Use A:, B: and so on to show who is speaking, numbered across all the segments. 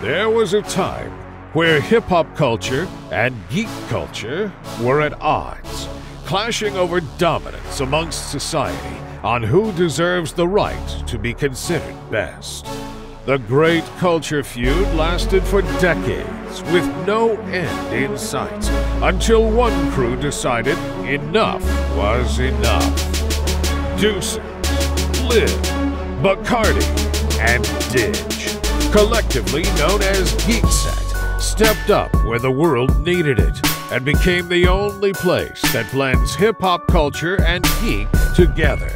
A: There was a time where hip-hop culture and geek culture were at odds, clashing over dominance amongst society on who deserves the right to be considered best. The great culture feud lasted for decades, with no end in sight, until one crew decided enough was enough. Deuces, Liv, Bacardi, and Didge, collectively known as Geekset, stepped up where the world needed it and became the only place that blends hip-hop culture and geek together.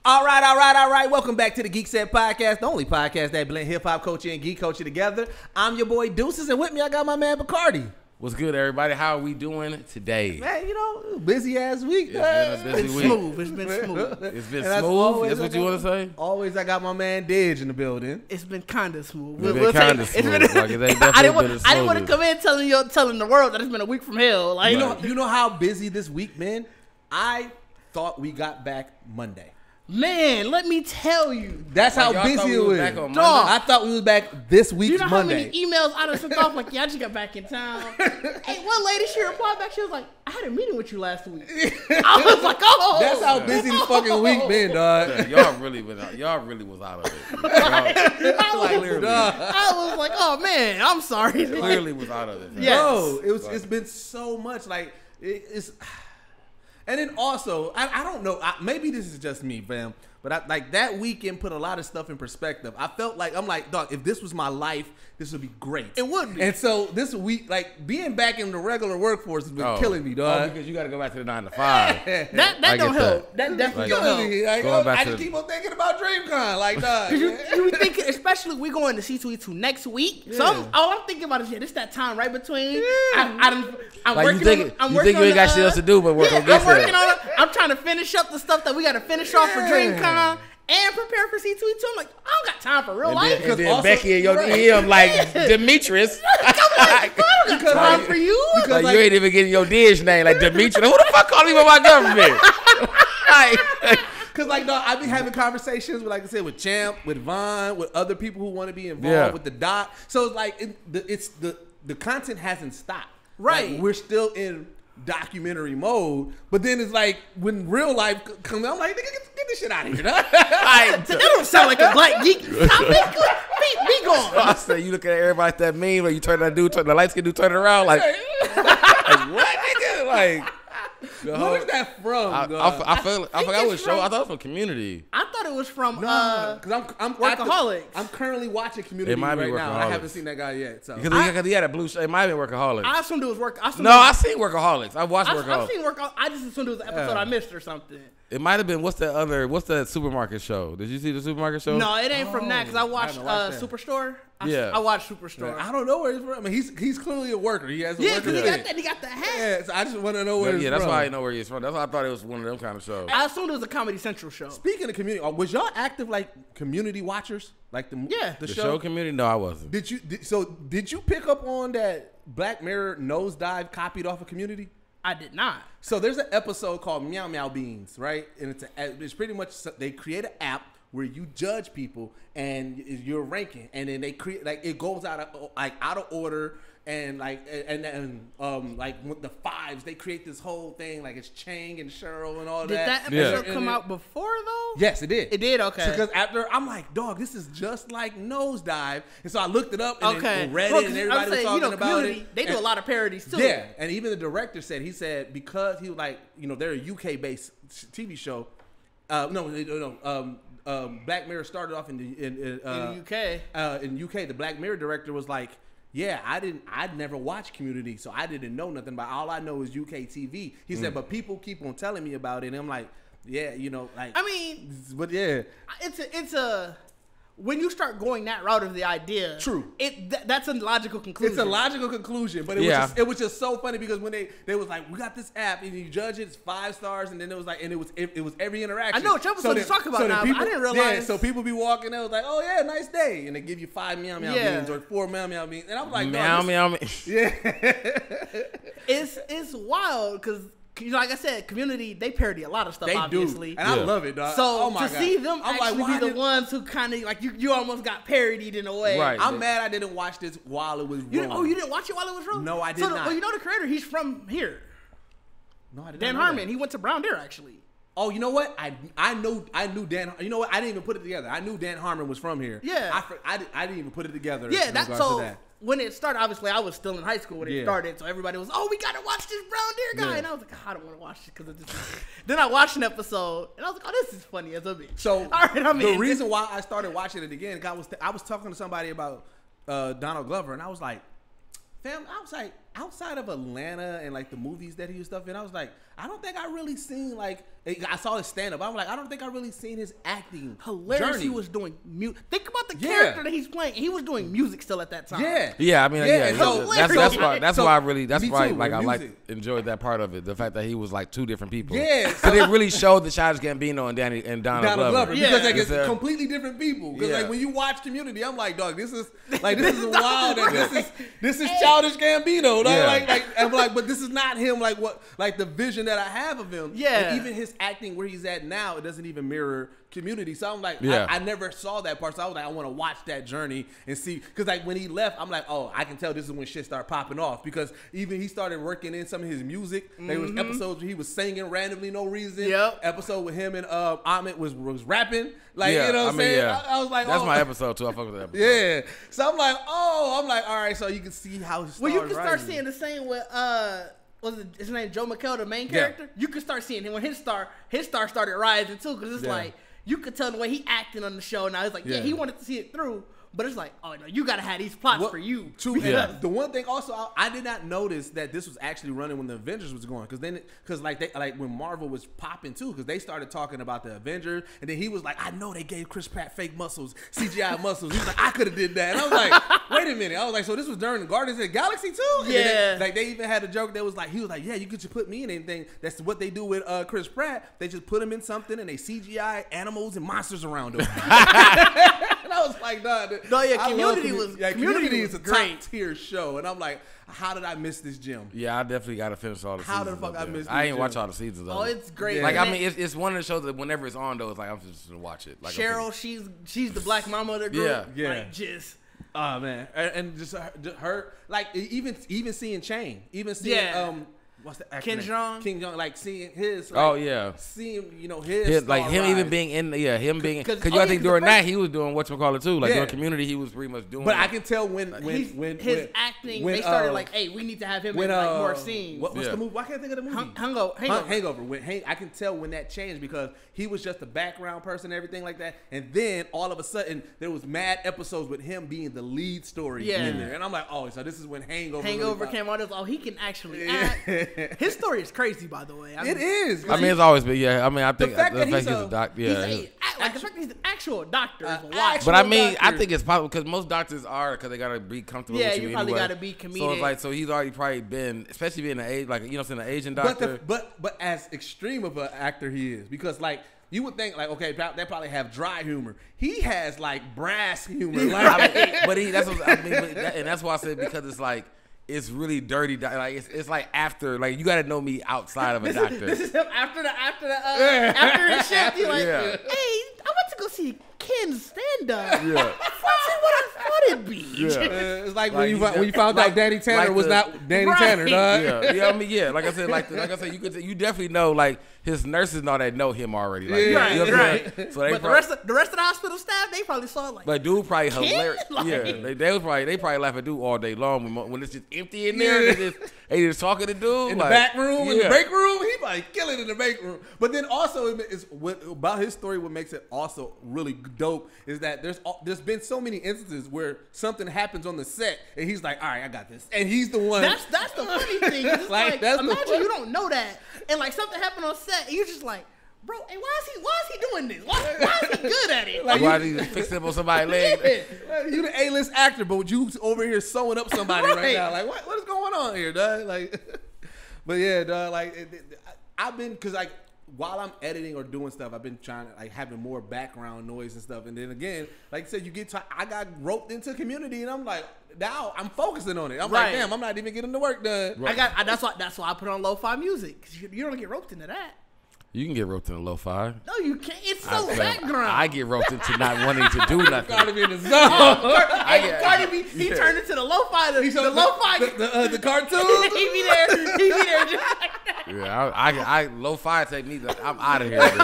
B: All right. Welcome back to the Geekset Podcast, the only podcast that blend hip-hop culture and geek culture together. I'm your boy Deuces, and with me I got my man Bacardi.
C: What's good, everybody? How are we doing today?
B: Man, you know, busy ass week.
C: It's been a busy week.
B: Smooth. It's been smooth.
C: It's been smooth? That's what you want to say?
B: Always I got my man Didge in the building.
D: It's been kind of smooth.
C: It's been kind of smooth.
D: I didn't want to come in telling the world that it's been a week from hell. Like,
B: you know how busy this week, man? I thought we got back Monday.
D: Man, let me tell you.
B: That's how busy it was. Dog, I thought we was back this week's Monday.
D: You know how many emails I done sent off like, yeah, I just got back in town. Hey, one lady, she replied back, she was like, I had a meeting with you last week. I was like, oh.
B: That's how busy the fucking week been, dog.
C: Yeah, y'all really was out of it.
D: I was like, oh man, I'm sorry.
C: Clearly was out of it.
B: Yes. Bro, it's been so much. Like, it's... And then also, I don't know, maybe this is just me, fam, but like that weekend put a lot of stuff in perspective. I felt like, I'm like, dog, if this was my life, this would be great.
D: It would be.
B: And so this week, like being back in the regular workforce has been killing me, dog.
C: Oh, because you got to go back to the 9 to 5.
D: That don't help. That definitely don't help.
B: Like, I just keep on thinking about DreamCon, like, dog.
D: You think, especially we going to C2E2 next week. Yeah. So all I'm thinking about is, this that time right between. Yeah. I'm
C: like
D: working
C: you think you ain't got shit else to do but work on Geekset.
D: I'm trying to finish up the stuff that we got to finish off for DreamCon. And prepare for C2E2. I'm like, I don't got time for real life.
C: And then Becky in your DM like, Demetrius.
D: I don't got time for you.
C: Because like, you ain't even getting your Didge name. Like, Demetrius. Who the fuck called me by my government?
B: Because, like, dog, I be having conversations with, like I said, with Champ, with Vaughn, with other people who want to be involved with the doc. So, it's like, the content hasn't stopped.
D: Right.
B: Like, we're still in documentary mode, but then it's like when real life comes out, I'm like, nigga, get this shit out of here.
D: That don't sound like a black geek. Be gone.
C: I said, you look at everybody at that meme where you turn that dude, the light skin dude, turn it around like what, nigga? Like,
B: what is that from?
C: I forgot what show. I thought it was from Community.
D: I thought it was from
B: because I'm
D: Workaholics.
B: I'm currently watching Community right now. I haven't seen that guy yet. So
C: because he had a blue show. It might have been Workaholics.
D: I assumed it was
C: I seen Workaholics. I watched Workaholics.
D: I've seen Workaholics. I just assumed it was an episode I missed or something.
C: It might have been what's that supermarket show? Did you see the supermarket show?
D: No, it ain't from that because I watched Superstore. I watched Superstore.
B: I don't know where he's from. I mean, he's clearly a worker. He has a worker.
D: He got the hat.
B: Yeah, so I just want to know where he's from.
C: Yeah, that's why I know where he's from. That's why I thought it was one of them kind of shows.
D: I assumed it was a Comedy Central show.
B: Speaking of Community, was y'all active like Community watchers? Like the
C: show Community? No, I wasn't.
B: Did you pick up on that Black Mirror nosedive copied off of Community?
D: I did not.
B: So there's an episode called Meow Meow Beans, right? And it's pretty much, they create an app where you judge people and you're ranking, and then they create, like, it goes out of order, and like with the fives, they create this whole thing, like it's Chang and Cheryl and all that.
D: Did that episode come out before though?
B: Yes, it did.
D: It did, okay.
B: Because after, I'm like, dog, this is just like Nosedive, and so I looked it up and then read it, and everybody was talking about it.
D: They do a lot of parodies too.
B: Yeah, and even the director said, because he was like, they're a UK based TV show. Black Mirror started off in the UK. In UK, the Black Mirror director was like, yeah, I'd never watched Community, so I didn't know nothing about. All I know is UK TV. He said, but people keep on telling me about it, and I'm like, yeah, like. I mean, but yeah,
D: it's a. When you start going that route of the idea,
B: true.
D: That's a logical conclusion.
B: It's a logical conclusion, but it was just so funny because when they was like, we got this app and you judge it, it's 5 stars, and then it was like, and it was every interaction.
D: I know what episode you're talking about now. People, I didn't realize.
B: Yeah, so people be walking there, was like, oh yeah, nice day, and they give you 5 meow meow beans or 4 meow meow beans, and I'm like,
C: meow meow.
B: Yeah,
D: it's wild because like I said, Community, they parody a lot of stuff,
B: They
D: obviously.
B: do, and I love it, dog.
D: So
B: oh my
D: to
B: God.
D: see them
B: I'm
D: actually
B: like,
D: be the ones who kind of like you almost got parodied in a way.
C: Right.
B: I'm mad I didn't watch this while it was rolling.
D: You didn't watch it while it was rolling?
B: No, I did not.
D: Well, you know the creator, he's from here.
B: No, I did
D: Dan
B: not know
D: Harmon.
B: that.
D: He went to Brown Deer actually.
B: Oh, you know what? I knew Dan. You know what? I didn't even put it together. I knew Dan Harmon was from here.
D: Yeah.
B: I didn't even put it together.
D: Yeah,
B: in
D: that's
B: regards to
D: so.
B: that.
D: When it started, obviously, I was still in high school when it
B: Yeah.
D: started, so everybody was, "Oh, we gotta watch this Brown Deer guy,"
B: Yeah.
D: and I was like, "I don't want to watch this because of this." Then I watched an episode, and I was like, "Oh, this is funny as a bitch."
B: So
D: all right, I'm
B: the
D: in.
B: reason why I started watching it again, I was talking to somebody about Donald Glover, and I was like, fam, outside of Atlanta and like the movies that he was stuff in, I was like, I don't think I really seen like I saw his stand up. I'm like, I don't think I really seen his acting
D: hilarious.
B: journey.
D: He was doing music. Think about the
B: Yeah.
D: character that he's playing. He was doing music still at that time.
B: Yeah.
C: I mean,
B: Yeah,
C: yeah.
B: so-
C: That's
B: so-
C: why I really. That's
B: me
C: why
B: too,
C: like I
B: with
C: like
B: music.
C: enjoyed that part of it. The fact that he was like two different people.
B: Yeah,
C: So it really showed the Childish Gambino and Donald
B: Donald Glover,
D: Yeah.
B: because like
C: Is there-
B: it's completely different people. Because
C: Yeah.
B: like when you watch Community, I'm like, dog, this is wild. That this is Childish Gambino. Dog.
C: Yeah.
B: I'm like, but this is not him. Like the vision that I have of him.
D: Yeah.
B: And even his acting where he's at now, it doesn't even mirror Community. So I'm like,
C: Yeah.
B: I never saw that part. So I was like, I want to watch that journey and see. Because like when he left, I'm like, oh, I can tell this is when shit started popping off. Because even he started working in some of his music. There was episodes where he was singing randomly, no reason.
D: Yep.
B: Episode with him and Ahmed was rapping. Like,
C: Yeah,
B: you know what I'm saying?
C: yeah.
B: I was like,
C: That's
B: oh.
C: my episode too. I fuck with that episode.
B: Yeah. So I'm like, all right. So you can see how his
D: Well, you can
B: stars
D: start
B: rising.
D: seeing the same with was it his name Joe McHale, the main character? You can start seeing him when his star started rising too, because it's
B: Yeah.
D: like you could tell the way he acting on the show. Now it's like, yeah,
B: Yeah.
D: he wanted to see it through, but it's like, oh no, you gotta have these plots
B: What-
D: for you.
B: True.
C: Yeah.
B: The one thing also, I did not notice that this was actually running when the Avengers was going, because when Marvel was popping too, because they started talking about the Avengers, and then he was like, I know they gave Chris Pratt fake muscles, CGI muscles. He was like, I could have did that, and I was like, wait a minute. I was like, so this was during the Guardians of the Galaxy too? And then
D: Yeah.
B: they even had a joke that was like, he was like, yeah, you could just put me in anything. That's what they do with Chris Pratt. They just put him in something and they CGI animals and monsters around him. And I was like, nah.
D: No, yeah,
B: I love
D: Community was-
B: yeah,
D: Community
B: Community
D: was
B: is a
D: great.
B: top tier show, and I'm like, how did I miss this gem?
C: Yeah, I definitely got to finish all the
B: How
C: seasons.
B: the fuck
C: of
B: I
C: that.
B: missed
C: I
B: this
C: ain't watch
B: shit?
C: all the seasons. Of
D: Oh,
C: it.
D: it's great.
C: Like,
D: And
C: I mean, it's one of the shows that whenever it's on, though, it's like, I'm just going to watch it. Like,
D: Cheryl, she's the black mama of the group.
C: Yeah.
B: Yeah.
D: Like, just
B: Oh man, and just her like even seeing Chain, even seeing
D: Yeah.
B: what's the actor
D: Ken
B: name?
D: Jeong?
B: King Jeong, like seeing his.
C: Oh,
B: Like,
C: yeah.
B: seeing his
C: like
B: star
C: him
B: rise.
C: even being in, him being,
D: 'Cause-
C: because
D: oh,
C: I
D: yeah,
C: think
D: 'cause
C: during
D: the
C: that
D: first-
C: he was doing whatchamacallit too. Like
B: Yeah.
C: during Community, he was pretty much doing.
B: But
C: it.
B: I can tell when
D: his acting. They started like, hey, we need to have him in like more scenes.
B: What's
C: Yeah.
B: the movie? Why can't I think of the movie?
D: Hangover.
B: Hangover. I can tell when that changed because he was just a background person and everything like that. And then all of a sudden there was mad episodes with him being the lead story
D: Yeah.
B: in there. And I'm like, oh, so this is when Hangover
D: Hangover
B: really
D: came out. Oh, he can actually
B: Yeah.
D: act. His story is crazy, by the way. I
B: It
D: mean,
B: is.
C: I mean, it's always been, yeah. I mean, I think
B: fact
C: the
B: that
C: fact
B: he's
C: he's
B: a-
C: a doctor,
D: he's
C: yeah.
D: like the fact that he's an actual doctor is a lot.
B: actual-
C: But I mean, I
B: doctor.
C: think it's possible because most doctors are because they gotta be comfortable.
D: Yeah,
C: with you
D: you probably
C: anyway.
D: gotta be
C: So
D: comedic.
C: it's like, so he's already probably been, especially being an age, like you know, saying an Asian doctor.
B: But as extreme of an actor he is, because like you would think like okay, they probably have dry humor. He has like brass humor. Like,
C: I mean, but that's what I mean, and that's why I said because it's like it's really dirty. Like it's like after, like you got to know me outside of a doctor.
D: This is him after his shift. He's like,
C: Yeah.
D: hey, I went to go see Ken stand up.
C: Yeah.
D: That's what I thought it'd be.
C: Yeah.
B: it's like,
C: Like,
B: when you
C: he's
B: found
C: like-
B: out Danny Tanner
C: like
B: was
C: the-
B: not Danny
D: Right.
B: Tanner, dog.
C: Yeah, I mean, yeah. Like I said, like I said, you definitely know like his nurses and all that know him already. Like,
B: Yeah.
C: you know what I'm
D: Right.
C: saying? So they
D: But the rest of the hospital staff, they probably saw it like,
C: But dude probably hilarious.
D: Like-
C: Yeah, they probably laugh at dude all day long when it's just empty in there.
B: Yeah.
C: They just talking to dude
B: In
C: like,
B: the back room, in the
C: yeah.
B: break room, he probably killing in the break room. But then also, about his story, what makes it also really dope is that there's been so many instances where something happens on the set and he's like, all right, I got this, and he's the one.
D: that's the funny thing. 'Cause It's
B: Like,
D: like,
B: that's the
D: imagine
B: fun-
D: you don't know that, and like something happened on set, and you're just like, bro, hey, why is he doing this? Why is he good at it?
B: Like,
C: Why did he fix it on somebody's leg?
D: Yeah.
B: You the A-list actor, but you over here sewing up somebody right
D: Right.
B: now. Like, what is going on here, dog? Like, but yeah, dog. Like, I've been because like while I'm editing or doing stuff, I've been trying to like having more background noise and stuff. And then again, like I said, I got roped into community, and I'm like, now I'm focusing on it. I'm like, damn, I'm not even getting the work done.
D: Right. That's why I put on lo-fi music, because you don't get roped into that.
C: You can get roped into lo-fi.
D: No, you can't. It's so background.
C: I get roped into not wanting to do nothing.
B: Gotta be in the zone.
D: Cardi B, he turned into the lo-fi. The lo-fi.
B: The cartoon.
D: he be there. Just
C: Yeah, I lo-fi take me. I'm out of here. Dude.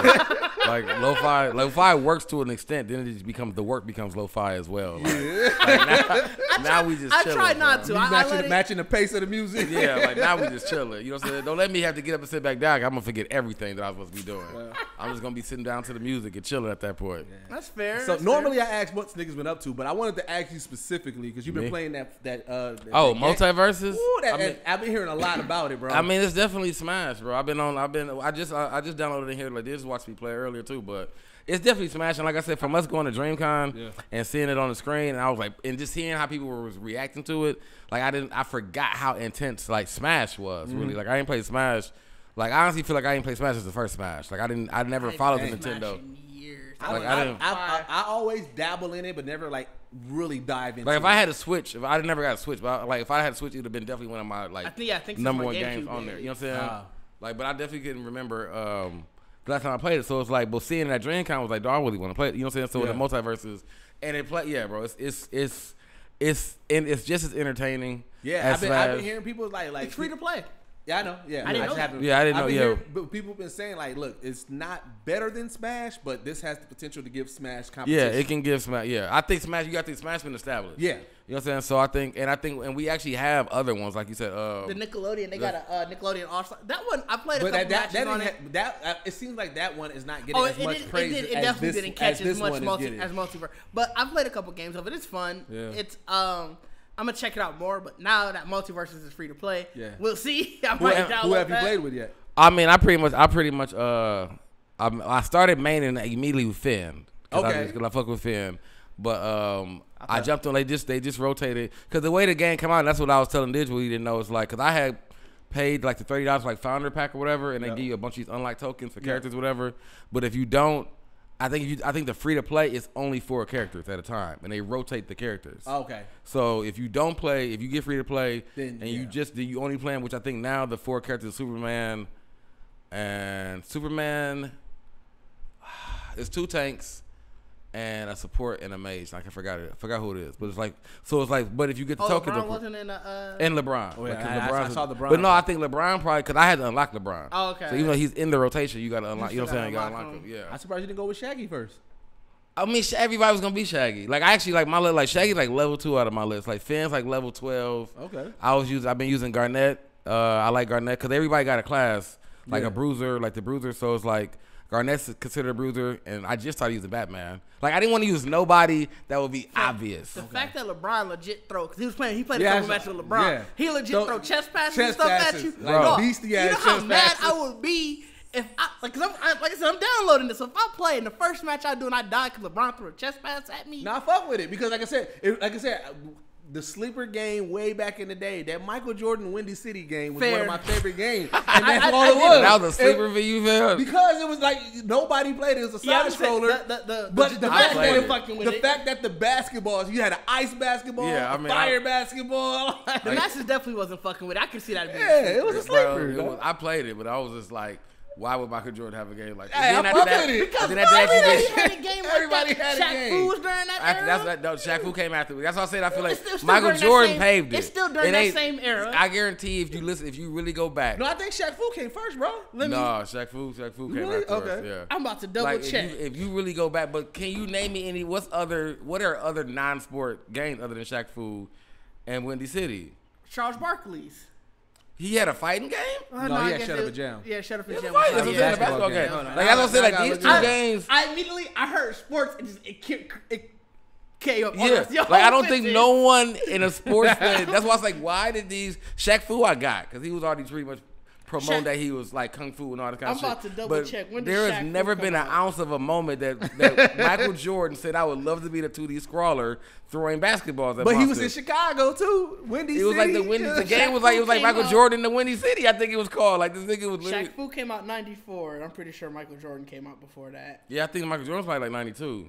C: Like lo-fi works to an extent. Then it just becomes the work becomes lo-fi as well. Like, now we just.
D: I
C: chilling,
D: try not to.
B: Matching the pace of the music.
C: Yeah, like now we just chilling. You know what I'm saying? Don't let me have to get up and sit back down. I'm gonna forget everything that I was supposed to be doing. I'm just gonna be sitting down to the music and chilling at that point.
B: Yeah.
D: That's fair.
B: So normally I ask what niggas been up to, but I wanted to ask you specifically because you've been playing that
C: Multiverses.
B: Ooh, I've been hearing a lot about it, bro.
C: I mean, it's definitely Smash, bro. I just downloaded it here. Like, this watched me play earlier too, but it's definitely Smash. And like I said, from us going to DreamCon and seeing it on the screen, and I was like, and just seeing how people were reacting to it, like I forgot how intense like Smash was. Really, like I didn't play Smash. Like I honestly feel like I didn't play Smash as the first Smash. Like I never followed the Nintendo.
B: I always dabble in it, but never like really dive into it.
C: Like if I had a Switch, if I never got a Switch, but like if I had a Switch, it would have been definitely one of my like
D: I think
C: number one games on there. You know what I'm saying? Like, but I definitely couldn't remember the last time I played it. So it's like, but seeing it at DreamCon was like, I really want to play it. You know what I'm saying? So with the multiverses, and it play, bro, it's just as entertaining.
B: Yeah, I've been hearing people like
D: it's free to play.
B: Yeah, I know. Yeah,
D: I didn't know.
C: I didn't know.
B: But people have been saying like, look, it's not better than Smash, but this has the potential to give Smash competition.
C: Yeah, it can give Smash. Yeah, I think Smash. You got to think Smash been established.
B: Yeah,
C: you know what I'm saying. So I think, and we actually have other ones, like you said.
D: The Nickelodeon, they got a Nickelodeon All-Star. That one I played a couple matches on it.
B: It seems like that one is not getting as much praise.
D: It definitely didn't catch as much as Multiverse. But I played a couple games of it. It's fun. Yeah. It's I'm gonna check it out more, but now that Multiverses is free to play, we'll see. I might download
B: who have you played with yet?
C: I mean, I pretty much I started maining immediately with Finn. Because I fuck with Finn, but I jumped on. They just rotated because the way the game came out. That's what I was telling Digital. He didn't know. It's like because I had paid like the $30 like founder pack or whatever, and they give you a bunch of these unlocked tokens for characters, whatever. But if you don't. I think the free to play is only 4 characters at a time, and they rotate the characters.
B: Okay.
C: So if you don't play, if you get free to play, then you only playing, which I think now the 4 characters, Superman, is 2 tanks and a support and a mage. Like I forgot who it is, but it's like but if you get the tokens,
D: LeBron wasn't in
C: and LeBron.
B: Oh, yeah, I saw LeBron.
C: But no, I think LeBron probably because I had to unlock LeBron.
D: Oh, okay.
C: So even though he's in the rotation, you got to unlock. You know what I'm saying? You got to unlock him. Yeah.
B: I'm surprised you didn't go with Shaggy first.
C: I mean, everybody was gonna be Shaggy. Like I actually like my list. Like Shaggy's like level 2 out of my list. Like Finn's like level 12.
B: Okay.
C: I've been using Garnett. I like Garnett because everybody got a class like a bruiser, like the bruiser. So it's like Garnett's considered a bruiser, and I just started using Batman. Like I didn't want to use nobody that would be obvious.
D: The fact that LeBron legit throw, because he played a couple matches with LeBron. Yeah. He legit throw chest passes and stuff at you.
B: Like beastie ass chest passes.
D: You know how mad I would be if like I said, I'm downloading this. So if I play in the first match I do and I die because LeBron threw a chest pass at me.
B: Nah, fuck with it because like I said, the sleeper game way back in the day, that Michael Jordan Windy City game was one of my favorite games, and that's all it was.
C: That was a sleeper for you, man.
B: Because it was like nobody played it. It was a side scroller. The fact that the basketballs, you had an ice basketball, fire basketball.
D: The matches definitely wasn't fucking with it. I could see that.
B: It was a sleeper.
C: I played it, but I was just like, why would Michael Jordan have a game like that?
B: Hey, I fuck with it.
D: Because everybody had a game like that. Shaq Fu was during that era.
C: Shaq Fu came after me. That's what I said. I feel like Michael Jordan paved it.
D: It's still during that same era.
C: I guarantee if you really go back.
B: No, I think Shaq Fu came first, bro.
C: Shaq Fu came after us. Yeah.
D: I'm about to double check.
C: If you really go back, but can you name me any? What are other non-sport games other than Shaq Fu and Windy City?
D: Charles Barkley's.
C: He had a fighting game?
B: No, he had Shut Up and Jam.
D: Yeah, Shut Up and Jam.
C: That's a basketball game. Like I don't say like these 2 games.
D: I immediately heard sports. It KO.
C: Yeah, like I don't think no one in a sports fan. That's why I was like, why did these Shaq Fu I got because he was already pretty much promoting that he was like kung fu and all that kind of shit.
D: I'm about to double check. When
C: there has never been an ounce of a moment that Michael Jordan said, I would love to be the 2D scrawler throwing basketballs at
B: But
C: Boston.
B: he was in Chicago too. Windy City.
C: It was like the game was like, it was like Michael Jordan in the Windy City, I think it was called. Like this nigga was literally.
D: Shaq Fu came out 94, and I'm pretty sure Michael Jordan came out before that.
C: Yeah, I think Michael Jordan was probably like 92.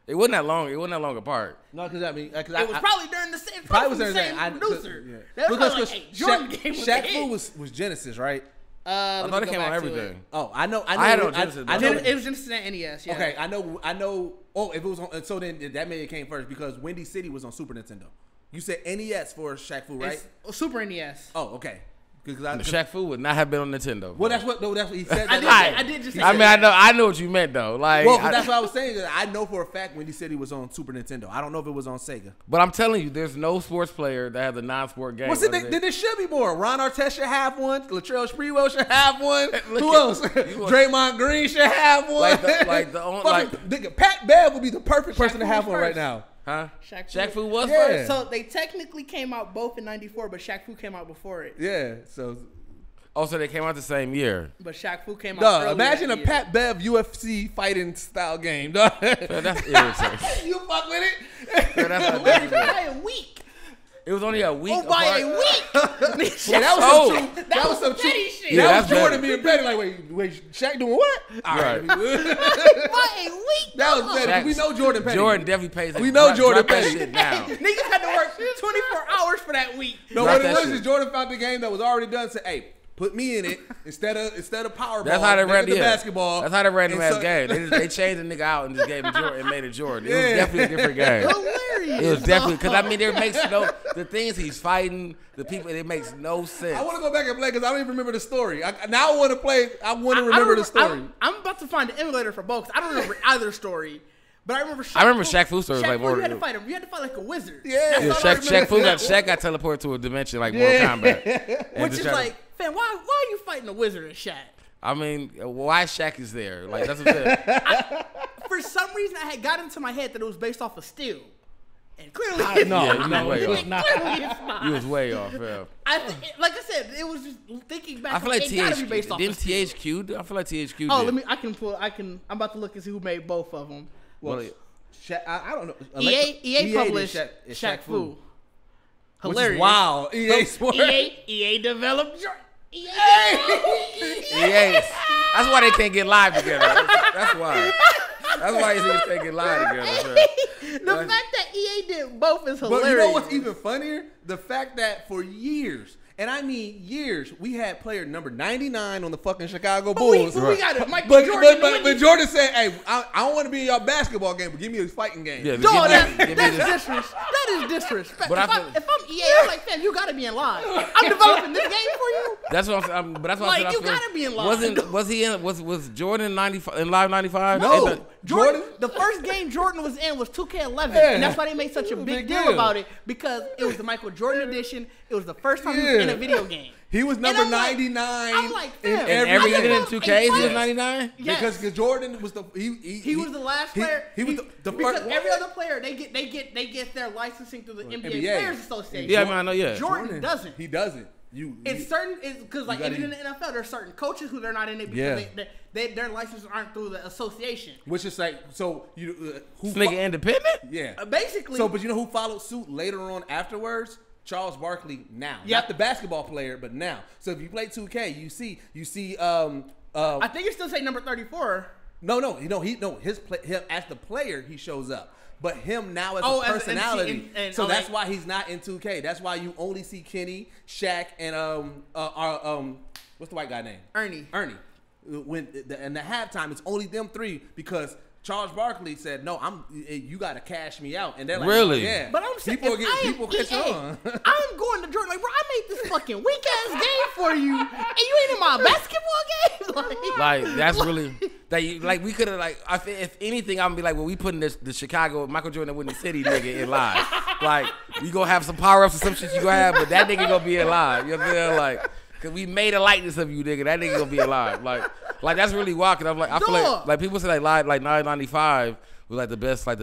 C: It wasn't that long. It wasn't that long apart.
B: No, because I mean,
D: it was probably during the same.
B: Probably was
D: the same producer. That was like, hey, Jordan game was
B: Shaq Fu was Genesis, right?
C: I thought it came on everything.
B: Oh, I know.
C: I had it on Genesis.
B: I know
D: it was Genesis and NES. Yeah.
B: Okay, I know. Oh, if it was on, so then that maybe it came first because Windy City was on Super Nintendo. You said NES for Shaq Fu, right?
D: It's Super NES.
B: Oh, okay.
C: Shaq Fu would not have been on Nintendo.
B: Well, that's what he said.
D: I did just say
C: I mean, I know what you meant though. Like,
B: well, that's what I was saying. I know for a fact Windy City was on Super Nintendo. I don't know if it was on Sega.
C: But I'm telling you, there's no sports player that has a non-sport game.
B: Well, then there should be more. Ron Artest should have one. Latrell Sprewell should have one. Who else? Draymond Green should have one. Pat Bev would be the perfect person to have one right now.
C: Huh? Shaq Fu was
B: first.
D: So they technically came out both in '94, but Shaq Fu came out before it.
B: Yeah. So
C: they came out the same year.
D: But Shaq Fu came out.
B: Imagine a Pat Bev UFC fighting style game. That's
C: irritating.
B: You fuck with it?
D: By a week.
C: It was only a week.
D: Oh, by a week.
B: That was some petty shit.
C: Yeah,
B: that was Jordan being petty. Like, wait, Shaq doing what? All right.
D: By a week.
B: That was petty. We know Jordan petty.
C: Jordan definitely pays.
B: We know Jordan petty.
C: Shit now.
D: Niggas had to work 24 hours for that week.
B: No, what it was is Jordan found the game that was already done. Said, hey, put me in it instead of Powerball.
C: That's how they ran the
B: basketball.
C: That's how they ran the ass game. They changed the nigga out and just gave him Jordan and made it Jordan. It was definitely a different game.
D: Hilarious.
C: It was definitely because I mean there makes the things he's fighting, the people. It makes no sense.
B: I want to go back and play because I don't even remember the story. Now I want to play. I want to remember the story.
D: I'm about to find the emulator for both. I don't remember either story. But I remember
C: Shaq Fu story was like more.
D: You had to fight him. You had to fight like a wizard.
B: Yeah.
C: Shaq got teleported to a dimension like Mortal Kombat.
D: Which is like, fam, why are you fighting a wizard and Shaq?
C: I mean, why Shaq is there? Like that's what I'm saying.
D: For some reason, I had got into my head that it was based off of Steel. And clearly,
C: it was not. You was way off, fam.
D: Like I said, it was just thinking back.
C: I feel like
D: THQ.
C: Didn't THQ? I feel like THQ.
D: Oh, I'm about to look and see who made both of them.
B: Well, I don't know.
D: EA published Shaq Fu. Hilarious.
B: Wow.
D: EA developed EA.
C: That's why they can't get live together. That's why. That's why these niggas can't get live together.
D: The fact that EA did both is hilarious.
B: But you know what's even funnier? The fact that for years, and I mean years, we had player number 99 on the fucking Chicago Bulls.
D: We got it. But
B: Jordan said, hey, I don't want to be in your basketball game, but give me a fighting game.
C: Yeah,
D: that's disrespect. That is disrespect. If I'm EA, I'm like, fam, you got to be in line. I'm developing this game for you.
C: That's what I'm. But that's what
D: like, you got to be in line.
C: Was Jordan in Live 95?
B: No.
D: Jordan, the first game Jordan was in was 2K11, and that's why they made such a big deal about it, because it was the Michael Jordan edition. It was the first time he was in a video game.
B: He was number 99.
D: I'm like, fam.
C: Every even in 2K, he was 99.
B: Yes. Because Jordan was he
D: was the last player.
B: He was the
D: because
B: first.
D: Every other player they get their licensing through the NBA Players Association.
C: Yeah, I mean, I know. Yeah,
D: Jordan doesn't.
B: He doesn't.
D: Because like even in the NFL, there's certain coaches who they're not in it because their licenses aren't through the association.
B: Which is like, so
C: who's nigga independent?
B: Yeah,
D: basically.
B: So, but you know who followed suit later on afterwards? Charles Barkley now. Not the basketball player, but now. So if you play 2K, you see
D: I think you still say number 34.
B: No, him as the player he shows up. But him now as a personality. So that's why he's not in 2K. That's why you only see Kenny, Shaq, and what's the white guy name?
D: Ernie.
B: When in the halftime, it's only them three because Charles Barkley said, "No, you got to cash me out," and they're like,
C: "Really?"
B: Yeah.
D: But I'm saying,
B: people catch on.
D: I'm going to Jordan like, bro, I made this fucking weak ass game for you, and you ain't in my basketball game.
C: like that's really that. Like we could have like, if anything, I'm gonna be like, well, we putting the Chicago Michael Jordan Windy City nigga in live. Like we gonna have some power ups or some shit you gonna have, but that nigga gonna be alive. You know what I'm saying? Like. Cause we made a likeness of you, nigga. That nigga gonna be alive. Like that's really wild. Cause I'm like, I feel like people say like 995 was like the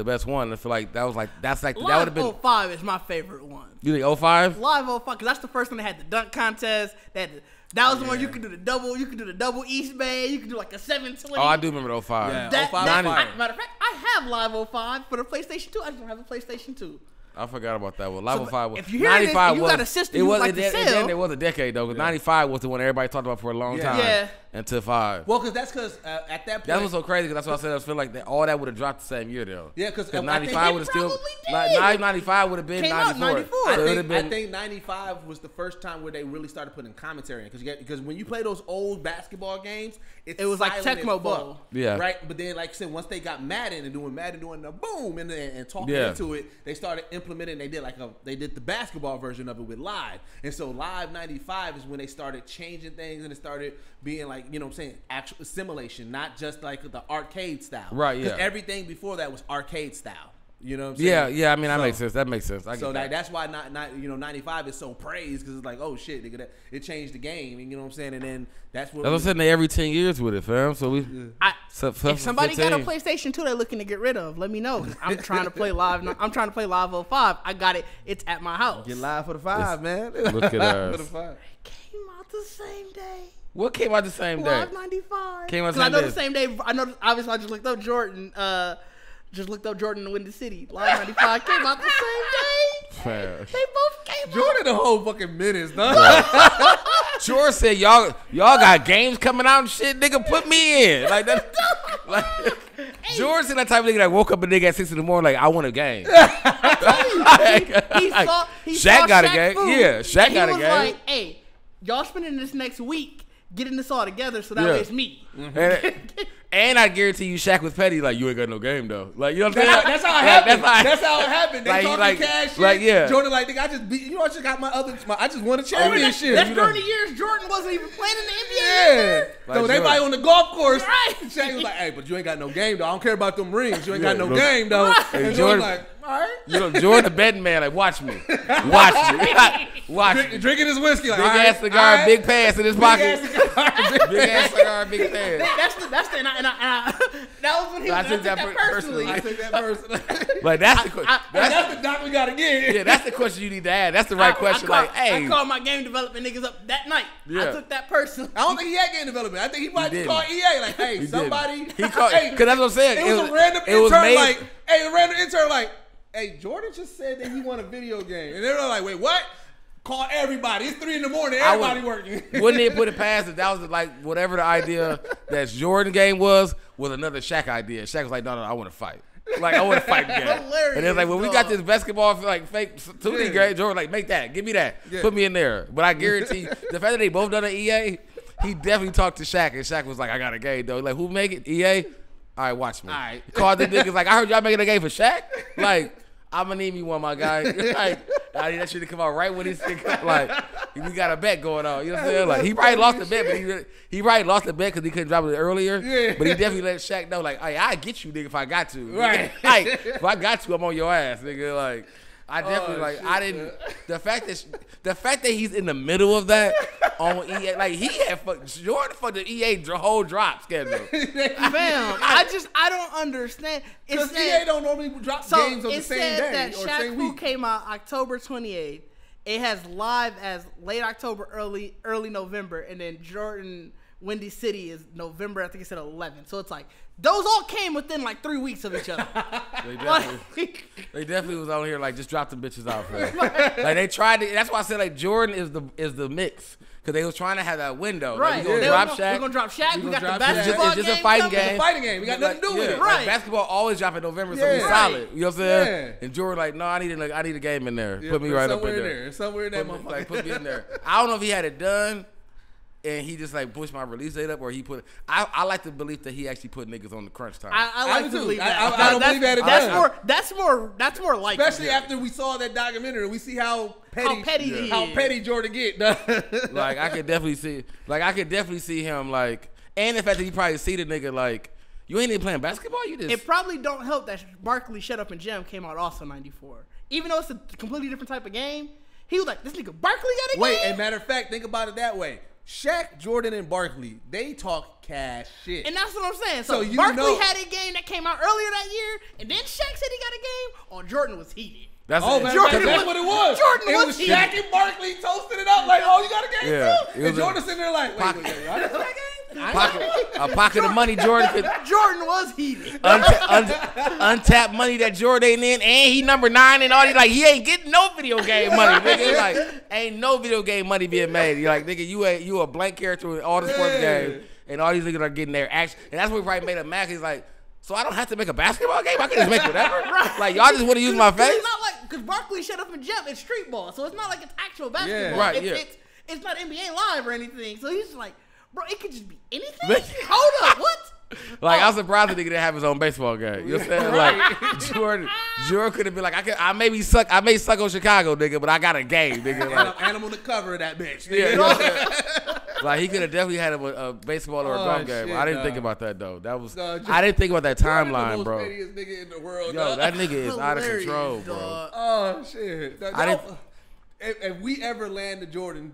C: best one. I feel like that would have been.
D: 05 is my favorite one.
C: You think 05?
D: Live 05, cause that's the first one that had the dunk contest. That That was the one you could do the double. You could do the double East Bay. You could do like a 720.
C: Oh, I do remember 05.
B: Yeah, 05.
D: Matter of fact, I have Live 05 for the PlayStation 2. I just don't have a PlayStation 2.
C: I forgot about that one. Live 05 was.
D: If you hear 95 this, you got a system you like to sell.
C: Then it was a decade though, because 95 was the one everybody talked about for a long time. Yeah. Until 5.
B: Well, because at that point.
C: That was so crazy, because that's why I said I feel like that all that would have dropped the same year though.
B: Yeah, because
C: 95 would have still. 95 would have been 94.
B: I think 95 was the first time where they really started putting commentary in, because when you play those old basketball games, it was like Tecmo Bowl.
C: Yeah.
B: Right, but then like I said, once they got Madden and doing the boom and talking into it, they started implementing. They did the basketball version of it with Live, and so Live 95 is when they started changing things, and it started being like, you know what I'm saying, actual simulation, not just like the arcade style.
C: Right. Yeah.
B: Because everything before that was arcade style. You know what I'm saying?
C: Yeah. I mean, that makes sense. That makes sense.
B: That's why 95 is so praised, because it's like, oh shit, nigga, it changed the game. You know what I'm saying? And then that's what
C: I'm saying. They every 10 years with it, fam. So
D: if somebody got a PlayStation 2 they're looking to get rid of, let me know. I'm trying to play Live. I'm trying to play Live 05. I got it. It's at my house.
B: Get Live for the 5, man.
C: Look at us.
D: It came out the same day.
C: What came out the same day?
D: Live 95.
C: Came out the same day.
D: I know the same day. I know. Obviously, I just looked up Jordan. In Windy City. Live 95 came out the same day.
C: Fair.
D: They both came out.
B: Jordan the whole fucking menace, dog.
C: George said, y'all got games coming out and shit, nigga, put me in. Like that. Like, George said that type of nigga that woke up a nigga at 6 in the morning like, I want a game.
D: He
C: Shaq got a game.
D: Food,
C: yeah, Shaq got a game.
D: He was like, hey, y'all spending this next week getting this all together, so that way it's me.
C: Mm-hmm. And I guarantee you, Shaq was petty. Like, you ain't got no game though. Like, you know what I'm saying?
B: That's how it happened. That's how it happened. They talking cash shit.
C: Like, yeah.
B: Jordan like, nigga, I just beat. I just got I just won a championship.
D: That's during the years Jordan wasn't even playing in the NBA.
B: Yeah.
C: Like
B: so they probably on the golf course.
D: Right.
B: Shaq was like, hey, but you ain't got no game though. I don't care about them rings. You ain't got no game though.
D: Right.
B: And Jordan like, all right.
C: You know, Jordan the betting man, like, watch me. Watch me.
B: Drinking his whiskey. Like,
C: big ass cigar, big pass in his pocket. Big ass cigar, big pass.
D: That was when he was.
C: I took that personally.
B: I took that personally.
C: Like, that's
B: the doc we gotta get.
C: Yeah, that's the question you need to ask. That's the right question.
D: I called my game development niggas up that night. Yeah. I took that personally.
B: I don't think he had game development. I think he might have called EA like, hey, somebody.
C: He called, because that's what I'm saying.
B: It was a random intern like, hey, Jordan just said that he won a video game. And they were like, wait, what? Call everybody. It's 3 in the morning. Everybody working.
C: Wouldn't they put it past if that was like whatever the idea that Jordan game was another Shaq idea. Shaq was like, no, I want to fight. Like, I want to fight game. And it's like, when we got this basketball like fake 2D game, Jordan like, make that. Give me that. Yeah. Put me in there. But I guarantee the fact that they both done an EA, he definitely talked to Shaq. And Shaq was like, I got a game, though. Like, who make it? EA? All right, watch me.
B: All right.
C: Called the niggas like, I heard y'all making a game for Shaq. Like, I'm gonna need me one, my guy. Like, I need that shit to come out right when it's like, we got a bet going on. You know what I'm saying? Like, he probably lost the bet, but he probably lost the bet because he couldn't drop it earlier. Yeah. But he definitely let Shaq know, like, hey, I get you, nigga, if I got to.
B: Right.
C: Like, if I got to, I'm on your ass, nigga. Like, I definitely shit, I didn't. The fact that he's in the middle of that on EA, like he had Jordan for the EA whole drop schedule.
D: Fam, I don't understand.
B: Because EA don't normally drop games on the same day
D: that
B: or
D: Shaq
B: same week.
D: came out October 28th. It has Live as late October, early November, and then Jordan Windy City is November. I think it said 11. So it's like those all came within like 3 weeks of each other.
C: They definitely was on here like just drop them bitches out, man. Like they tried to. That's why I said like Jordan is the mix because they was trying to have that window.
D: Right.
C: Like, we're
D: gonna drop Shaq. We got the basketball game.
C: It's just a fighting game.
B: It's a fighting game. We got nothing to do with it.
D: Right.
C: Like, basketball always drop in November, so we solid. You know what I'm saying? Yeah. And Jordan like, no, I need a game in there. Put me right up in there.
B: Somewhere in that motherfucker.
C: Like put me in there. I don't know if he had it done. And he just like pushed my release date up, or he put. I like to believe that he actually put niggas on the crunch time.
D: I like to believe that.
B: I don't believe that.
D: That's more likely.
B: Especially after we saw that documentary, we see how petty Jordan get.
C: Like I could definitely see him like, and the fact that he probably see the nigga like, you ain't even playing basketball. You just.
D: It probably don't help that Barkley Shut Up and Jam came out also '94. Even though it's a completely different type of game, he was like, this nigga Barkley got a game.
B: Wait, and matter of fact, think about it that way. Shaq, Jordan, and Barkley, they talk cash shit.
D: And that's what I'm saying. So Barkley had a game that came out earlier that year, and then Shaq said he got a game, or Jordan was heated.
C: That's
B: man, that's what it was.
D: Jordan
B: it
D: was
B: was Shaq and Barkley toasting it up like, oh, you got a game too? And Jordan sitting there like, wait, I got a game?
C: A pocket of money Jordan could.
D: Jordan was heated.
C: Untapped money that Jordan ain't in, and he number 9 and all. He ain't getting no video game money. Nigga, like ain't no video game money being made. You're like, nigga, you a blank character in all the sports games, and all these niggas are getting their action. And that's what probably made him mad. He's like, so I don't have to make a basketball game. I can just make whatever.
D: Right.
C: Like y'all just want to use my face.
D: It's not like because Barkley shut up and jump. It's street ball, so it's not like it's actual basketball.
C: Yeah. Right.
D: It's not NBA Live or anything. So he's just like, bro, it could just be anything. Hold up, what?
C: Like I'm surprised the nigga didn't have his own baseball game. You know what I'm saying? Like Jordan could have been like, I may suck on Chicago, nigga, but I got a game, nigga. Like,
B: and I'm on the cover of that bitch.
C: Yeah, you know what I'm saying? Like he could have definitely had a baseball or a golf game. I didn't think about that though. I didn't think about that timeline, bro.
B: Jordan, the most nigga in the world.
C: Yo, that nigga is out of control, bro.
B: Oh shit! If we ever land the Jordan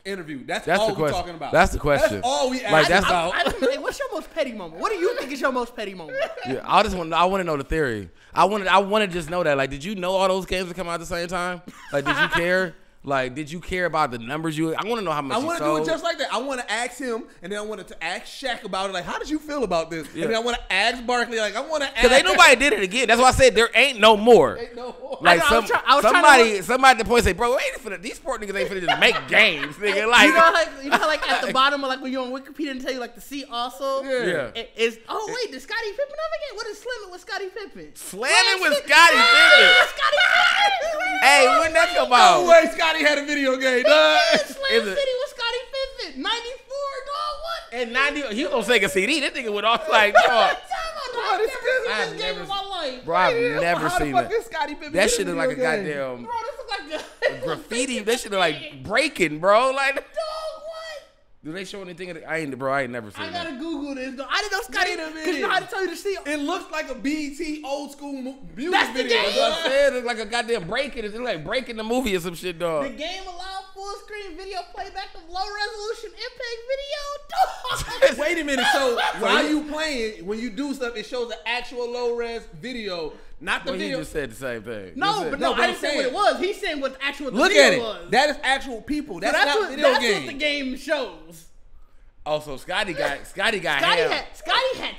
B: interview, that's all we're talking about.
C: That's the question.
B: That's all we ask about.
D: What's your most petty moment? What do you think is your most petty moment?
C: Yeah, I want to know the theory. I want to just know that. Like, did you know all those games would come out at the same time? Like, did you care? Like, did you care about the numbers I want to know how much. I
B: want to do it just like that. I want to ask him, and then I wanted to ask Shaq about it. Like, how did you feel about this? Yeah. And then I want to ask Barkley. Like, I want to ask.
C: Because ain't nobody did it again. That's why I said there ain't no more.
B: Ain't no more.
C: Like somebody at the point say, bro, these sport niggas ain't finna just make games, nigga. Like
D: you know how like at the bottom of like when you're on Wikipedia and tell you like to see also.
C: Yeah.
D: Did Scottie Pippen have a game? What is slamming with Scottie Pippen?
C: Slamming with Scottie Pippen. Hey, when that come out?
B: No way, Scottie had a video game.
D: Slam City with Scottie Pippen, 94, dog. What?
C: And 90, he was gonna take a CD. This nigga went off like, dog.
D: I've never seen this game in my life.
C: Bro, I've never seen
B: that.
C: That shit look like a goddamn
D: bro, this look like
C: graffiti. That shit look like breaking, bro. Like,
D: dog, what?
C: Do they show anything? I ain't never seen
D: I
C: that.
D: gotta Google this, though. I didn't know Scottie, because you know how to tell you to see.
B: It looks like a BET old school music
D: That's the
B: video.
D: game.
C: That's what I said. It's like a goddamn breaking. It's like breaking the movie or some shit, dog.
D: The game allowed full screen video playback of low resolution MPEG video, dog.
B: Wait a minute. So while you playing, when you do stuff, it shows the actual low res video, not the video.
C: He just said the same thing.
D: No, but I didn't say what it was. He's saying what the actual
B: Look
D: video
B: at it.
D: was.
B: That is actual people. That's not video game.
D: That's what the game shows.
C: Also, Scotty had
D: technology.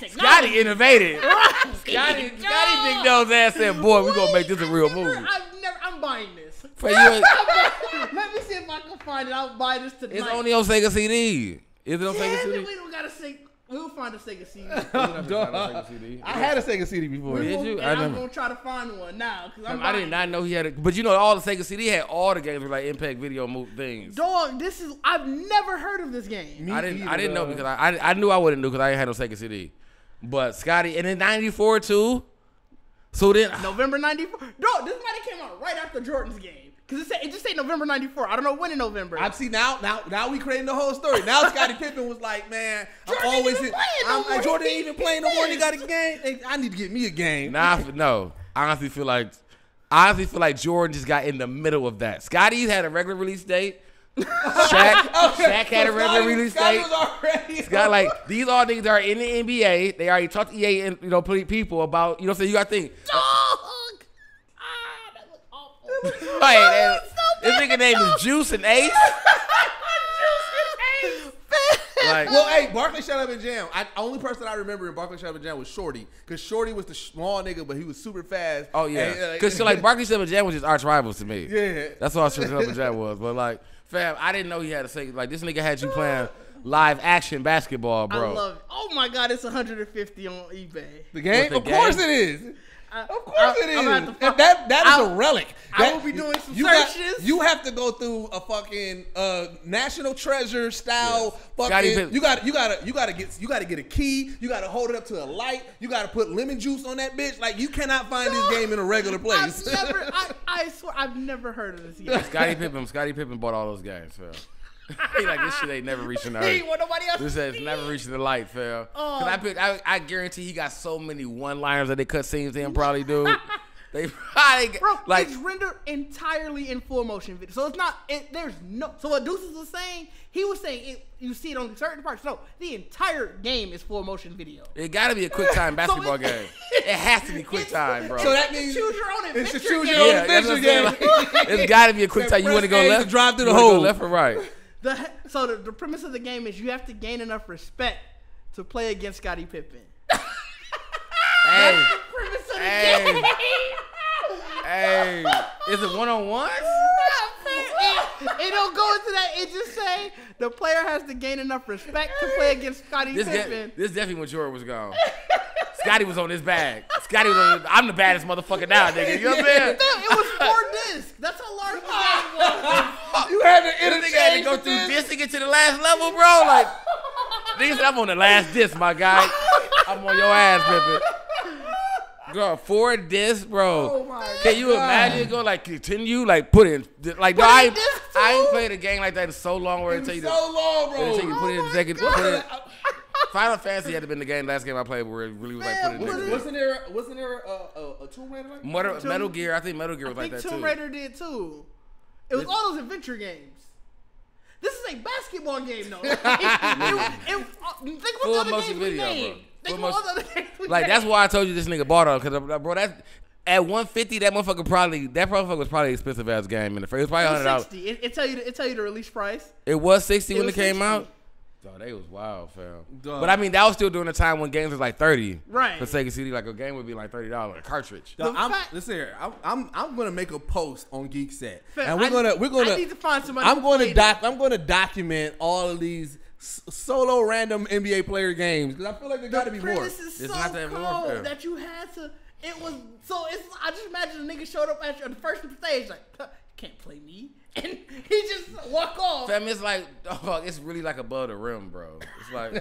C: Scotty innovated. Scotty big nose ass said, "Boy, we gonna make this a real movie."
D: I'm buying this.
C: For you,
D: let me see if I can find it. I'll buy this tonight.
C: It's only on Sega CD. Is it on Sega CD?
D: We don't gotta say. We'll find a Sega CD.
B: I had a Sega CD before.
C: Did you?
D: I'm gonna try to find one now.
C: I did not know he had it. But you know, all the Sega CD had all the games with like Impact Video things.
D: Dog, I've never heard of this game.
C: I didn't know because I knew I wouldn't do because I ain't had no Sega CD. But Scotty, and in '94 too. So then
D: November '94. Dog, this might have came out right after Jordan's game. Cause it just say November '94. I don't know when in November.
B: I see now we creating the whole story. Now Scottie Pippen was like, man,
D: Jordan
B: I'm always
D: Jordan
B: ain't even playing no more. He got a game. I need to get me a game.
C: No. I honestly feel like Jordan just got in the middle of that. Scotty's had a regular release date. Shaq had a regular release date. Scott, like these all niggas are in the NBA. They already talked to EA and people about so you got to think. Wait, this nigga name is Juice and Ace.
B: Hey, Barkley Shut Up and Jam. Only person I remember in Barkley Shut Up and Jam was Shorty, because Shorty was the small nigga, but he was super fast.
C: Oh yeah, because Barkley Shut Up and Jam was just arch rivals to me.
B: Yeah,
C: that's all Shut Up and Jam was. But like, fam, I didn't know he had a say. Like this nigga had you playing live action basketball, bro.
D: I love it. Oh my god, it's $150 on eBay.
B: The game? Of course it is. Of course it is. That is a relic.
D: I will be doing some searches.
B: You have to go through a fucking National Treasure style fucking. You gotta get a key. You gotta hold it up to a light. You gotta put lemon juice on that bitch. Like you cannot find this game in a regular place.
D: I swear I've never heard of this game.
C: Scottie Pippen bought all those games, fam. He like this shit ain't never reaching the earth.
D: Nobody else.
C: This has never reaching the light, fam. Cause I guarantee he got so many one-liners that they cut scenes in probably do. They probably
D: Bro,
C: like
D: it's rendered entirely in full motion video. So it's not. There's no. So what Deuces was saying, he was saying you see it on certain parts. No, the entire game is full motion video.
C: it got to be a quick time basketball game. It has to be quick time, bro.
B: So that means
D: choose your own adventure.
B: it's a choose
D: game.
B: your own
C: Yeah, that's what
B: adventure
C: I'm
B: game.
C: saying. Like, it's got to be a quick time. You want to go
B: Press A
C: left?
B: to drive through the
C: You wanna go
B: hole.
C: left or right?
D: So the premise of the game is you have to gain enough respect to play against Scottie Pippen.
C: Hey,
D: That's the premise of the
C: hey.
D: game.
C: hey, is it one-on-one?
D: It don't go into that. It just say the player has to gain enough respect to play against Scottie Pippen.
C: This definitely when Jordan was gone. Scotty was on his bag. Scotty was on. I'm the baddest motherfucker now, nigga. You know what I'm saying?
D: It was 4 discs. That's how large the game was.
B: You had to
C: This nigga had to
B: interchange
C: go
B: the
C: through
B: disc.
C: this to get to the last level, bro. Like, nigga said, I'm on the last disc, my guy. I'm on your ass, Pippin. Girl, 4 discs, bro.
B: Oh my
C: Can you
B: God.
C: imagine go like continue like put in like no,
D: Put in
C: I
D: disc
C: ain't
D: too?
C: played a game like that in so long where it tell you to
B: So long, bro.
C: you put it in the second. Put it, Final Fantasy had to been the last game I played where it really was like put it in the second.
B: Wasn't there a Tomb Raider like that?
C: Metal Gear, I think Metal Gear was
D: I
C: like
D: think
C: that
D: Tomb
C: too.
D: Raider did too. It was all those adventure games. This is a basketball game, though. Think about
C: Full
D: the other
C: motion
D: games we
C: video,
D: made.
C: bro.
D: Think
C: Full
D: about all the other games we
C: Like
D: made.
C: that's why I told you this nigga bought on because bro that at 150 that motherfucker was probably expensive ass game in the first. It was probably $100.
D: 60. It tell you the release price.
C: It was 60 when
D: was
C: it came
D: 60.
C: out. Oh, they was wild, fam.
B: Dog.
C: But I mean, that was still during the time when games was like 30.
D: Right.
C: For Sega CD, like a game would be like $30 a cartridge.
B: Dog,
D: The fact-
B: listen here. I'm gonna make a post on Geekset,
D: Fam,
B: and we're gonna.
D: I need to find somebody.
B: I'm
D: who
B: going to
D: played it.
B: I'm going to document all of these solo random NBA player games because I feel like there got to be
D: The
B: more.
D: premise is
C: It's
D: so
C: not that
D: cold
C: more, fam.
D: that you had to. It was so. It's. I just imagine a nigga showed up at the first stage like, can't play me, and he just walk off.
C: Fam, it's like, dog, it's really like above the rim, bro. It's like,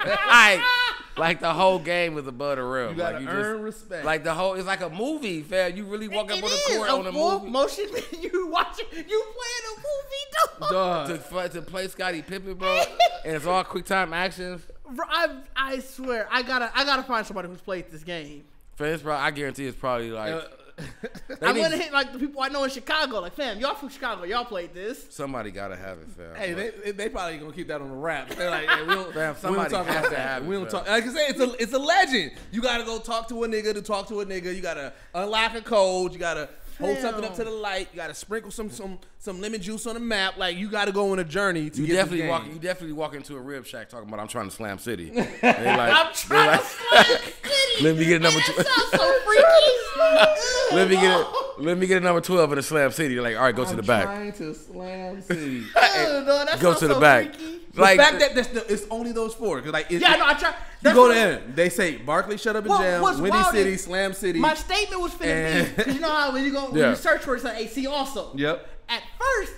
C: like the whole game is above the rim.
B: You gotta
C: like
B: earn respect.
C: Like the whole, it's like a movie, fam. You really walk up
D: It
C: on the
D: is
C: court on a
D: full
C: movie.
D: motion. You watching? You playing a movie, dog?
B: Dog.
C: To play Scottie Pippen, bro, and it's all quick time actions.
D: Bro, I swear, I gotta find somebody who's played this game.
C: Fam, it's probably, I guarantee it's probably like
D: I'm
C: need-
D: gonna hit like the people I know in Chicago. Like, fam, y'all from Chicago, y'all played this.
C: somebody gotta have it, fam.
B: Hey, they probably gonna keep that on the wrap. They're like, hey, we don't,
C: Fam,
B: we don't
C: somebody
B: talk
C: has
B: about
C: to
B: that.
C: have it,
B: We don't
C: fam.
B: talk. Like I say, it's a legend. You gotta go talk to a nigga to talk to a nigga. You gotta unlock a code. You gotta hold something up to the light. You gotta sprinkle some lemon juice on the map. Like you gotta go on a journey to
C: You
B: get
C: definitely
B: this
C: walk.
B: game.
C: You definitely walk into a rib shack talking about I'm trying to slam city. They like,
D: I'm trying to slam city.
C: let me get a number
D: That
C: 2.
D: sounds so freaky.
C: Let me get a number 12 in the slam city. They're like, all right, go to the back.
B: Trying to slam city.
D: That
C: Go
D: sounds
C: to the
D: so
C: back.
D: freaky.
B: The
C: Like,
B: fact that it's only those four. Cause like
D: Yeah, no, I try.
B: You
D: that's
B: go
D: what-
B: to they say Barkley, Shut Up and Jam,
D: what's
B: Windy
D: wild
B: City,
D: is
B: Slam City.
D: My statement was finna be
B: And-
D: because you know how when you go when
C: Yeah.
D: you search for it, it's like AC also.
B: Yep.
D: At first,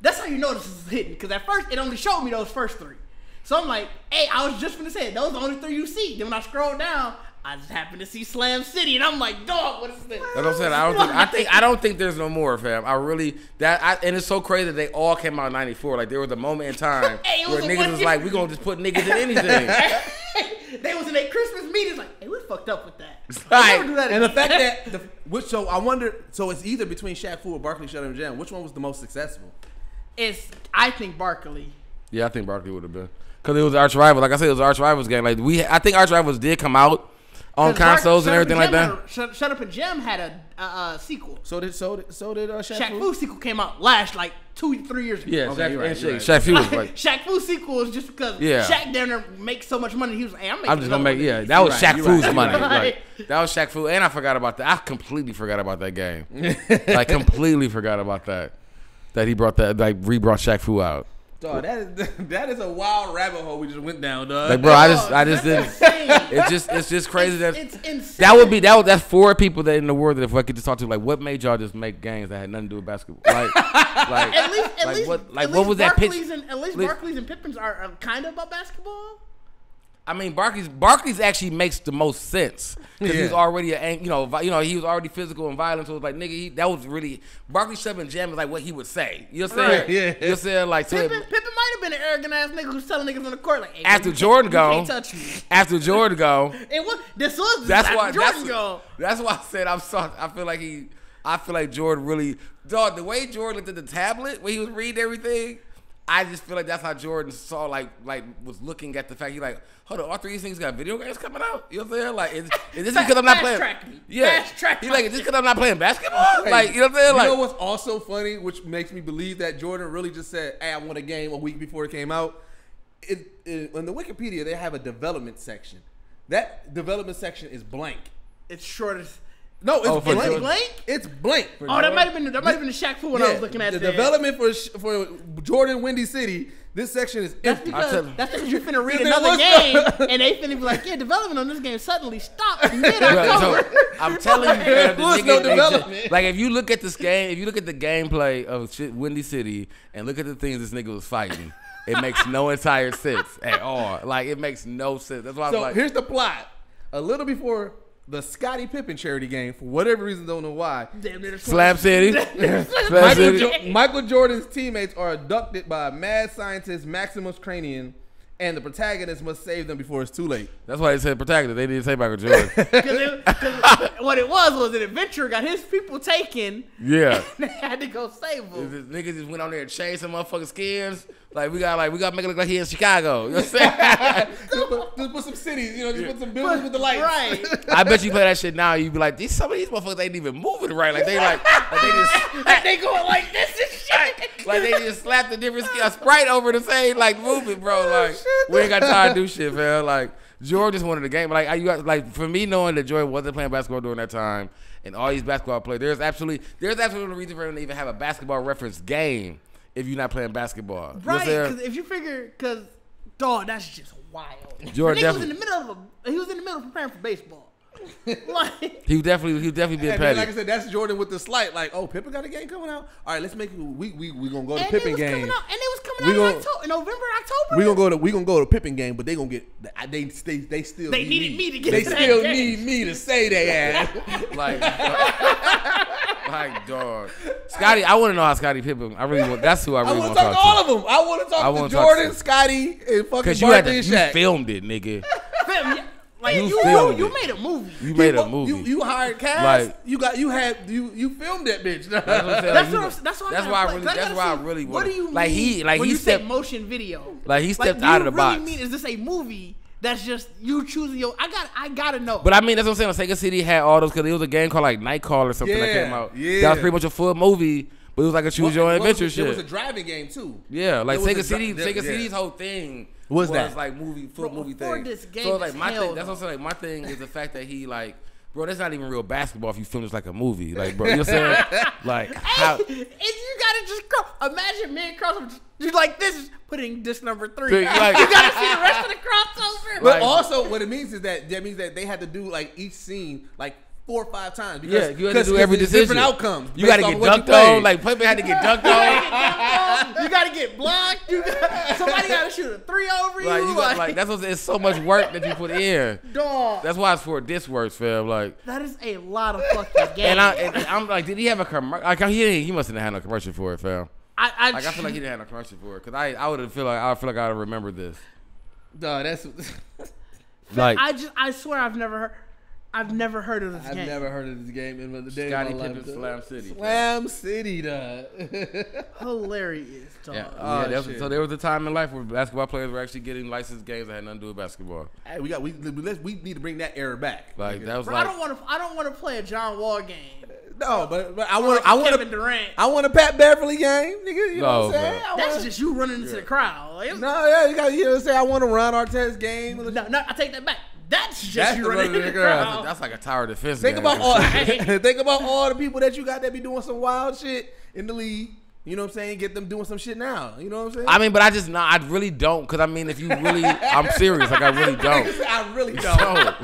D: that's how you know this is hidden because at first it only showed me those first 3. So I'm like, hey, I was just gonna say those are the only 3 you see. Then when I scroll down, I just happened to see Slam City, and I'm like, dog, what is this?
C: That's what I'm saying. I don't think there's no more, fam. And it's so crazy that they all came out in '94. Like there was a moment in time
D: Hey, it
C: where
D: was a
C: niggas was
D: one-year-
C: like, we gonna just put niggas in anything.
D: They was in their Christmas meetings like, hey, we fucked up with that.
C: Right.
D: Never do that
B: And the
D: again.
B: fact that so I wonder. So it's either between Shaq Fu or Barkley, Shut Up and Jam. Which one was the most successful?
D: I think Barkley.
C: Yeah, I think Barkley would have been because it was arch rival. Like I said, it was arch rivals game. Like I think arch rivals did come out on
D: 'Cause
C: consoles and
D: Shut Up
C: everything like
D: Jam
C: that.
D: had Shut Up and Jam had a sequel.
B: So did Shaq
D: Shaq
B: Fu?
D: Fu sequel came out last like 2-3 years ago.
C: Yeah,
B: Okay,
C: Shaq,
B: you're right,
C: and
B: you're
C: Shaq Fu was like,
D: Shaq Fu sequel was just because
C: Yeah.
D: Shaq down there makes so much money. He was like, hey,
C: I'm just gonna make that was
B: You're
C: Shaq
B: right,
C: Fu's
B: you're
C: money.
D: right.
C: Like, that was Shaq Fu, and I forgot about that. I completely forgot about that game. Like completely forgot about that. That he brought that rebrought Shaq Fu out.
B: Dog, that is a wild rabbit hole we just went down, dog.
C: Like bro, I just
D: That's
C: didn't.
D: insane.
C: It's just crazy
D: It's
C: that
D: insane.
C: that's 4 people that in the world that if I could just talk to, like, what made y'all just make games that had nothing to do with basketball? Like
D: At least
C: what was that pitch?
D: At least Barkley's and Pippen's are kind of about basketball.
C: I mean, Barkley's actually makes the most sense because
B: Yeah.
C: he's already he was already physical and violent. So it was like, nigga, that was really Barkley Shut Up and Jam is like what he would say. You know what I'm saying?
B: Right, yeah.
C: You know what I'm saying? Like, so
D: Pippen might have been an arrogant ass nigga who's telling niggas on the court like, hey,
C: After
D: you can't-
C: Jordan
D: you
C: gone,
D: can't touch me.
C: after Jordan go,
D: This was
C: that's
D: after
C: why
D: Jordan gone.
C: that's why I said I feel like I feel like Jordan really, dog, the way Jordan looked at the tablet when he was reading everything, I just feel like that's how Jordan saw, like was looking at the fact he like, hold on, all three of these things got video games coming out. You know what I'm saying? Like, is this because I'm not playing? He's like, is this because I'm not playing basketball?
B: Hey,
C: like, you know what I'm saying? Like,
B: you know what's also funny, which makes me believe that Jordan really just said, "Hey, I want a game a week before it came out." In the Wikipedia, they have a development section. That development section is blank.
D: It's short as.
B: No, it's blank.
D: Blank?
B: It's blank.
D: Oh, that might have been the Shaq Fu when I was looking at
B: the
D: that.
B: development for Jordan Windy City. This section is empty.
D: That's because you're finna read another game, and they finna be like, yeah, development on this game suddenly stopped mid-October.
C: So, I'm telling you, man,
B: There's no development.
C: Like, if you look at this game, if you look at the gameplay of Windy City and look at the things this nigga was fighting, it makes no entire sense at all. Like, it makes no sense. That's why I was like,
B: here's the plot. A little before the Pippen charity game, for whatever reason, don't know why.
C: Slam City.
B: Michael Jordan's teammates are abducted by a mad scientist, Maximus Cranium, and the protagonist must save them before it's too late.
C: That's why they said protagonist. They didn't say Michael Jordan.
D: Because what it was an adventurer got his people taken.
C: Yeah.
D: And they had to go save them.
C: Niggas just went on there and changed some motherfucking skins. Like, we got to make it look like he in Chicago. You know what I'm saying?
B: just put some cities, just put some buildings with the lights.
D: Right.
C: I bet you play that shit now, you be like, some of these motherfuckers ain't even moving right. Like, they just
D: they going like this and shit.
C: Like, they just slapped a different skin, a Sprite over the same, like, movement, bro. Like, we ain't got time to do shit, man. Like, Jordan just wanted the game. Like, for me knowing that Jordan wasn't playing basketball during that time, and all these basketball players, there's absolutely no reason for him to even have a basketball reference game if you're not playing basketball.
D: Right, because if you figure, dog, that's just wild.
C: Jordan
D: was in the middle of preparing for baseball. Like,
C: he definitely being petty.
B: Like I said, that's Jordan with the slight. Like, oh, Pippen got a game coming out. All right, let's make it. We gonna go to Pippen game.
D: And it was coming out in November, October.
B: We gonna go to Pippen game, but they gonna get. They still.
D: They needed me to get.
B: They still need me to say they ass.
C: Like, dog. Scotty, I want to know how Scotty Pippen. That's who I really want to talk to.
B: All of them. I want to talk to Jordan, Scotty, and fucking Barkley and Shaq.
C: You filmed it, nigga.
D: Like, you made a movie.
C: You made a movie.
B: You hired cast. Like, you filmed that bitch.
C: That's why I really want.
D: What do you
C: mean?
D: When you say motion video?
C: Like, he stepped out of the box.
D: What do you mean? Is this a movie that's just you choosing your? I gotta know.
C: But I mean, that's what I'm saying. Sega City had all those, because it was a game called like Night Call or something that came out. Yeah. That was pretty much a full movie. But it was like a choose your own adventure shit.
B: It was a driving game too.
C: Yeah, like Sega City's whole thing was like movie thing.
D: This game
C: so like my thing, that's what I'm saying. Like, my thing is the fact that he like, bro, that's not even real basketball if you film this like a movie. Like, bro, you know what I'm saying? Like, how?
D: And you gotta just imagine me and Crossover just like this is putting disc number 3. Like, you gotta see the rest of the crossover.
B: But also, what it means is that means that they had to do like each scene like 4 or 5 times. Because,
C: you had to do every decision.
B: Different outcomes.
C: You got to get dunked on. Like, Pippen had to get dunked on.
D: You got to get blocked. Somebody got to shoot a 3 over you.
C: Like, that's what it's so much work that you put in.
D: Dog.
C: That's why it's for disc works, fam. Like,
D: that is a lot of fucking game.
C: And I'm like, did he have a commercial? Like, he must have had no commercial for it, fam. I feel like he didn't have no commercial for it, because I would feel like I would have remembered this.
B: Dog, that's
C: like,
D: I swear I've never heard of this game.
B: I've never heard of this game in the day
C: Scottie
B: of my
C: Pippen,
B: life.
C: Slam City.
B: Slam City, dog.
D: Hilarious, dog.
C: Yeah, so there was a time in life where basketball players were actually getting licensed games that had nothing to do with basketball.
B: Hey, we need to bring that era back.
C: Like, that was
D: Bro,
C: like,
D: I don't want to play a John Wall game.
B: No, but I want
D: Kevin Durant.
B: I want a Pat Beverly game, nigga. You know what I'm saying?
D: That's just you running into the crowd. Like,
B: you know what I'm saying? I want a Ron Artest game.
D: No, I take that back. That's just you running into the crowd.
C: That's like a tower defense.
B: Think about all the people that you got that be doing some wild shit in the league. You know what I'm saying? Get them doing some shit now. You know what I'm saying?
C: I mean, but I really don't. Because I mean, if you really, I'm serious. Like, I really don't.
B: I really don't.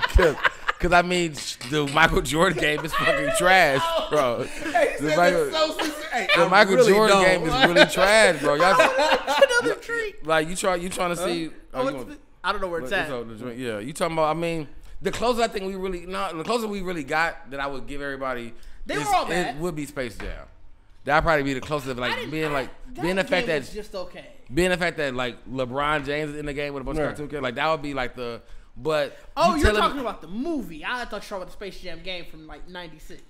C: Because I mean, the Michael Jordan game is fucking trash, bro. The Michael Jordan game is really trash, bro. Y'all,
D: another treat.
C: Like, you trying to see?
D: I don't know where it's at.
C: Yeah, you talking about? I mean, the closest I think the closest we really got that I would give everybody.
D: They were all bad.
C: It would be Space Jam. That'd probably be the closest of like being the fact that
D: just okay.
C: Being the fact that like LeBron James is in the game with a bunch of cartoon characters, like that would be like the. But
D: you're talking about the movie. I thought you were talking about the Space Jam game from like '96.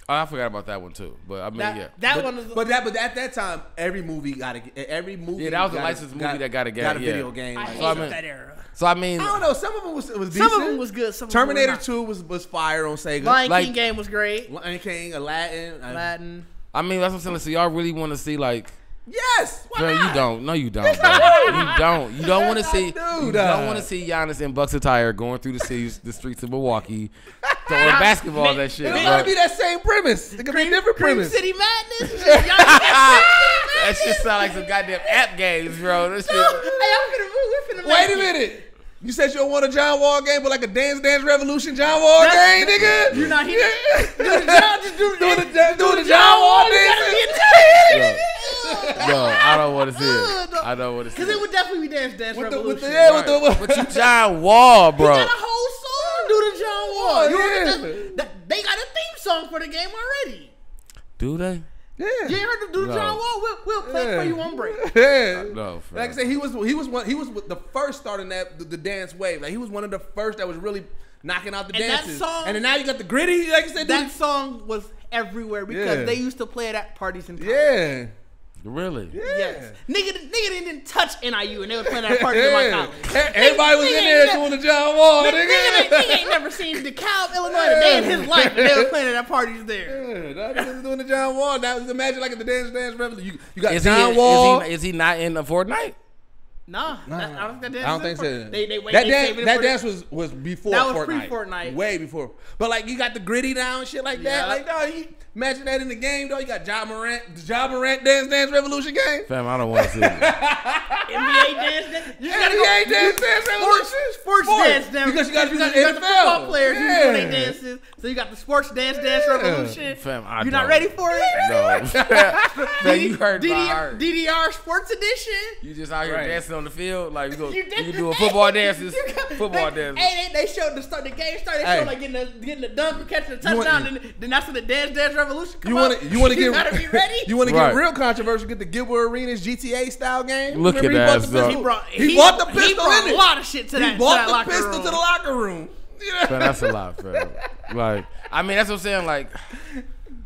C: Oh, I forgot about that one too. But I mean,
D: that one was.
B: But at that time, every movie got every movie.
C: Yeah, that was a licensed movie that got a
B: video game.
D: I
B: Like,
D: hate that era.
C: So I mean,
B: I don't know. Some of them was decent.
D: Some of them was good. Some
B: Terminator
D: of them
B: 2 was fire on Sega.
D: Lion King game was great.
B: Lion King, Aladdin.
C: I mean, that's what I'm saying. So y'all really want to see like.
B: Yes. Why
C: Bro,
B: not?
C: you don't. No, you don't. Bro. You don't. You don't want to see. You don't want to see Giannis in Bucks attire going through the streets of Milwaukee, throwing basketballs that shit.
B: It
C: Bro.
B: don't gotta be that same premise. It could be a different premise.
D: City Madness.
C: That shit sound like some goddamn app games, bro. This shit.
D: Hey,
B: Wait a minute. You said you don't want a John Wall game, but like a Dance Revolution John Wall game, nigga.
D: You're not here. Do the
B: John Wall dance.
C: No, I don't want to see it. I don't want to see
D: Because
C: it.
D: it would definitely be Dance Revolution.
C: But you John Wall, bro.
D: He got a whole song do the John Wall. They got a theme song for the game already.
C: Do they?
B: Yeah.
D: You ain't heard them do the John Wall? We'll play it for you on break.
B: Yeah.
C: No,
B: like I said, he was the first starting the dance wave. Like he was one of the first that was really knocking out the dances.
D: That song,
B: and then now you got the gritty. Like I said,
D: that song was everywhere because they used to play it at parties and college.
B: Yeah.
C: Really?
B: Yeah.
D: Yes. Nigga didn't touch NIU and they were playing at parties in my college.
B: Everybody was in there doing the John Wall,
D: nigga ain't never seen DeKalb, Illinois a day in his life and they were playing it at parties there.
B: Yeah, that niggas doing the John Wall. Now imagine like at the Dance Revolution. You got
C: Is
B: John Wall.
C: Is he not in the Fortnite?
D: Nah,
B: I don't think so.
D: That
B: dance was before
D: that was
B: Fortnite.
D: pre-Fortnite.
B: Way before. But like you got the gritty down and shit like that. Like dog, you imagine that in the game though. You got Ja Morant Dance Revolution game.
C: Fam, I don't want to see it.
D: NBA dance. You gotta
B: NBA Dance Revolution.
D: Sports dance.
B: Because you got the
D: football players who doing their dances. So you got the sports dance revolution.
C: Fam,
D: You're not ready for it?
C: No. Fam, you heard my heart.
D: DDR Sports Edition.
C: You just out here dancing on the field like you doing football dances.
D: Hey, they showed the game started. They showed like getting the dunk, catching the touchdown. Then that's when the dance revolution come up.
B: You want to get
D: gotta be ready.
B: You want to get real controversial? Get the Gilbert Arenas GTA style game.
C: Look at that.
B: He brought the pistol
D: he brought
B: in it.
D: a lot of shit to that.
B: He brought the pistol to the locker room.
C: Man, that's a lot, fam. Like, I mean, that's what I'm saying. Like,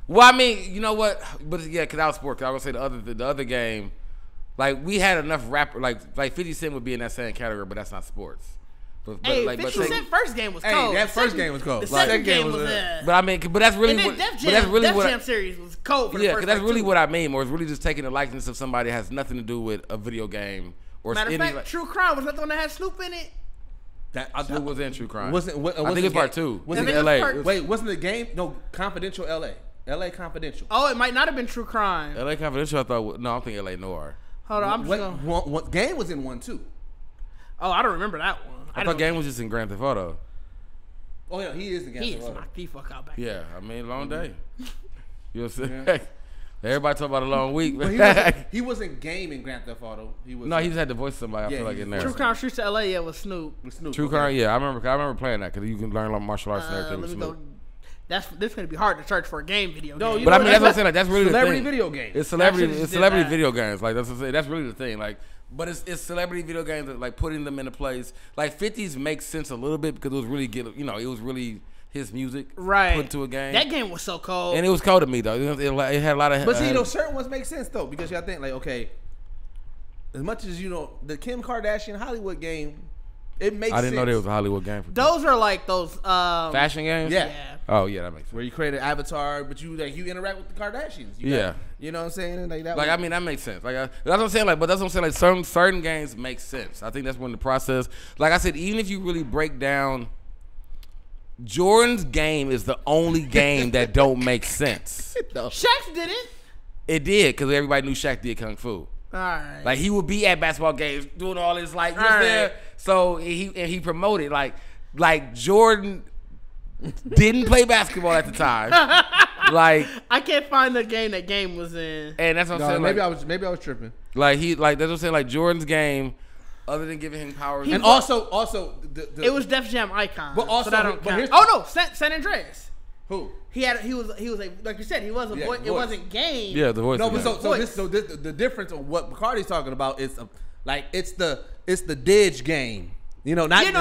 C: well, I mean, you know what? But yeah, because I was sports. I was gonna say the other game. Like, we had enough rapper. Like 50 Cent would be in that same category, but that's not sports. But
D: 50 Cent first game was cold.
B: Hey, that first game was cold.
D: The second game was
C: But I mean, but that's really
D: what.
C: Def Jam
D: series was cold for the
C: yeah,
D: first.
C: Because that's really what I mean. Or it's really just taking the likeness of somebody that has nothing to do with a video game. Or
D: Matter of fact,
C: like,
D: True Crime was that the one that had Snoop in it?
C: Snoop was in True Crime.
B: I
C: think it's part 2.
B: Was it
C: LA?
B: Wait, wasn't the game? No, Confidential LA. LA Confidential.
D: Oh, it might not have been True Crime.
C: LA Confidential, I thought. No, I don't think LA Noir.
D: Hold on, I'm just going.
B: What game was in 1 too?
D: Oh, I don't remember that one.
C: I thought game was just in Grand Theft Auto.
B: Oh yeah, he is in Grand Theft Auto.
D: He knocked the fuck out back
C: Yeah, I mean, long day. You know what I'm saying?
B: Yeah.
C: Everybody talk about a long week.
B: But he wasn't game in Grand Theft Auto. He was.
C: No, he just had to voice somebody. I feel like in there.
D: True Crime Streets to LA, yeah, with Snoop.
C: True Crime, yeah, I remember playing that because you can learn like martial arts and everything with Snoop.
D: This gonna be hard to search for a game video.
B: No,
D: game.
C: But I mean, that's what I'm saying. Like, that's really
B: celebrity
C: the thing.
B: video games.
C: It's celebrity video games. Like that's what I'm saying. That's really the thing. Like, but it's celebrity video games that, like, putting them into place. Like 50s makes sense a little bit because it was really it was really his music put into a game.
D: That game was so cold,
C: and it was cold to me though. It had a lot of.
B: But see, certain ones make sense though because y'all think like, okay, as much as the Kim Kardashian Hollywood game, it makes sense.
C: I didn't know there was a Hollywood game for
D: those are like those
C: fashion games.
B: Yeah.
C: Oh yeah, that makes sense.
B: Where you create an avatar, but you interact with the Kardashians. You know what I'm saying? Like that.
C: Like I mean, that makes sense. Like that's what I'm saying. Like, but that's what I'm saying. Like certain games make sense. I think that's when the process. Like I said, even if you really break down, Jordan's game is the only game that don't make sense.
D: Shaq's didn't.
C: It did because everybody knew Shaq did kung fu.
D: All right.
C: Like he would be at basketball games doing all this, like you know what I'm saying? So he promoted like Jordan didn't play basketball at the time. Like
D: I can't find the game that game was in.
C: And that's what I'm saying.
B: Maybe
C: like,
B: I was tripping.
C: Like that's what I'm saying. Like Jordan's game, other than giving him powers,
B: and also
D: it was Def Jam Icon.
B: But also,
D: so that don't count. San Andreas.
B: Who?
D: He was a like you said, he was a voice. It wasn't game.
C: Yeah, the voice.
B: No, but the difference of what Bacardi's talking about is like it's the Didge game. You know, not
D: I'm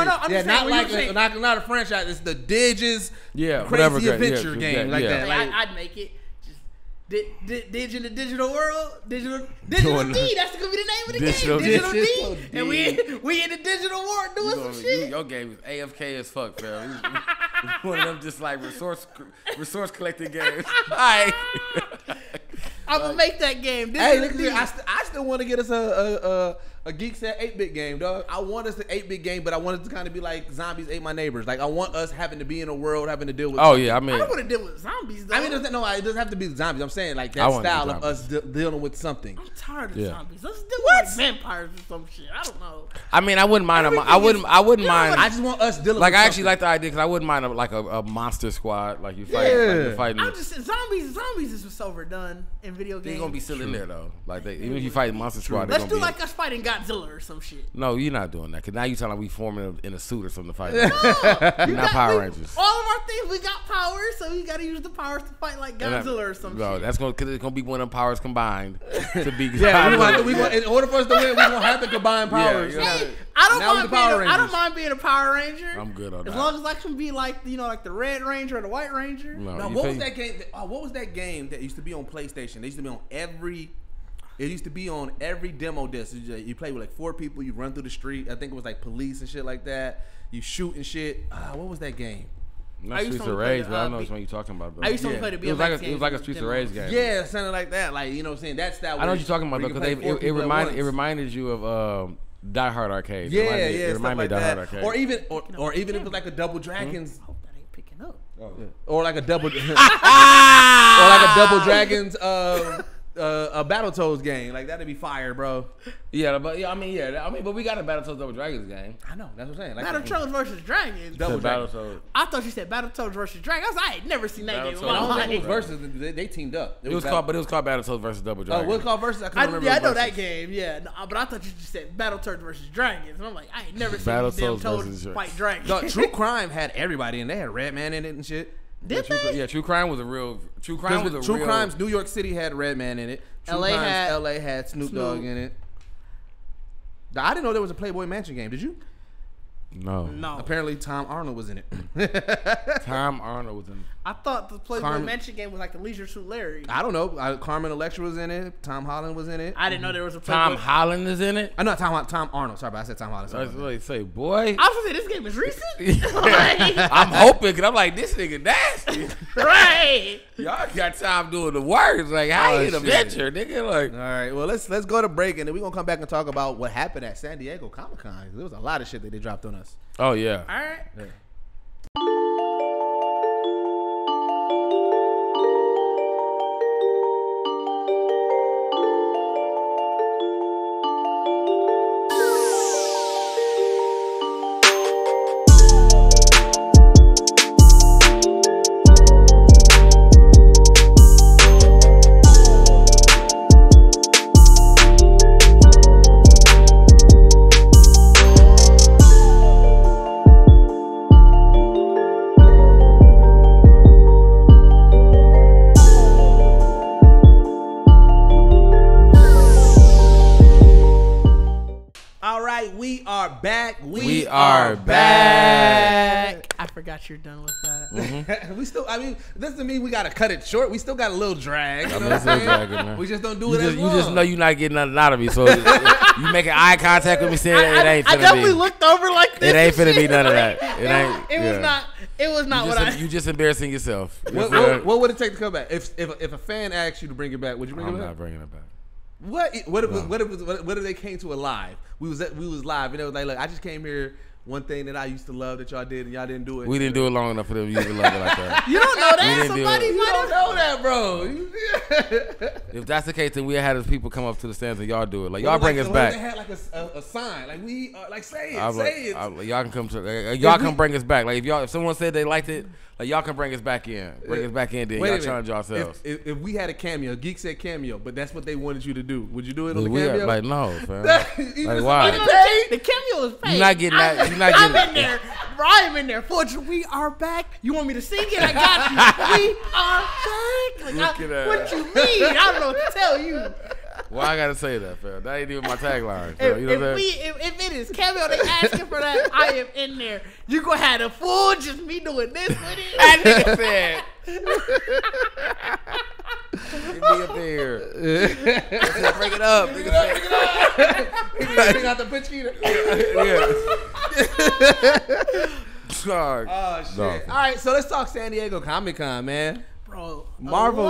B: not a franchise. It's the Digis, crazy
C: whatever,
B: adventure game like that.
D: Like, I'd make it. Dig in the digital world, digital D. That's gonna be the name of the game. Digital D. And we in the digital world doing some shit.
C: Your game is AFK as fuck, fam. One of them just like resource collecting games. All right.
D: I'm gonna make that game.
B: Hey, look at this. I still want to get us a Geekset 8-bit game, dog. I want us an 8-bit game, but I want it to kind of be like Zombies Ate My Neighbors. Like, I want us having to be in a world having to deal with.
C: Oh yeah, I mean,
D: I don't want to deal with zombies. Though.
B: I mean, it doesn't have to be zombies. I'm saying like that style of us dealing with something.
D: I'm tired of zombies. Let's deal with like vampires or some shit. I don't know.
C: I mean, I wouldn't mind. I wouldn't mind.
B: I just want us dealing.
C: Like,
B: with
C: I actually like the idea because I wouldn't mind a monster squad. Like you fight. Like you're fighting.
D: I'm just zombies is just overdone in video games.
C: They're gonna be still in there though. Like even if you fight monster squad,
D: let's do like us fighting Godzilla or some shit.
C: No, you're not doing that because now you sound like we forming in a suit or something to fight. You're not Power Rangers.
D: All of our things, we got powers, so you got to use the powers to fight like Godzilla or some shit.
C: No, that's because it's gonna be one of them powers combined to be.
B: In order for us to win, we're gonna have to combine powers.
D: Hey, I don't mind being a Power Ranger.
C: I'm good on that.
D: As long as I can be like like the Red Ranger or the White Ranger.
B: No, what was that game? What was that game that used to be on PlayStation? They used to be on It used to be on every demo disc. You play with like 4 people. You run through the street. I think it was like police and shit like that. You shoot and shit. What was that game?
C: Not Streets of Rage, but I don't know which one you're talking about. Though.
D: I used to play the BMX game.
C: It was like a Streets of Rage game.
B: Yeah, something like that. Like, you know what I'm saying? That's that.
C: I know what you're talking about though, because it reminded you of Die Hard Arcade.
B: It reminded me of
C: Die Hard Arcade.
B: Or even if it was like a Double Dragons.
D: I hope that ain't picking up.
B: Or like a double. Dragons. A Battletoads game, like that'd be fire, bro.
C: But we got a Battletoads Double Dragons game.
B: I know, that's what I'm saying. Like
D: Battletoads versus Dragons.
B: Double
C: Battletoads.
D: I thought you said Battletoads versus Dragons. I ain't never seen that game in my life.
B: Versus, they teamed up.
C: It was called Battletoads versus Double Dragons.
B: Oh, what called versus? I couldn't remember.
D: I know that game. Yeah, but I thought you just said Battletoads versus Dragons, and I'm like, I ain't never seen these damn toads fight dragons.
B: No, True Crime had everybody in there. They had Redman in it and shit.
D: Did they?
C: True Crime was a real. True
B: Crime's New York City had Redman in it. LA had Snoop Dogg in it. I didn't know there was a Playboy Mansion game. Did you?
C: No.
B: Apparently Tom Arnold was in it.
C: Tom Arnold was in it.
D: I thought the Playboy Mansion game was like the Leisure Suit Larry.
B: I don't know. Carmen Electra was in it. Tom Holland was in it.
D: I didn't know there was a Playboy.
C: Tom Holland is in it?
B: No, Tom Arnold. Sorry, but I said Tom Holland.
C: I was going to say, boy.
D: I was going to say, this game is recent?
C: I'm hoping, because I'm like, this nigga nasty.
D: Right.
C: Y'all got time doing the words. Like, how you an adventure, nigga? Like,
B: all right, well, let's go to break, and then we're going to come back and talk about what happened at San Diego Comic-Con. There was a lot of shit that they dropped on us.
C: Oh, yeah.
D: All right.
B: Yeah. We are back.
D: I forgot you're done with that.
C: Mm-hmm.
B: We still, I mean, this doesn't mean we got to cut it short. We still got a little drag. You know what I'm saying? We just don't do it as long.
C: You just know you're not getting nothing out of me. So you making eye contact with me saying it ain't finna be.
D: I definitely looked over like this.
C: It ain't finna be none of that. It ain't.
D: It was not what I.
C: You just embarrassing yourself.
B: What would it take to come back? If a fan asked you to bring it back, would you bring it back?
C: I'm not bringing it back.
B: What if they came to a live? We was live and it was like, look, I just came here. One thing that I used to love that y'all did and y'all didn't do it.
C: We didn't do it long enough for them to love it like that.
D: You don't know that. Somebody
B: you don't know that, bro.
C: If that's the case, then we had people come up to the stands and y'all do it. Like y'all bring us back.
B: They had like a sign, like we like say it.
C: Y'all can come to. Y'all can bring us back. Like if someone said they liked it, like y'all can bring us back in. Bring us back in. Then y'all challenge yourselves.
B: If we had a cameo, Geekset cameo, but that's what they wanted you to do, would you do it on the cameo?
C: Like no, fam. Like why?
D: The cameo is paid.
C: You're not getting that. You're not getting.
D: I'm in there. I'm in there. Fortune, we are back. You want me to sing it? I got you. We are back. Like, what you mean? I don't know what to tell you.
C: Well, I gotta say that, fam. That ain't even my tagline. Fam. You know what I'm saying?
D: If it is cameo, they asking for that. I am in there. You gonna have the full just me doing this with it.
C: That nigga said. Get me up there. Break it up. Break it up.
B: Bring out the pitch heater.
C: Yeah.
B: Oh shit!
C: No.
B: All right, so let's talk San Diego Comic-Con, man.
D: Bro,
B: Marvel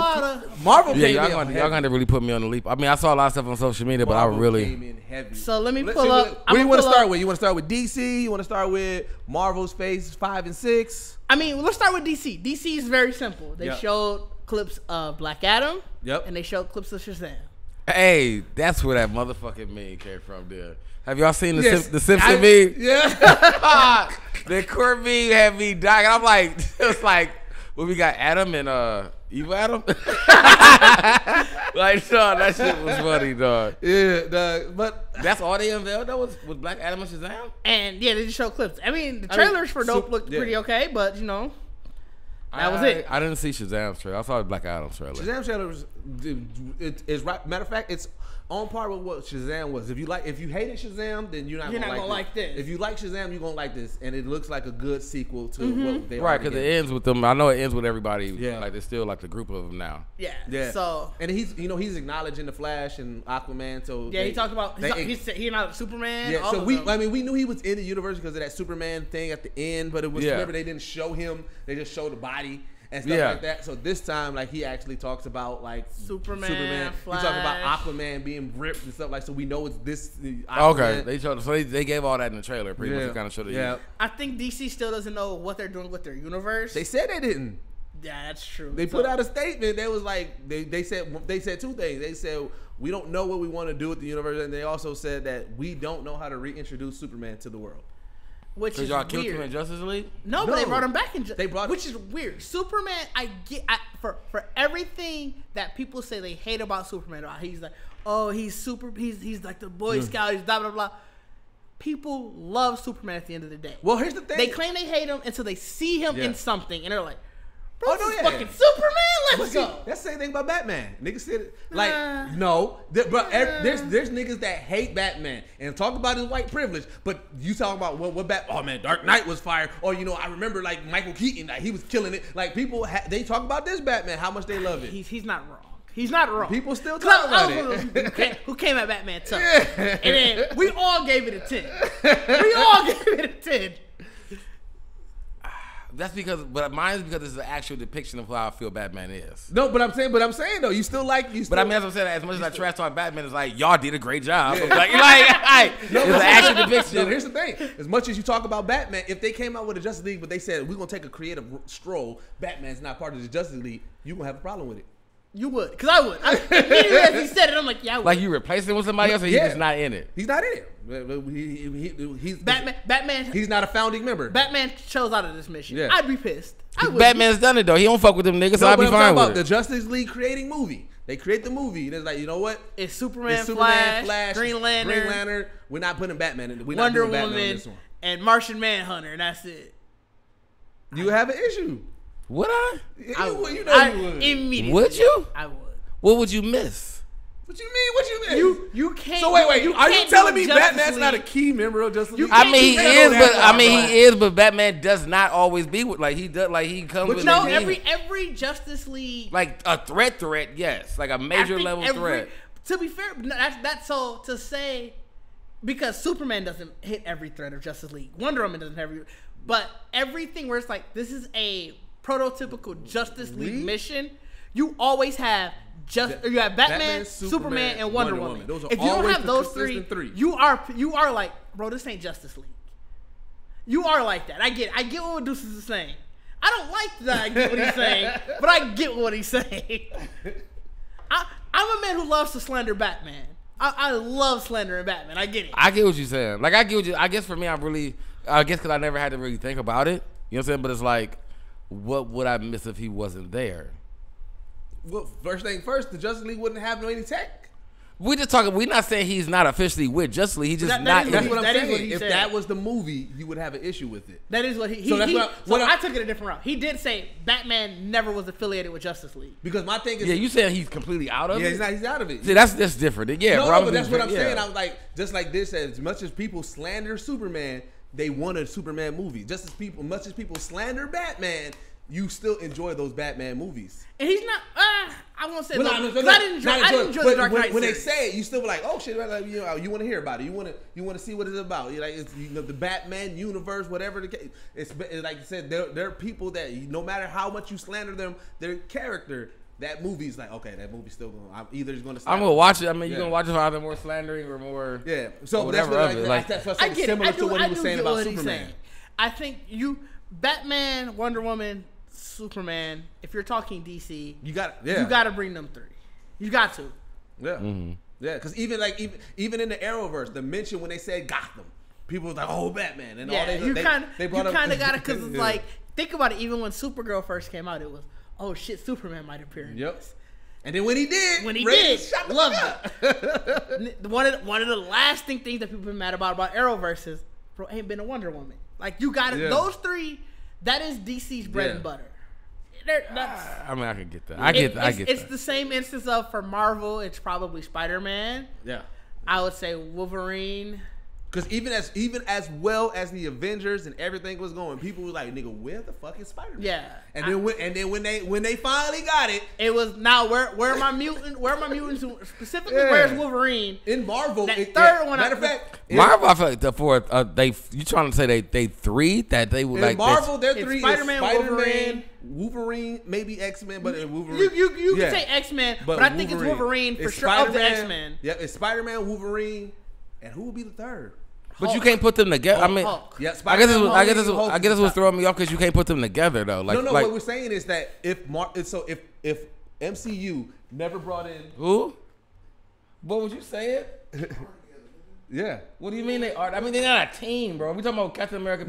D: yeah,
C: y'all gonna really put me on the leap. I mean, I saw a lot of stuff on social media, but
B: Marvel
C: I really
B: came in heavy.
D: So let me
B: Let's
D: pull
B: see
D: up.
B: What do you want to start with? You want to start with DC? You want to start with Marvel's Phase 5 and 6?
D: I mean, let's start with DC. DC is very simple. They
B: Yep.
D: showed clips of Black Adam.
B: Yep.
D: And they showed clips of Shazam.
C: Hey, that's where that motherfucking meme came from, there. Have y'all seen the
B: Yes.
C: the Simpson meme?
B: Yeah.
C: The court meme had me dying. I'm like, it was like, well, we got Adam and Evil Adam. Like, dog, that shit was funny, dog.
B: Yeah, but
C: That's all they unveiled. That was Black Adam and Shazam.
D: And yeah, they just showed clips. I mean, the trailers for Dope looked pretty okay, but you know, that was it.
C: I didn't see Shazam's trailer. I saw Black Adam's trailer.
B: Shazam trailer is right. Matter of fact, it's on par with what Shazam was. If you hated Shazam, then you're not gonna like this. If you like Shazam, you're gonna like this, and it looks like a good sequel to what they
C: Right, because it ends with them. I know it ends with everybody.
B: Yeah.
C: Like there's still like the group of them now.
D: Yeah. So
B: and he's acknowledging the Flash and Aquaman. So
D: yeah, he talked about he's not Superman.
B: Yeah,
D: all
B: so
D: of
B: we
D: them.
B: knew he was in the universe because of that Superman thing at the end, but it was remember they didn't show him; they just showed the body and stuff like that. So this time, like he actually talks about like
D: Superman.
B: Flash. He talks about Aquaman being ripped and stuff like. So we know it's this.
C: Okay, they showed. So they gave all that in the trailer. Pretty much, kind of showed it.
B: Yeah,
D: I think DC still doesn't know what they're doing with their universe.
B: they said they didn't.
D: Yeah, that's true.
B: They put out a statement. They was like they said two things. They said we don't know what we want to do with the universe, and they also said that we don't know how to reintroduce Superman to the world.
D: Which is
C: y'all
D: weird.
C: killed him in Justice League?
D: No, but they brought him back in.
B: Which
D: is weird. Superman, for everything that people say they hate about Superman. He's like, oh, he's like the Boy Scout. He's blah blah blah. People love Superman at the end of the day.
B: Well, here's the thing.
D: They claim they hate him until they see him in something, and they're like, bro, this is
B: yeah.
D: fucking Superman. Let's go.
B: That's the same thing about Batman. Niggas said it like no, but there's niggas that hate Batman and talk about his white privilege. But you talk about what oh man, Dark Knight was fire, or I remember like Michael Keaton, like he was killing it. Like people they talk about this Batman, how much they love it.
D: He's not wrong. He's not wrong.
B: People still talk about
D: it. Who came at Batman tough? And then we all gave it a 10. We all gave it a 10.
C: That's but mine is because it's an actual depiction of how I feel Batman is.
B: No, but I'm saying though, you still. But
C: I mean, as I'm saying, as much as I trash talk Batman, it's like y'all did a great job. It's an actual depiction.
B: No, here's the thing: as much as you talk about Batman, if they came out with a Justice League, but they said we're gonna take a creative stroll, Batman's not part of the Justice League, you gonna have a problem with it.
D: You would, because I would. Immediately as he said it, I'm like, yeah, I would.
C: Like you replace him with somebody else, or he's just not in it.
B: He's not in it. He's
D: Batman.
B: He's not a founding member.
D: Batman chose out of this mission.
B: Yeah.
D: I'd be pissed.
C: Batman's done it though. He don't fuck with them niggas, so I'd be fine with it.
B: The Justice League creating movie. They create the movie. And it's like, you know what?
D: It's Superman, Flash, Green Lantern.
B: We're not putting Batman in it. We're
D: Wonder
B: not doing Batman
D: Woman,
B: on this one.
D: and Martian Manhunter, and that's it.
B: You have an issue.
C: Would I?
B: You would.
D: Immediately.
C: Would you?
D: I would.
C: What would you miss?
B: What you mean? What you mean?
D: You can't.
B: So wait. Are you telling me Batman's
D: League.
B: not a key member of Justice League?
C: He is, but Batman does not always be with. Like he does. Like he comes with.
D: No, every Justice League.
C: Like a threat. Yes, like a major level threat.
D: To be fair, that's so to say, because Superman doesn't hit every threat of Justice League. Wonder Woman doesn't have every, but everything where it's like this is a prototypical Justice League mission. You always have you have Batman, Superman, and Wonder Woman.
B: Those are
D: if you don't have those three, you are like, bro, this ain't Justice League. You are like that. I get what Deuces is saying. I don't like that I get what he's saying, but I get what he's saying. I'm a man who loves to slander Batman. I love slandering Batman. I get it.
C: I get what you're saying. Like I guess for me, I guess because I never had to really think about it. You know what I'm saying? But it's like, what would I miss if he wasn't there?
B: Well, first thing first, the Justice League wouldn't have any tech.
C: We just talking. We're not saying he's not officially with Justice League. He just not.
B: That's what I'm
D: that is
B: saying.
D: what he
B: If
D: said.
B: that was the movie, you would have an issue with it.
D: That is what he.
B: So that's
D: I took it a different route. He did say Batman never was affiliated with Justice League.
B: Because my thing is,
C: Yeah, you saying he's completely out of it?
B: he's out of it.
C: See, that's different. Yeah,
B: No,
C: bro.
B: but that's what I'm saying.
C: Yeah.
B: I was like, just like this, as much as people slander Superman, they want a Superman movie. Just as much as people slander Batman, you still enjoy those Batman movies.
D: And he's not. I won't say.
B: Well,
D: I didn't enjoy the Dark Knight
B: when they
D: series.
B: say it, you still be like, oh shit, like, you want to hear about it. You want to see what it's about. You're like, it's, the Batman universe, whatever the case. It's like you said, there are people that no matter how much you slander them, their character. That movie's like, okay, that movie's still going. I'm either going to.
C: I'm gonna watch it. I mean, you're gonna watch it for either more slandering or more.
B: Yeah. So
C: that's
B: what
D: I get it.
B: similar to what he was saying about
D: Superman.
B: Superman.
D: I think Batman, Wonder Woman, Superman. If you're talking DC,
B: You got
D: to bring them three. You got to.
B: Yeah. Mm-hmm. Yeah, because even in the Arrowverse, the mention when they said Gotham, people was like, "Oh, Batman," and all
D: you kind of got it because it's like, think about it. Even when Supergirl first came out, it was, oh shit, Superman might appear in this.
B: And then when he did,
D: loved it. One of the lasting things that people been mad about Arrowverse is, bro, ain't been a Wonder Woman. Like you got it. Yeah. Those three, that is DC's bread and butter.
C: I mean, I can get that. I get that.
D: It's the same instance of, for Marvel, it's probably Spider-Man.
B: Yeah.
D: I would say Wolverine.
B: Because even as well as the Avengers and everything was going, people were like, "Nigga, where the fuck is Spider-Man?"
D: Yeah.
B: And then when they finally got it,
D: it was now where are my mutants specifically? Where's Wolverine
B: in Marvel?
D: That third one.
B: Matter of fact,
C: Marvel, I feel like you trying to say they three that they would like
B: Marvel. They're three:
D: Spider-Man,
B: Wolverine, maybe X-Men, but Wolverine.
D: You can say X-Men, but I think it's Wolverine for sure. Of the X-Men,
B: yeah, it's Spider-Man, Wolverine, and who would be the third?
C: But you can't put them together. I mean,
D: Hulk.
B: Yeah,
C: I guess this was throwing me off because you can't put them together though. Like,
B: no. What we're saying is that if MCU never brought in
C: who? What was you saying?
B: Yeah.
C: What do you mean they are? I mean, they're not a team, bro. We talking about Captain America.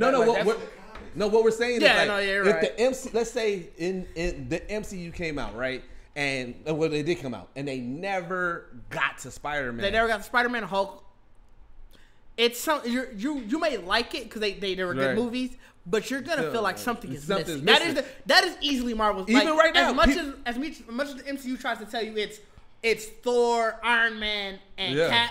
B: What we're saying is
D: you're
B: if
D: right.
B: let's say in the MCU came out, right? And well, they did come out, and they never got to Spider-Man.
D: They never got to Spider-Man, Hulk. It's you may like it because they were good movies, but you're gonna feel like something is missing. That is easily Marvel's.
B: Even like, right now,
D: as much as the MCU tries to tell you it's Thor, Iron Man, and Cap.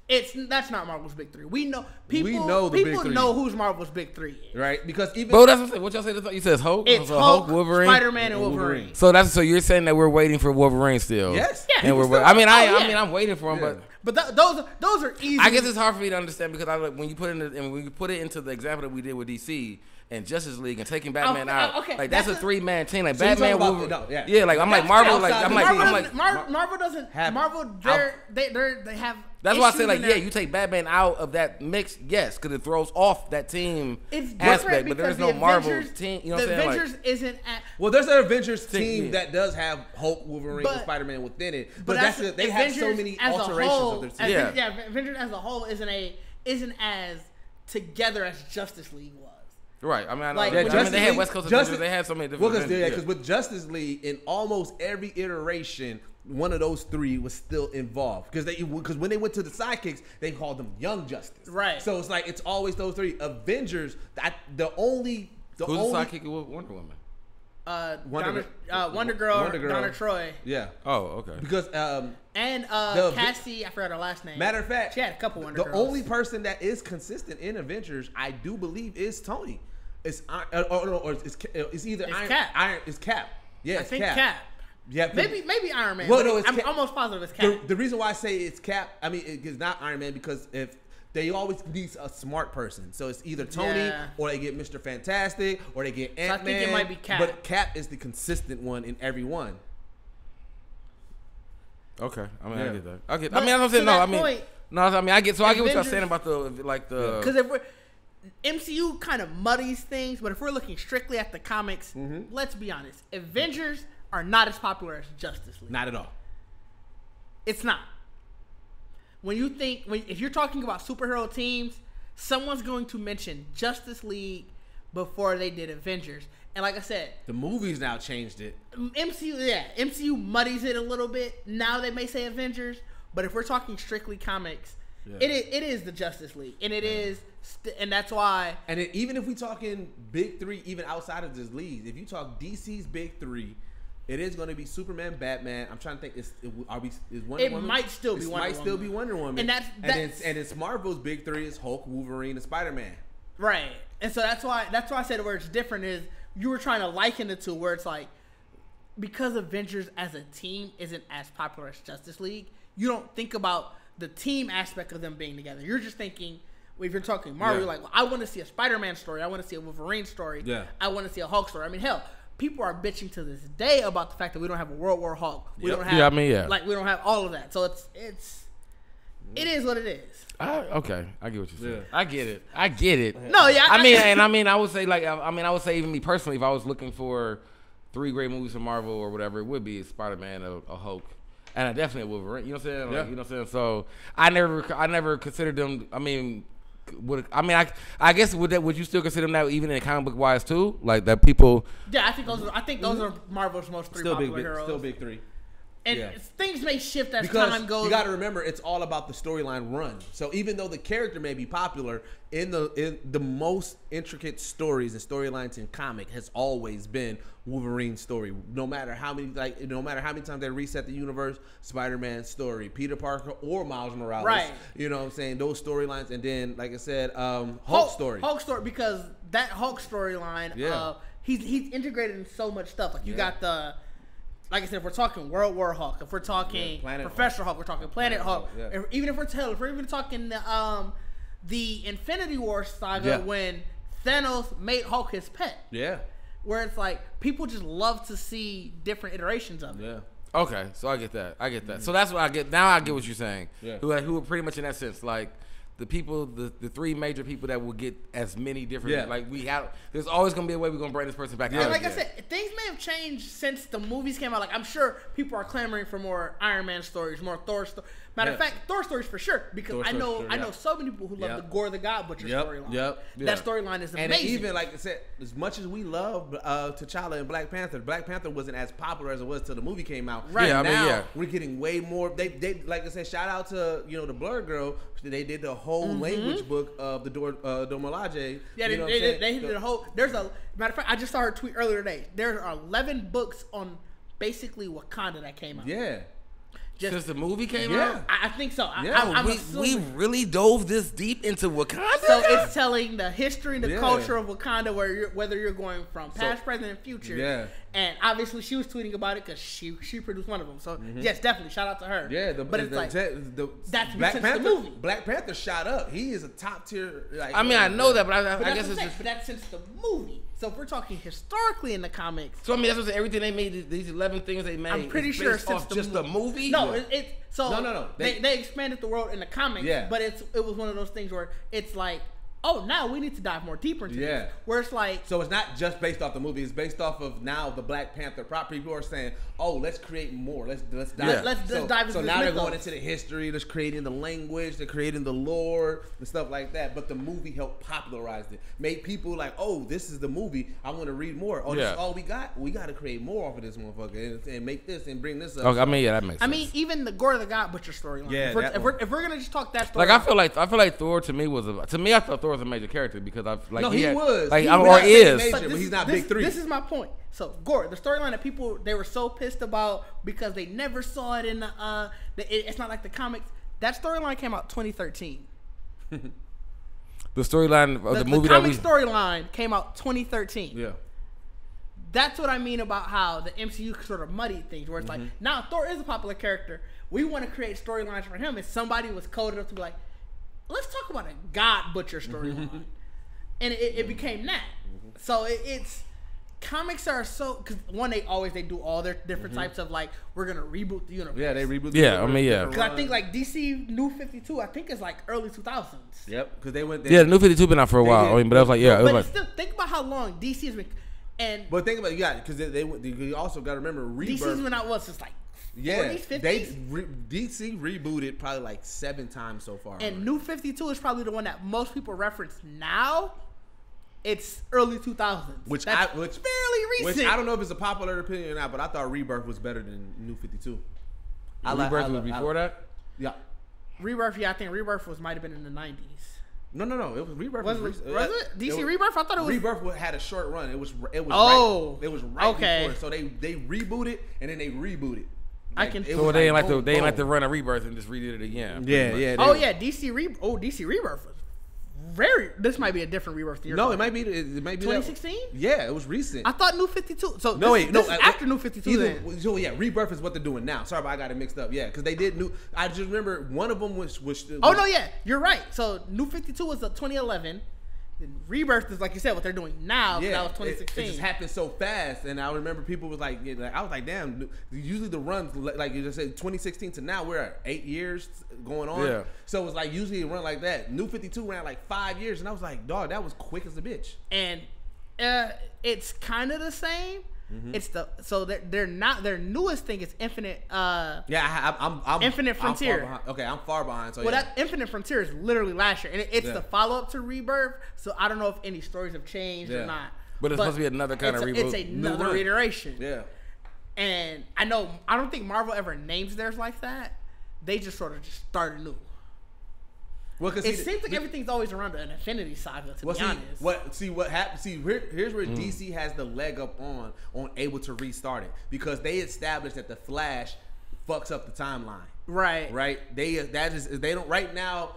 D: That's not Marvel's big three. We know people know who's Marvel's big three is.
B: Right? Because even
C: bro, that's what y'all say. You said Hulk.
D: It's Hulk, Wolverine, Spider-Man, and Wolverine.
C: So you're saying that we're waiting for Wolverine still?
B: Yes.
D: Yeah.
C: And I'm waiting for him,
D: but those are easy.
C: I guess it's hard for me to understand because when you put it into the example that we did with DC and Justice League and taking Batman out, like that's a 3-man team. Like so Batman, Wolverine. Like I'm like Marvel.
D: Marvel doesn't. Marvel, they have.
C: That's why I say like you take Batman out of that mix, yes, because it throws off that team aspect. But there's no Marvel team. You know what I'm saying?
D: The Avengers isn't.
B: There's an Avengers team that does have Hulk, Wolverine, and Spider-Man within it. But they have so many alterations of their team.
D: Avengers as a whole isn't as together as Justice League was.
C: Right. I mean,
B: they
C: had West Coast Avengers. They had so many different.
B: Because with Justice League, in almost every iteration, one of those three was still involved. Because when they went to the sidekicks, they called them Young Justice.
D: Right.
B: So it's like it's always those three. Avengers.
C: Who's the sidekick with Wonder Woman?
D: Wonder Girl, Donna Troy.
B: Yeah.
C: Oh, okay.
B: Because
D: and Cassie, I forgot her last name.
B: Matter of fact,
D: she had a couple Wonder Girls.
B: The only person that is consistent in Avengers, I do believe, is Tony. It's either
D: Cap.
B: It's Cap. Yeah,
D: I think Cap.
B: Yeah,
D: maybe Iron Man.
B: Well, no,
D: I'm almost positive it's Cap.
B: The reason why I say it's Cap, I mean, it's not Iron Man because if they always need a smart person, so it's either Tony or they get Mr. Fantastic or they get Ant-Man.
D: So I think it might be Cap.
B: But Cap is the consistent one in every one.
C: Okay, I mean, I get that. I mean, I'm saying I get. So I get what y'all saying about the
D: because if we're MCU kind of muddies things, but if we're looking strictly at the comics, let's be honest, Avengers are not as popular as Justice League.
B: Not at all.
D: It's not. If you're talking about superhero teams, someone's going to mention Justice League before they did Avengers. And like I said,
B: the movies now changed it.
D: MCU muddies it a little bit. Now they may say Avengers, But if we're talking strictly comics, it is the Justice League, and it is, and that's why.
B: And even if we talking big three, even outside of this league, if you talk DC's big three, it is going to be Superman, Batman. I'm trying to think. Is Wonder Woman?
D: It might still be Wonder Woman.
B: Might still be Wonder Woman.
D: And
B: it's Marvel's big three is Hulk, Wolverine, and Spider-Man.
D: Right. And so that's why I said where it's different is you were trying to liken the two, where it's like, because Avengers as a team isn't as popular as Justice League, you don't think about the team aspect of them being together. You're just thinking, if you're talking Marvel, you're like, well, I want to see a Spider-Man story. I want to see a Wolverine story. Yeah. I want to see a Hulk story. I mean, hell, people are bitching to this day about the fact that we don't have a World War Hulk. We don't have, like, we don't have all of that. So it is what it is.
C: Okay, I get what you're saying. Yeah. I get it.
D: No, yeah.
C: I mean, I would say I would say even me personally, if I was looking for 3 great movies from Marvel or whatever, it would be Spider-Man, a Hulk, and I definitely a Wolverine. You know what I'm saying? Like, you know what I'm saying? So I never considered them. I mean, I guess would you still consider them that even in comic book wise too? Like that people.
D: Yeah, I think those are Marvel's most 3 popular heroes.
B: Still big 3.
D: And things may shift as time goes.
B: You got to remember, it's all about the storyline run. So even though the character may be popular, in the most intricate stories and storylines in comic has always been Wolverine's story. No matter how many times they reset the universe, Spider-Man's story, Peter Parker or Miles Morales. Right. You know what I'm saying? Those storylines, and then like I said, Hulk story.
D: Hulk story, because that Hulk storyline, he's integrated in so much stuff. Like you got the. Like I said, if we're talking World War Hulk, if we're talking Professor Hulk, we're talking Planet Hulk. Yeah. Even if we're even talking the Infinity War saga when Thanos made Hulk his pet. Yeah. Where it's like people just love to see different iterations of it.
C: Yeah. Okay, so I get that. Mm-hmm. So that's what I get. Now I get what you're saying. Yeah. Who are pretty much in that sense like. The people, the 3 major people that will get as many different, like we have, there's always going to be a way we're going to bring this person back out.
D: Like I said, things may have changed since the movies came out. Like I'm sure people are clamoring for more Iron Man stories, more Thor stories. Matter of fact, Thor stories for sure, because I know so many people who love the Gore the God Butcher storyline. That storyline is amazing.
B: And even like I said, as much as we love T'Challa and Black Panther wasn't as popular as it was till the movie came out.
C: Right. Yeah,
B: now we're getting way more. They like I said, shout out to the Blur Girl. They did the whole language book of the Domalaje.
D: Yeah, they did the whole. There's a matter of fact, I just saw her tweet earlier today. There are 11 books on basically Wakanda that came out.
B: Yeah.
C: Since the movie came out?
D: I think so.
C: We really dove this deep into Wakanda?
D: So it's telling the history and the culture of Wakanda, whether you're going from past, present, and future. Yeah. And obviously she was tweeting about it because she produced one of them. So yes, definitely, shout out to her. Yeah, that's
B: Black
D: Panther, the movie.
B: Black Panther shot up. He is a top tier.
C: Like, I know that, but I guess it's
D: just. But that's since the movie. So if we're talking historically in the comics,
C: so I mean that's what everything they made, these 11 things they made.
D: I'm pretty sure since
C: the movie.
D: No, no. They expanded the world in the comics. Yeah. But it was one of those things where it's like, oh, now we need to dive more deeper into this. Where it's like,
B: so it's not just based off the movie; it's based off of now the Black Panther prop. People are saying, "Oh, let's create more. Let's dive. Let's dive into." So now they're going into the history. They're creating the language. They're creating the lore and stuff like that. But the movie helped popularize it, made people like, "Oh, this is the movie. I want to read more. Oh, this is all we got. We got to create more off of this motherfucker and make this and bring this up."
C: Okay, I mean, that makes sense.
D: I mean, even the Gore the God Butcher storyline.
B: Yeah,
D: if we're gonna just talk that story,
C: like I feel like Thor to me I thought Thor was a major character because he
B: was
C: like
B: major, but he's not big 3.
D: This is my point. So Gore, the storyline that people they were so pissed about because they never saw it in the it's not like the comics. That storyline came out 2013.
C: The storyline of the movie
D: storyline came out 2013. Yeah. That's what I mean about how the MCU sort of muddied things, where it's like, now Thor is a popular character. We want to create storylines for him, and somebody was coded up to be like, let's talk about a God Butcher storyline. And it became that. So it's comics are so, because one, they do all their different types of like, we're gonna reboot the universe.
B: Yeah, they reboot the universe.
C: I mean, yeah.
D: Because I think like DC New 52, I think is like early 2000s.
B: Yep, because they went.
C: Yeah, New 52 been out for a while. I mean, but I was like, yeah.
D: But still, think about how long DC has been.
B: But think about it, because you also got to remember Rebirth.
D: DC's been out since like 40s, 50s?
B: DC rebooted probably like 7 times so far.
D: And New 52 is probably the one that most people reference now. It's early 2000s. Which fairly recent.
B: Which I don't know if it's a popular opinion or not, but I thought Rebirth was better than New 52.
C: Rebirth was before that?
B: Yeah.
D: Rebirth, I think Rebirth might have been in the 90s.
B: No. It was Rebirth.
D: Was it DC Rebirth? I thought it was.
B: Rebirth had a short run. It was.
D: Oh.
B: Right, it was right
D: okay.
B: before. So they rebooted and then they rebooted.
D: Like, I can.
C: So they ain't like to run a Rebirth and just redid it again.
B: Yeah.
D: Oh yeah, DC Rebirth was very. This might be a different Rebirth year.
B: No, it might be
D: 2016.
B: Yeah, it was recent.
D: I thought New 52. So this is after New 52.
B: So yeah, Rebirth is what they're doing now. Sorry, but I got it mixed up. Yeah, because they did new. I just remember one of them was.
D: Oh no, yeah, you're right. So New 52 was 2011. Then Rebirth is, like you said, what they're doing now. Yeah, that was 2016.
B: It just happened so fast, and I remember people was like, I was like, damn. Usually the runs, like you just said, 2016 to now, we're at 8 years going on. Yeah. So it was like usually a run like that. New 52 ran like 5 years, and I was like, dog, that was quick as a bitch.
D: And it's kind of the same. Mm-hmm. It's their newest thing is Infinite. I'm Infinite Frontier.
B: I'm far behind. So
D: that Infinite Frontier is literally last year, and it's the follow up to Rebirth. So I don't know if any stories have changed or not.
C: But it's supposed to be another kind of reboot.
D: It's another iteration.
B: Yeah.
D: And I don't think Marvel ever names theirs like that. They just sort of just started new. Well, it seems like everything's always around an Infinity Saga, to be honest.
B: What happened? Here's where DC has the leg up on able to restart it, because they established that the Flash fucks up the timeline.
D: Right.
B: They don't right now.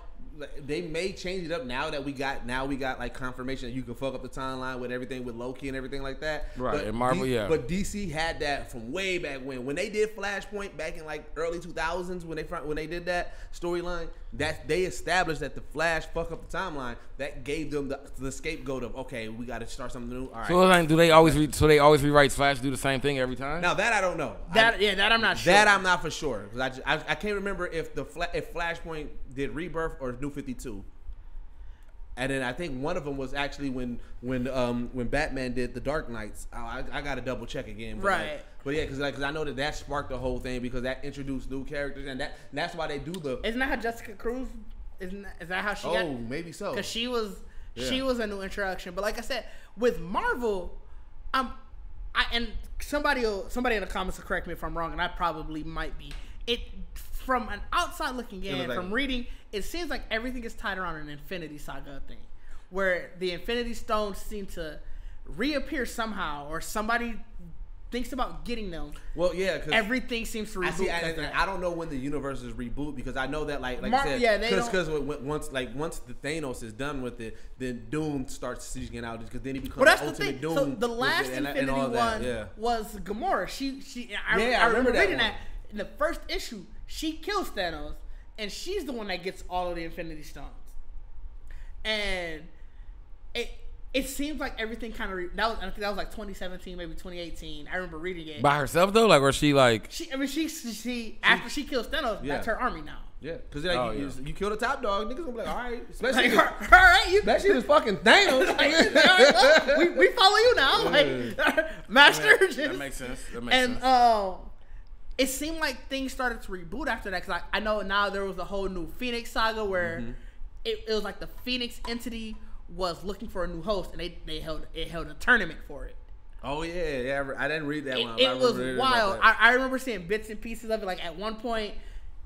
B: They may change it up now that we got like confirmation that you can fuck up the timeline with everything with Loki and everything like that.
C: Right.
B: But
C: and Marvel,
B: But DC had that from way back when they did Flashpoint back in like early 2000s when they did that storyline. That they established that the Flash fuck up the timeline. That gave them the scapegoat of, okay, we got to start something new. All right.
C: So like, do they always rewrite Flash, do the same thing every time?
B: Now that I don't know.
D: That I'm not sure.
B: That I'm not for sure, because I can't remember if if Flashpoint did Rebirth or New 52. And then I think one of them was actually when Batman did the Dark Knights. I got to double check again.
D: Right.
B: But yeah, because I know that sparked the whole thing, because that introduced new characters, and that's why they do the.
D: Isn't that how Jessica Cruz? Is that how she got?
B: Oh, maybe so.
D: Because she was a new introduction. But like I said, with Marvel, and somebody in the comments will correct me if I'm wrong, and I probably might be. From an outside looking in, from reading, it seems like everything is tied around an Infinity Saga thing, where the Infinity Stones seem to reappear somehow, or somebody thinks about getting them. Well, yeah, because everything seems to reboot.
B: I don't know when the universes reboot, because I know that like you said, because once the Thanos is done with it, then Doom starts seeking out, because then he becomes the ultimate Doom.
D: So the last Infinity one was Gamora. I remember reading that in the first issue. She kills Thanos, and she's the one that gets all of the Infinity Stones. And it seems like everything kind of I think that was like 2017, maybe 2018. I remember reading it
C: by herself though, like, or she like
D: she after she kills Thanos, that's her army now.
B: Yeah, because you kill the top dog, niggas gonna be like, all right, especially
D: like, all right,
B: especially this fucking Thanos.
D: we follow you now, like Master.
C: That makes sense.
D: It seemed like things started to reboot after that, because I know now there was a whole new Phoenix saga where it was like the Phoenix entity was looking for a new host, and they held a tournament for it.
B: Oh yeah, I didn't read that one.
D: It was wild. I remember seeing bits and pieces of it, like at one point,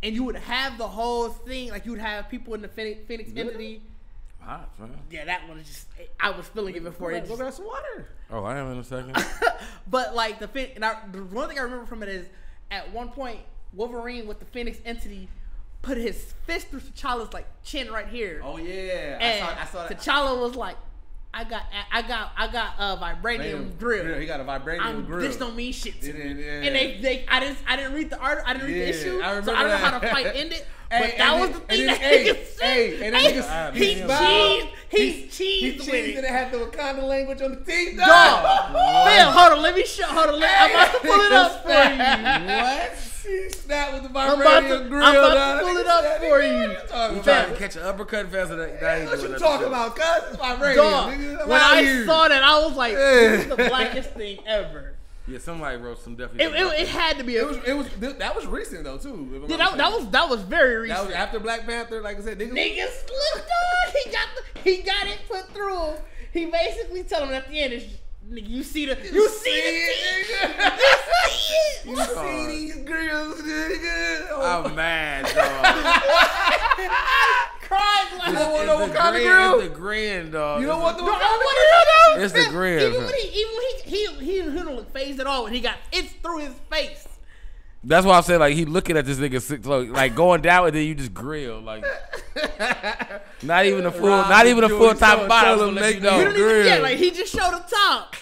D: and you would have the whole thing, like you would have people in the Phoenix entity.
C: Hot, man.
D: Yeah, that one is just. I was feeling it before it.
B: Go grab some water.
C: Oh, I am in a second.
D: But like the one thing I remember from it is, at one point, Wolverine with the Phoenix entity put his fist through T'Challa's like chin right here.
B: Oh yeah,
D: and
B: I saw that.
D: T'Challa was like, I got a vibranium grill.
B: Yeah, he got a vibranium grill.
D: This don't mean shit to me. And I didn't read the art. I didn't read the issue, so I don't know how the fight ended. But that was the thing that niggas said. He cheesed with it.
B: And it had the Wakanda language on the teeth.
D: Dog. Man, hold on. Let me show. Hold on. I'm about to pull it up for you.
B: What? He snapped with the vibranium grill.
D: I'm about to pull it up for you.
C: You trying to catch an uppercut faster than that?
B: What you talking about, cuz? It's vibranium.
D: Dog. When I saw that, I was like, this is the blackest thing ever.
C: Yeah, somebody wrote some definitely.
D: It had to be.
B: That was recent though too.
D: Yeah, that was very recent.
B: That was after Black Panther. Like I said,
D: niggas looked on. He got it put through him. He basically told him at the end, nigga, you see the teeth. You see
B: these grills, nigga.
C: I'm mad, dog.
D: Wakanda girl.
C: It's the grin, dog.
B: You don't want the
D: No,
B: Wakanda
D: I
C: It's the grin.
D: Even when he don't look phased at all when he got it's through his face.
C: That's why I said like he looking at this nigga like going down and then you just grill like not even a full top bottle.
D: You don't even get like he just showed the top.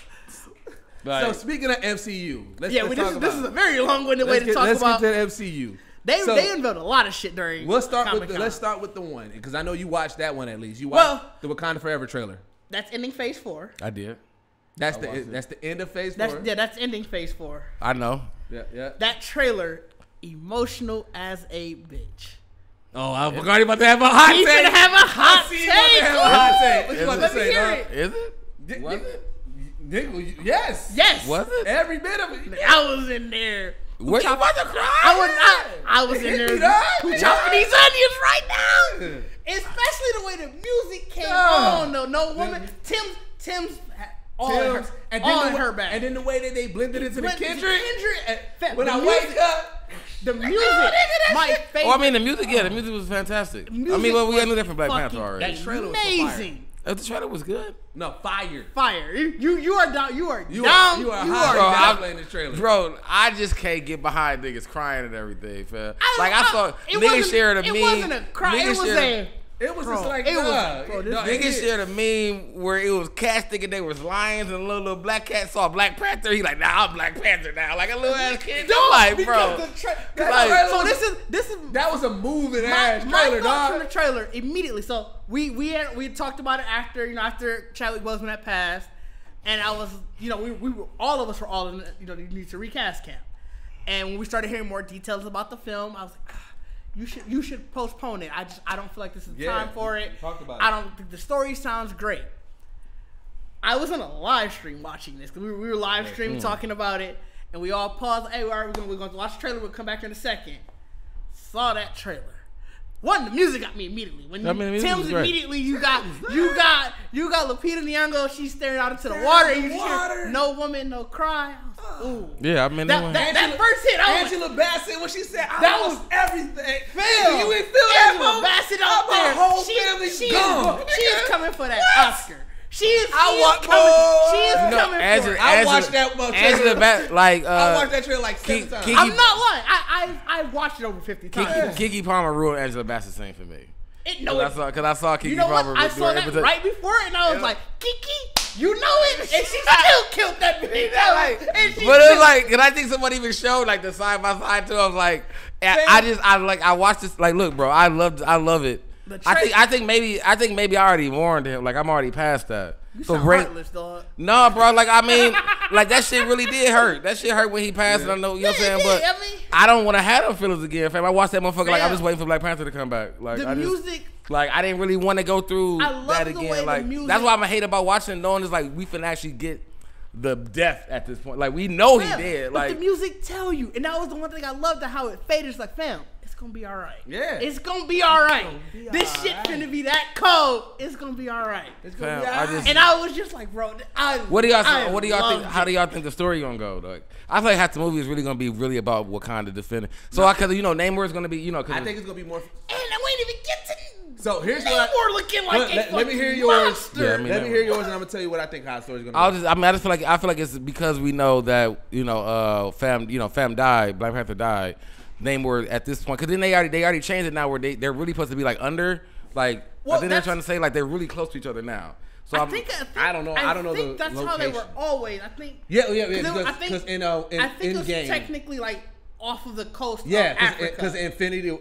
C: Like,
B: So speaking of MCU, let's
D: This is a very long-winded way to talk about.
B: Let's get to the MCU.
D: They unveiled a lot of shit during.
B: Let's start
D: Comic-Con.
B: with the one because I know you watched that one at least. You watched the Wakanda Forever trailer.
D: That's ending Phase 4.
C: I did.
B: That's the end of Phase 4.
D: That's ending Phase 4.
C: I know.
B: Yeah.
D: That trailer, emotional as a bitch.
C: Oh, I forgot you about to have a hot take.
D: He's gonna have a hot take.
B: What you about to
D: Let me
B: say,
D: hear
B: dog?
D: it.
C: Is it? Was it?
B: Nigga, yes.
D: Yes.
C: Was it?
B: Every bit of it.
D: I was in there.
C: Were you about to cry?
D: I was in there chopping these onions right now. Especially the way the music came on. No woman. Tim's all in her back.
B: And then the way that they blended into the Kendrick. When
D: The
B: I
D: music-
B: wake up,
D: The music, my favorite.
C: Oh, I mean the music. Yeah, the music was fantastic. I mean, well, we knew that from Black Panther already.
B: that trailer was so fire.
D: amazing.
C: The trailer was good.
B: No, fire.
D: Fire. You are down. You are
B: You
D: down.
B: are
D: You
B: high.
D: are down.
B: Playing this trailer.
C: Bro, I just can't get behind niggas crying and everything, fam.
D: I
C: Saw
D: it
C: niggas
D: wasn't-
C: shared a meme.
D: It wasn't a cry. It was a.
B: It was just like,
D: it was-
B: nah.
D: bro, this
B: No,
C: Niggas shared a meme where it was cats thinking they was lions and a little black cat saw Black Panther. He like, nah, I'm Black Panther now. Like a little ass kid.
D: No,
C: Like,
D: because
C: bro.
D: so this is
B: That was a moving
D: my
B: ass trailer,
D: thoughts from
B: dog.
D: the trailer immediately. So we had talked about it after Chadwick Boseman had passed, and I was we were all of us were all in you need to recast camp, and when we started hearing more details about the film, I was like, you should postpone it. I don't feel like this is the time for it.
B: Talked about
D: I don't think the story sounds great. I was on a live stream watching this because we were live streaming talking about it, and we all paused. Hey, we're going to watch the trailer. We'll come back in a second. Saw that trailer. One, the music got me immediately. When Tim's immediately, you got Lupita Nyong'o. She's staring out into the water, and you just hear no woman, no cry. Ooh.
C: Yeah, I mean
D: that first hit. I was
B: Angela Bassett, when she said,
D: That
B: was everything.
D: Fam,
B: You ain't feel that,
D: Angela
B: bro?
D: Bassett out
B: My
D: there.
B: whole family's gone.
D: She is coming for that Oscar. She is
B: I
D: coming for it.
B: I watched that trailer.
C: Angela Bassett, like
B: I watched that trailer like 7 times.
D: I'm not lying. I watched it over 50 times.
C: Kiki Palmer ruined Angela Bassett's scene for me. Because I saw Kiki
D: You know what?
C: Palmer.
D: I saw that right before it, and I was like, Kiki, you know it, and she still killed that bitch.
C: But it was like, and I think somebody even showed like the side by side too. I was like, I watched this. Like, look, bro, I love it. I think maybe I already warned him. Like, I'm already past that.
D: You sound heartless, dog.
C: No, bro. Like, I mean, like that shit really did hurt. That shit hurt when he passed. And I know, you know what I'm saying. But I don't want to have them feelings again, fam. I watched that motherfucker. Like, I'm just waiting for Black Panther to come back. Like,
D: music.
C: Like, I didn't really want to go through that
D: the
C: again.
D: way
C: Like,
D: the music,
C: that's why I'm hate about watching, knowing it's like we finna actually get the death at this point. Like, we know he did.
D: But
C: Like,
D: the music tell you, and that was the one thing I loved. How it faded. It's like, fam, it's gonna be all right.
B: Yeah.
D: It's gonna be all right. This shit finna be that cold. It's gonna be all right.
B: It's gonna
C: fam,
B: be all right.
D: And I was just like, bro,
C: what do y'all think? How do y'all think the story gonna go? Like, I feel like half the movie is really gonna be really about Wakanda defending. So, because Namor's gonna be, I
B: think it's gonna be more.
D: And I won't even get to.
B: So here's
D: Namor looking like a
B: let me hear yours.
C: Yeah,
B: let me hear yours, and I'm gonna tell you what I think how the story's gonna.
C: I just feel like it's because we know that Fam died, Black Panther died. Namor at this point, because then they already changed it now where they're really supposed to be like under, like I think they're trying to say like they're really close to each other now. So
D: I
B: don't know. I think
D: that's
B: location.
D: how they were always. I think.
B: Yeah. Because in
D: it was
B: game,
D: technically like off of the coast of
B: Africa.
D: Africa.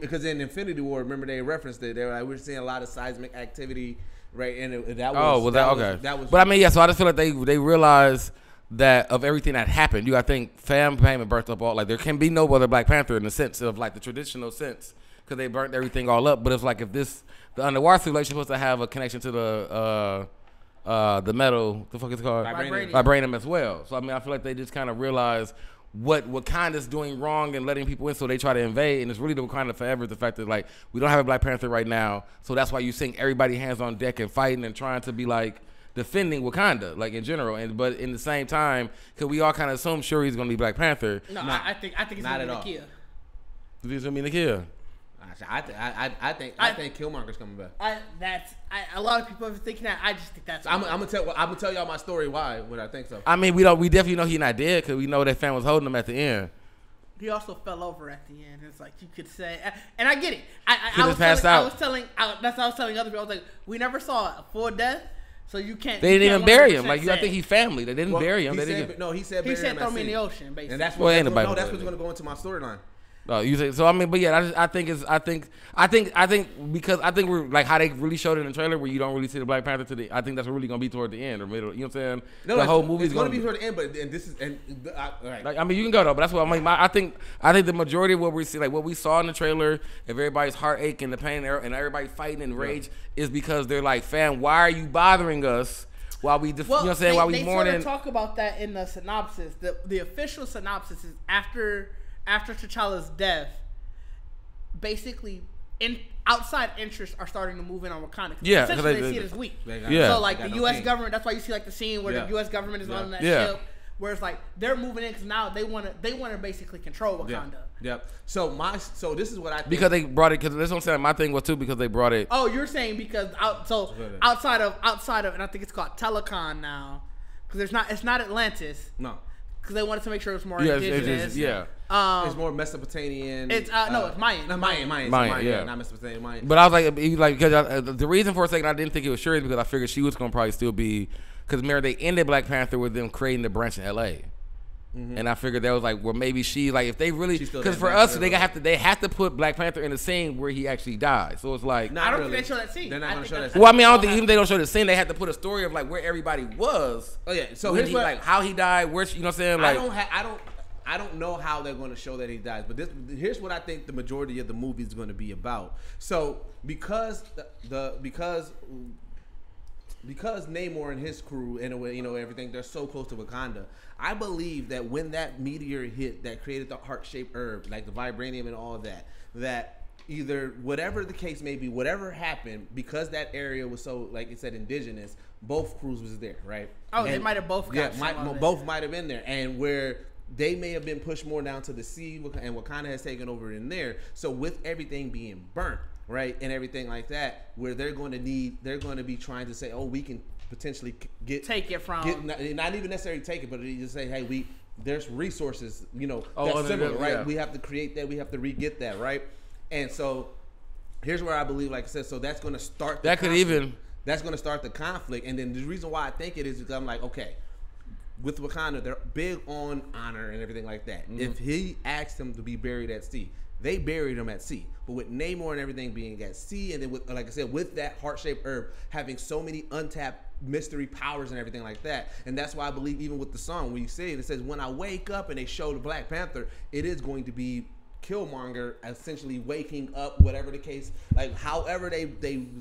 B: Because in Infinity War, remember they referenced it. They were like, we're seeing a lot of seismic activity, right? And that was
C: okay. But I mean, yeah. So I just feel like they realized that of everything that happened, I think Fam came and burnt up all. Like, there can be no other Black Panther in the sense of like the traditional sense, because they burnt everything all up. But it's like if the underwater simulation was supposed to have a connection to the metal, the fuck is it called? Vibranium as well. So I mean, I feel like they just kind of realized what Wakanda's doing wrong and letting people in, so they try to invade. And it's really the Wakanda forever. The fact that like we don't have a Black Panther right now, so that's why you seeing everybody hands on deck and fighting and trying to be like defending Wakanda, like in general. But in the same time, because we all kind of assume Shuri's gonna be Black Panther.
D: No, I think it's gonna be Nakia.
C: You think it's gonna be Nakia?
B: I think Killmonger's coming back.
D: A lot of people are thinking that. I just think that's.
B: I'm gonna tell y'all my story why would I think so.
C: I mean, we definitely know he's not dead because we know that fan was holding him at the end.
D: He also fell over at the end. It's like you could say, and I get it. I was telling other people. I was like, we never saw a full death, so you can't.
C: They didn't even bury him. Like I think he's family. They didn't bury him.
B: He said
D: throw me in the ocean, basically.
B: And that's what's going to go into my storyline.
C: Oh, you say so? I mean, but yeah, I think because I think we're like how they really showed it in the trailer where you don't really see the Black Panther to the. I think that's really gonna be toward the end or middle. You know what I'm saying?
B: No,
C: the whole movie's
B: gonna be toward the end, but right.
C: Like I mean, you can go though, but that's what I'm like. I think the majority of what we see, like what we saw in the trailer, if everybody's heartache and the pain and everybody fighting and rage, is because they're like, fam, why are you bothering us? While we, you know what I'm saying? While we mourning.
D: They sort of talk about that in the synopsis. The official synopsis is after T'Challa's death, basically, outside interests are starting to move in on Wakanda.
C: Yeah,
D: essentially they see it as weak. So like the U.S. government, that's why you see like the scene where the U.S. government is on that ship, where it's like they're moving in because now they want to basically control Wakanda.
B: Yeah. So this is what I think.
C: Because they brought it, because that's what I'm saying. My thing was too because they brought it.
D: Oh, you're saying because outside of, and I think it's called Telecon now, because it's not Atlantis.
B: No.
D: Because they wanted to make sure it's more indigenous.
B: It's more Mesopotamian.
D: It's it's Mayan.
B: Mayan, yeah, not Mesopotamian. Mayan.
C: But I was like because the reason for a second I didn't think it was sure is because I figured she was gonna probably still be because remember they ended Black Panther with them creating the branch in L.A. Mm-hmm. And I figured that was like, well, maybe she like if they really because for us they have to put Black Panther in the scene where he actually died. So it's like
D: I don't think they show that scene.
B: They're not gonna show that scene.
C: Well, I mean, I don't think even if they don't show the scene, they had to put a story of like where everybody was.
B: Oh yeah. So
C: here's like how he died. Where you know what I'm saying? Like
B: I don't know how they're going to show that he dies, but here's what I think the majority of the movie is going to be about. So because Namor and his crew and everything, they're so close to Wakanda. I believe that when that meteor hit that created the heart-shaped herb, like the vibranium and all of that either whatever the case may be, whatever happened, because that area was so, like it said, indigenous, both crews was there, right?
D: Oh, they might have both got
B: both might have been there. And where they may have been pushed more down to the sea, and Wakanda has taken over in there. So with everything being burnt, right, and everything like that, where they're going to be trying to say, oh, we can potentially
D: take it from
B: not even necessarily take it, but they just say, hey, there's resources, that's similar, right? Yeah. We have to create that, we have to re-get that, right? And so here's where I believe, like I said, so that's going to start. That's going to start the conflict, and then the reason why I think it is because I'm like, okay. With Wakanda, they're big on honor and everything like that. Mm-hmm. If he asked him to be buried at sea, they buried him at sea. But with Namor and everything being at sea, and then with, like I said, with that heart-shaped herb having so many untapped mystery powers and everything like that, and that's why I believe even with the song, when you say it, it says, when I wake up and they show the Black Panther, it is going to be Killmonger essentially waking up, whatever the case, like however they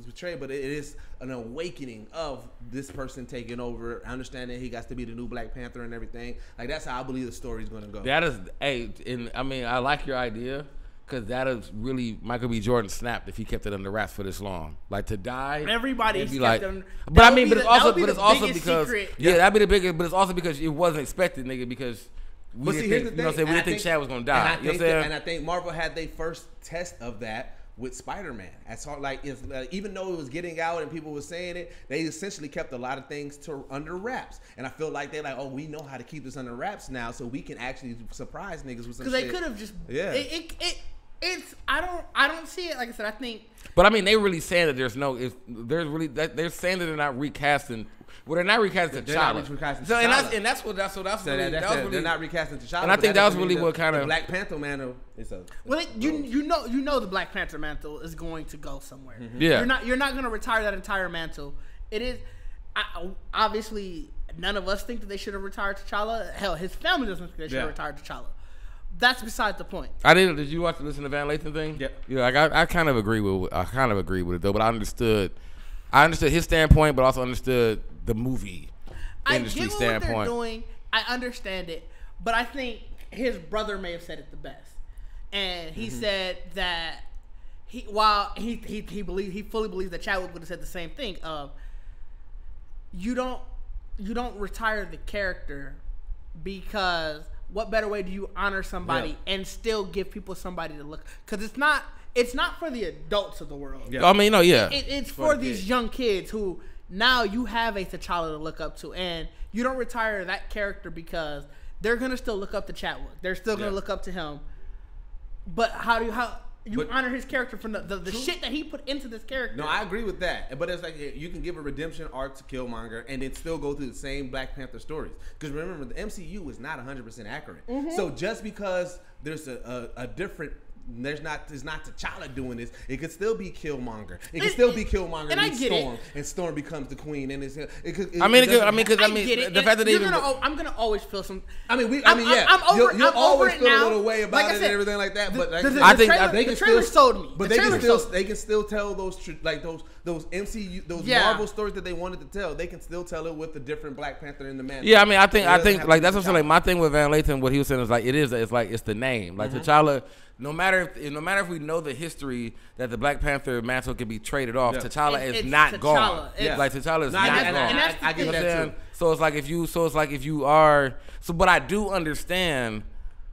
B: portray, but it is an awakening of this person taking over, understanding he got to be the new Black Panther and everything. Like that's how I believe the story's gonna go.
C: That is, I mean, I like your idea because that is really Michael B. Jordan snapped if he kept it under wraps for this long. Like to die,
D: everybody's
C: be like,
D: them,
C: but I mean, but it's also because
D: secret.
C: that'd be the biggest, but it's also because it wasn't expected, nigga, because. We didn't think Chad was gonna die.
B: And I think Marvel had their first test of that with Spider-Man. That's hard. Like, even though it was getting out and people were saying it, they essentially kept a lot of things under wraps. And I feel like they're like, oh, we know how to keep this under wraps now, so we can actually surprise niggas with some shit.
D: Because they could have just It's I don't see it. Like I said, I think.
C: But I mean, they really saying that they're saying that they're not recasting. Well, they're not recasting T'Challa.
B: So,
C: and that's what
B: really, they're not recasting T'Challa.
C: And I think that was really what kind of
B: Black Panther mantle.
D: Well, you know the Black Panther mantle is going to go somewhere.
C: Mm-hmm. Yeah,
D: you're not going to retire that entire mantle. It is obviously none of us think that they should have retired T'Challa. Hell, his family doesn't think they should have retired T'Challa. That's beside the point.
C: Did you listen to Van Lathan thing?
B: Yeah.
C: Yeah, I kind of agree with it though, but I understood his standpoint, but also understood the movie industry standpoint.
D: I get what they're doing. I understand it, but I think his brother may have said it the best, and he said that he fully believes that Chadwick would have said the same thing. Of you don't retire the character because what better way do you honor somebody and still give people somebody to look? Because it's not for the adults of the world.
C: Yeah. I mean,
D: it's for these young kids who now you have a T'Challa to look up to, and you don't retire that character because they're gonna still look up to Chadwick. They're still gonna look up to him. But how you honor his character from the shit that he put into this character?
B: No, I agree with that. But it's like you can give a redemption arc to Killmonger and then still go through the same Black Panther stories. Because remember, the MCU is not 100% accurate. Mm-hmm. So just because there's a different. It's not T'Challa doing this. It could still be Killmonger. It could still be Killmonger and Storm, and Storm becomes the queen. And the fact that
D: I'm gonna always feel some.
B: You'll
D: always
B: feel a little way about it and everything like that. But
D: the trailer sold me.
B: But they can still tell those MCU Marvel stories that they wanted to tell. They can still tell it with a different Black Panther in the man.
C: Yeah, I mean, I think like that's what I'm saying. Like my thing with Van Lathan, what he was saying is like it's the name. Like T'Challa. No matter if we know the history that the Black Panther mantle can be traded off, T'Challa is not gone. Like T'Challa is not gone.
B: I get that too.
C: So it's like if you are. But I do understand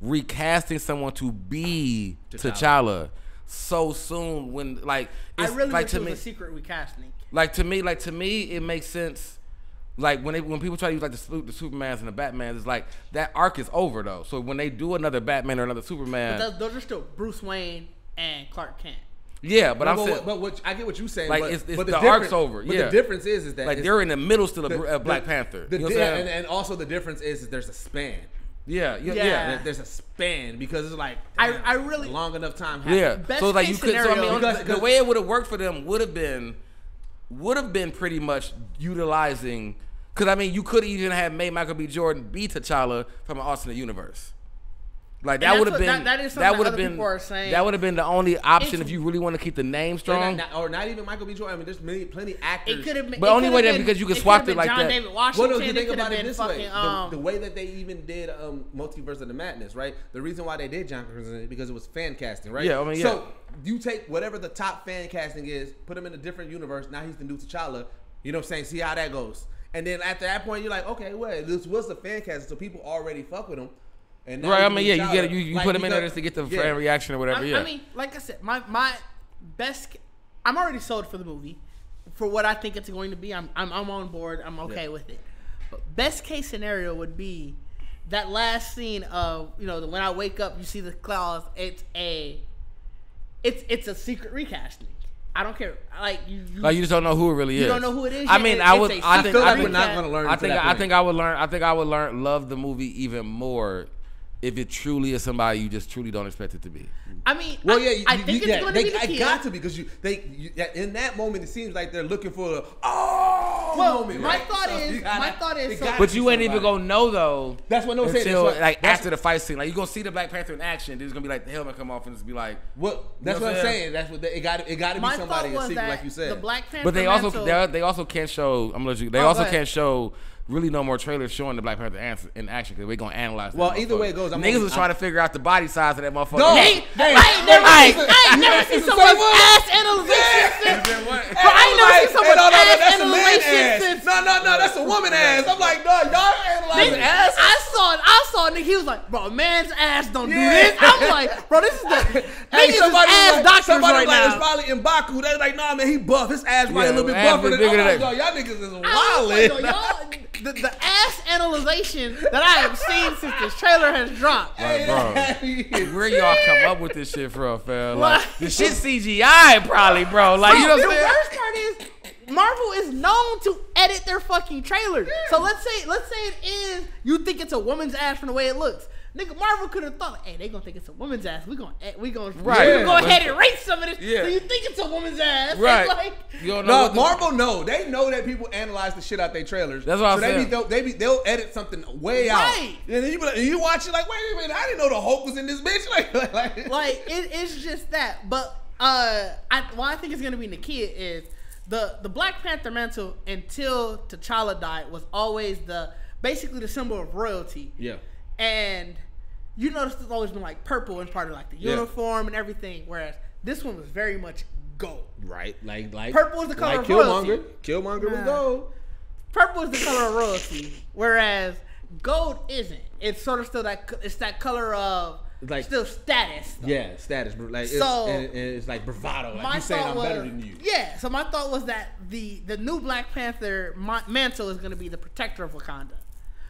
C: recasting someone to be T'Challa so soon when like it's,
D: I really
C: like
D: wish
C: to
D: it was
C: me
D: a secret recasting.
C: Like to me it makes sense. Like when people try to use like the Supermans and the Batmans, it's like that arc is over though. So when they do another Batman or another Superman,
D: but those are still Bruce Wayne and Clark Kent.
C: Yeah, but I
B: get what you're saying.
C: Like but the arc's over.
B: But the difference is that
C: like they're in the middle still of Black Panther. You know what I'm saying?
B: And also the difference is there's a span.
C: Yeah.
B: There's a span because it's like
D: I really
B: long enough time.
C: Yeah.
D: Best
C: so like you could. So I mean,
B: because
C: the way it would have worked for them would have been pretty much utilizing. Because, I mean, you could even have made Michael B. Jordan be T'Challa from an alternate universe. Like, that would have been... That would have been the only option if you really want to keep the name strong.
B: Or not even Michael B. Jordan. I mean, there's plenty actors.
D: It could have been...
C: But only way that because you could swap it like
D: John
C: that.
D: David Washington.
B: Well, no, you think about it this way. The way that they even did Multiverse of the Madness, right? The reason why they did John Krasinski because it was fan casting, right?
C: Yeah, I mean,
B: So, you take whatever the top fan casting is, put him in a different universe. Now he's the new T'Challa. You know what I'm saying? See how that goes. And then after that point, you're like, okay, well, this was the fan cast, so people already fuck with him. And
C: right, I mean, yeah, you put him in there just to get the fan reaction or whatever.
D: I mean, like I said, my best, I'm already sold for the movie, for what I think it's going to be. I'm on board. I'm okay with it. But best case scenario would be that last scene of when I wake up, you see the claws. It's a secret recasting. I don't care. Like you
C: just don't know who it really is.
D: You don't know who it is.
C: I mean, I think
B: we're not going to learn.
C: I think I would love the movie even more if it truly is somebody you just truly don't expect it to be.
D: I mean, I think it's going to be the kid.
B: Got to because in that moment it seems like they're looking for the moment.
D: My thought is,
C: but you ain't even gonna know though.
B: That's what I'm saying.
C: Until after the fight scene, like you're gonna see the Black Panther in action. There's gonna be like the helmet come off and just be like,
B: what? That's what I'm saying. That's what it got to be somebody in secret, like you said.
D: The Black Panther.
C: But they also can't show. I'm gonna let you. They also can't show. Really, no more trailers showing the Black Panther in action because we're gonna analyze.
B: Well, either way it goes,
C: niggas was trying to figure out the body size of that motherfucker.
B: No,
D: I ain't never seen so much ass analyzation. Bro, I ain't never seen so much ass analyzation.
B: No, that's a woman ass. I'm like, no, y'all analyzing ass.
D: I saw a nigga. He was like, bro, a man's ass don't do this. I'm like, bro, this is the niggas ass doctors right now.
B: It's probably in Baku. They're like, nah, man, he buff. His ass probably a little bit buffer than that. Y'all niggas is wild.
D: The ass analyzation that I have seen since this trailer has dropped.
C: Like, bro, where y'all come up with this shit from, fam? Like, the shit CGI probably, bro. Like, you know what I'm saying?
D: The worst part is, Marvel is known to edit their fucking trailers. Yeah. So let's say it is, you think it's a woman's ass from the way it looks. Nigga, Marvel could have thought, hey, they gonna think it's a woman's ass. We gonna go ahead and erase some of this. Yeah. So you think it's a woman's ass?
C: Right?
D: Like,
B: Marvel know. They know that people analyze the shit out their trailers.
C: That's what I'm saying.
B: They'll edit something way out.
D: Right.
B: And then you watch it like, wait a minute, I didn't know the Hulk was in this bitch.
D: Like it's just that. But why I think it's gonna be Nakia is the Black Panther mantle until T'Challa died was always basically the symbol of royalty.
B: Yeah.
D: And you notice it's always been like purple and part of like the uniform and everything, whereas this one was very much gold.
B: Right, like
D: purple is the color of royalty.
B: Killmonger was gold.
D: Purple is the color of royalty, whereas gold isn't. It's sort of still that color of
B: like
D: still status. Though.
B: Yeah, status. Like
D: so
B: it's like bravado. Like
D: my
B: you saying I'm
D: was,
B: better than you.
D: Yeah. So my thought was that the new Black Panther mantle is going to be the protector of Wakanda,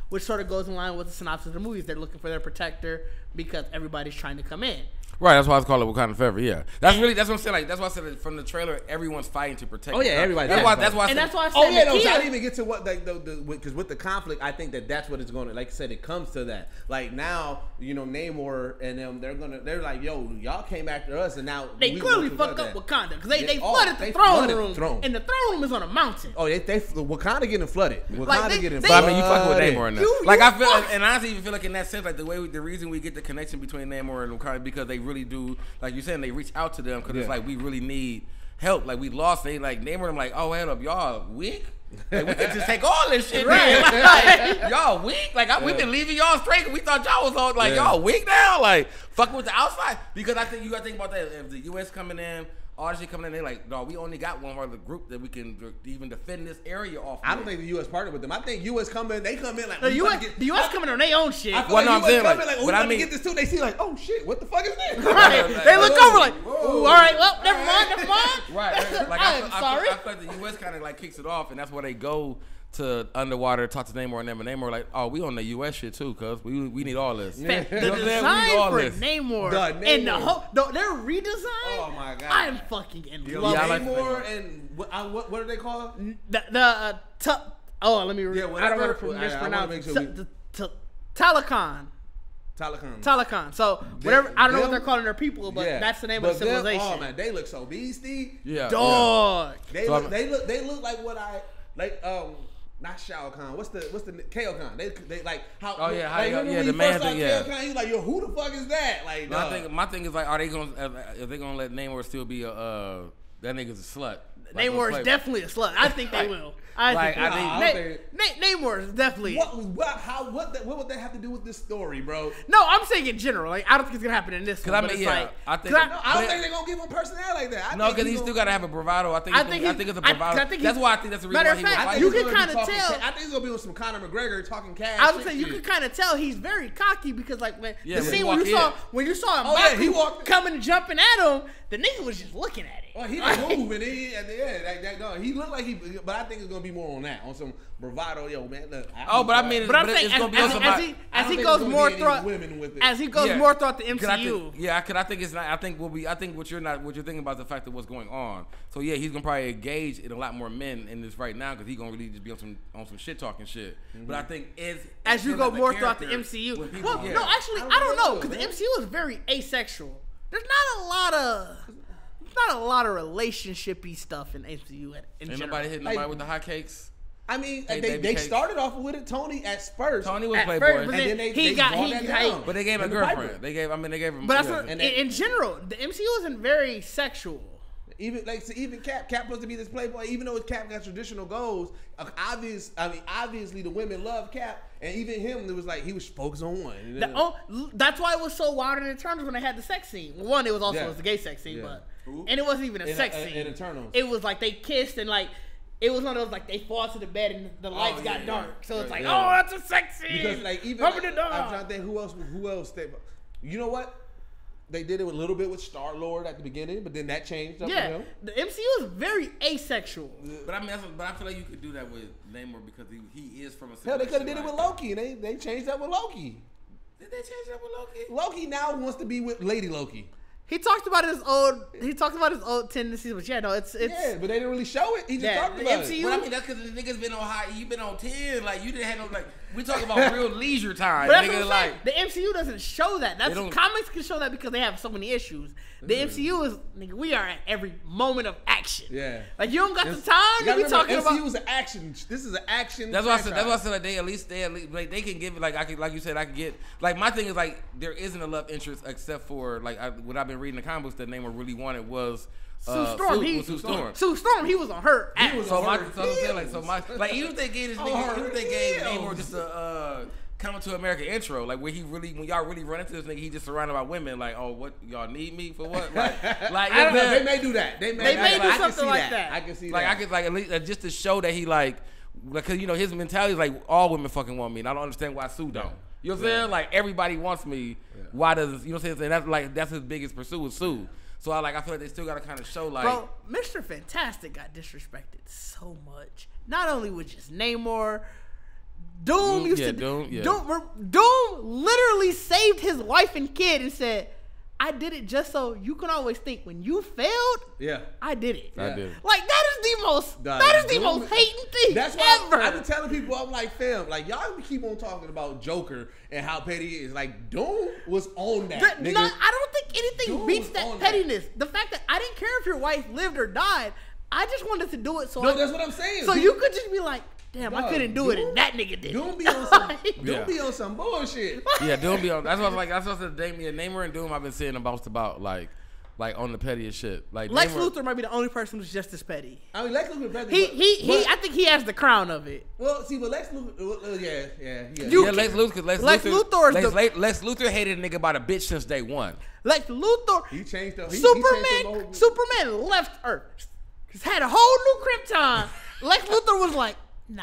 D: which sort of goes in line with the synopsis of the movies. They're looking for their protector because everybody's trying to come in.
C: Right, that's why it's called it Wakanda Forever. Yeah, that's what I'm saying. Like that's why I said from the trailer, everyone's fighting to protect.
B: Oh yeah, everybody.
C: That's why I said.
B: Oh yeah, no, so I didn't even get to what like because with the conflict, I think that's what it's going to. Like I said, it comes to that. Like now, Namor and them, they're like, yo, y'all came after us, and now
D: they clearly fucked up Wakanda because they flooded the throne room, and the throne room is on a mountain.
B: Oh, they Wakanda getting flooded. Wakanda getting flooded.
C: But I mean, you fucking with Namor now. Like I feel, and I honestly even feel like in that sense, like the reason we get the connection between Namor and Wakanda because they really do. Like you're saying, they reach out to them because it's like we really need help. Like we lost. They like Namor. I'm like, oh, hold up, y'all weak. Like we could just take all this shit, right? Like, y'all weak. Like we've been leaving y'all straight. We thought y'all was all like y'all weak now. Like fucking with the outside because I think you gotta think about that. If the U.S. coming in. All this shit coming in, they like, no, we only got one other group that we can even defend this area off.
B: I don't think the U.S. partnered with them. I think U.S. they come in like
D: the U.S. coming on their own shit.
B: Well, no, I'm saying like, but I mean, get this too. They see like, oh shit, what the fuck is this?
D: Right? They look over like, all right, well, never mind.
C: Right. Like I'm sorry. I feel like the U.S. kind of like kicks it off, and that's where they go to underwater, talk to Namor and them, and Namor like, oh, we on the U.S. shit too, cuz we need all this.
D: The design for Namor and the whole, their redesign.
B: Oh my god,
D: I'm fucking in love.
B: Namor and what are they called?
D: Let me read. Yeah, I don't want to mispronounce it. Talokan. So whatever, I don't know what they're calling their people, but that's the name of the civilization.
B: Oh man, they look so beastie.
D: Yeah, dog.
B: They look like what I like. Not Shao Kahn. What's the KO Kahn? They like how?
C: Oh yeah, the man thing. Yeah.
B: KO Kahn, he's like, yo, who the fuck is that? Like,
C: my thing is like, are they gonna let Namor still be that nigga's a slut?
D: Like, Namor is definitely a slut. I think they will. Namor is definitely.
B: What would that have to do with this story, bro?
D: No, I'm saying in general. Like I don't think it's gonna happen in this one.
B: I don't think they're gonna give him personality like that.
C: No, because he still gotta have a bravado. I think it's a bravado. That's why I think that's the reason why he was
D: you can kind of tell.
B: I think it's gonna be with some Conor McGregor talking cash.
D: I would say you can kind of tell he's very cocky because like when the scene when you saw him
B: he walked
D: coming and jumping at him, the nigga was just looking at it.
B: Well, he didn't move, and at the end, he looked like but I think it's gonna be more on that, on some bravado, yo, man. Look,
D: I'm saying as he goes more throughout the MCU.
C: I think what you're thinking about the fact of what's going on. So yeah, he's gonna probably engage in a lot more men in this right now because he's gonna really just be on some shit talking shit. Mm-hmm. But I think
D: as you go more throughout the MCU. No, actually, I don't know because the MCU is very asexual. There's not a lot of relationship-y stuff in MCU in general.
C: Nobody hit nobody with the hot cakes.
B: I mean, they started off with it. Tony at first.
C: Tony was Playboy,
B: and then they got that down.
C: But they gave him a girlfriend. They gave him.
D: But in general, the MCU isn't very sexual.
B: Even Cap supposed to be this playboy. Even though Cap got traditional goals, obviously the women love Cap, and even him, it was like he was focused on one.
D: That's why it was so wild in Eternals when they had the sex scene. One, it was also the gay sex scene, and it wasn't even a sex scene.
B: In Eternals,
D: it was like they kissed and like. It was one of those like they fall to the bed and the lights got dark, so it's like, oh, that's a sex scene.
B: Because like even I'm trying to think who else. You know what? They did it a little bit with Star-Lord at the beginning, but then that changed.
D: The MCU is very asexual.
C: But I feel like you could do that with Namor because he is from a.
B: Hell, they could have did it with Loki, and they changed that with Loki.
C: Did they change that with Loki?
B: Loki now wants to be with Lady Loki.
D: He talked about his old tendencies, but it's
B: yeah, but they didn't really show it. He just talked about
D: MCU,
B: it.
C: But I mean, that's because the niggas been on high. You been on 10. Like you didn't have no like. We talk about real leisure time.
D: But that's nigga, like the MCU doesn't show that. That's comics can show that because they have so many issues. The MCU is nigga. We are at every moment of action.
B: Yeah,
D: like you don't got the time to be talking about.
B: MCU is an action. This is an action.
C: That's why I said like they at least like they can give it like you said I could get like my thing is like there isn't a love interest except for like what I've been reading the comic books that Namor really wanted was.
D: Sue Storm. He was on her ass.
C: Even if they gave Namor just a Coming to America intro, like when y'all really run into this nigga, he just surrounded by women. Like, oh, what y'all need me for? What? Like
B: I don't know. They may do that. They may
D: do something like that.
B: I can see
C: that.
B: I could
C: at least just to show that he like, because his mentality is like all women fucking want me, and I don't understand why Sue don't. You know what I'm saying? Like everybody wants me. Yeah. Why does you know what I'm saying? That's his biggest pursuit with Sue. So I feel like they still gotta kind of show like.
D: Bro, Mr. Fantastic got disrespected so much. Not only with just Namor. Doom used to Doom literally saved his wife and kid and said, I did it just so you can always think when you failed, I did it.
C: I did.
D: Like that is the most hating thing
B: that's why
D: ever.
B: I've been telling people, I'm like, fam, like y'all keep on talking about Joker and how petty he is. Like Doom was on that.
D: I don't think anything Doom beats that pettiness. The fact that I didn't care if your wife lived or died, I just wanted to do it so
B: that's what I'm saying.
D: So you could just be like, damn, I couldn't do it, and that nigga did.
B: Doom be on some bullshit.
C: Yeah, Doom be on. That's what I said. Namor and Doom, I've been seeing about like on the pettiest shit. Like
D: Lex
C: Namor,
D: Luthor might be the only person who's just as petty.
B: I mean, Lex Luthor petty.
D: I think he has the crown of it.
B: Well, see, but Lex Luthor,
C: Lex Luthor hated a nigga by the bitch since day one.
D: Lex Luthor,
B: he changed the
D: Superman left Earth. He's had a whole new Krypton. Lex Luthor was like, nah,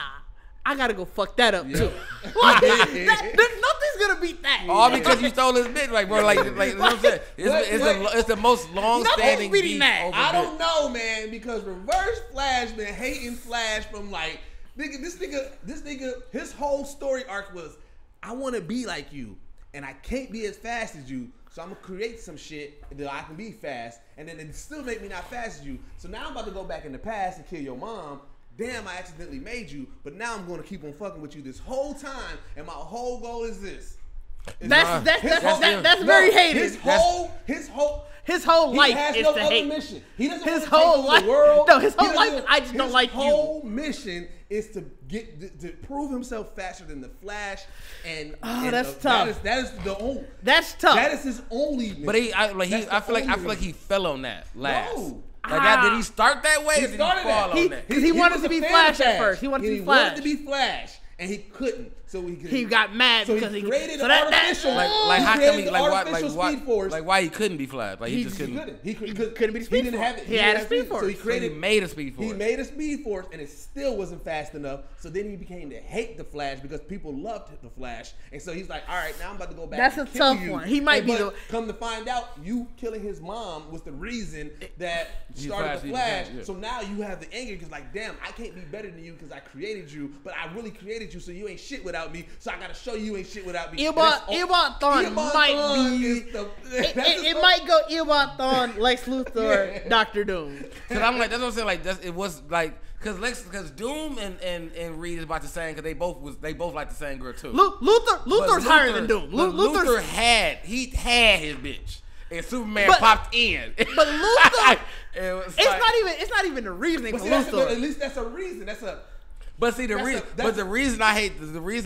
D: I gotta go fuck that up too. Nothing's gonna beat that.
C: All because you stole his bitch, like bro, like you know what I'm saying? It's the most long-standing beef.
B: I don't know, man, because Reverse Flash been hating Flash from like this nigga, his whole story arc was, I want to be like you, and I can't be as fast as you. So I'm gonna create some shit that I can be fast, and then it still make me not fast as you. So now I'm about to go back in the past and kill your mom. Damn, I accidentally made you, but now I'm gonna keep on fucking with you this whole time, and my whole goal is this.
D: That's very hated.
B: His whole
D: life
B: has
D: is
B: no
D: to
B: other
D: hate.
B: Mission. He doesn't
D: his
B: want to
D: whole
B: take
D: life,
B: over the world.
D: No, his whole life. I just don't like you.
B: His whole mission is to prove himself faster than the Flash, and
D: that's tough.
B: That is the only.
D: That's tough.
B: That is his only mission.
C: But I feel like he fell on that last.
B: No.
C: Did he start that way? Or did he fall on that?
D: Because he wanted to be Flash at first. He wanted to be Flash,
B: and he couldn't. So
D: he got mad because he
B: created an artificial.
C: How come he why he couldn't be Flash? Like he just couldn't.
B: He couldn't be the Speed Force. He didn't have it.
D: He had a Speed Force.
B: So he
C: made a Speed Force.
B: He made a Speed Force, and it still wasn't fast enough. So then he became to hate the Flash because people loved the Flash, and so he's like, all right, now I'm about to go back.
D: That's
B: and
D: a
B: kill
D: tough
B: you.
D: one. He might be the.
B: Come to find out, you killing his mom was the reason that started the Flash. So now you have the anger because like, damn, I can't be better than you because I created you, but I really created you, so you ain't shit without me. So I gotta show you ain't shit without me.
D: Eobard Thawne might be. It might go Eobard Thawne, Lex Luthor, Dr. Doom.
C: Because I'm like, that's what I'm saying. Like, it was like, because Doom and Reed is about the same. Because they both like the same girl too.
D: Luther's higher than Doom.
C: Luther had his bitch. And Superman popped in.
D: But Luthor, it's not even the reasoning for Luthor.
B: At least that's a reason.
C: But see, the reason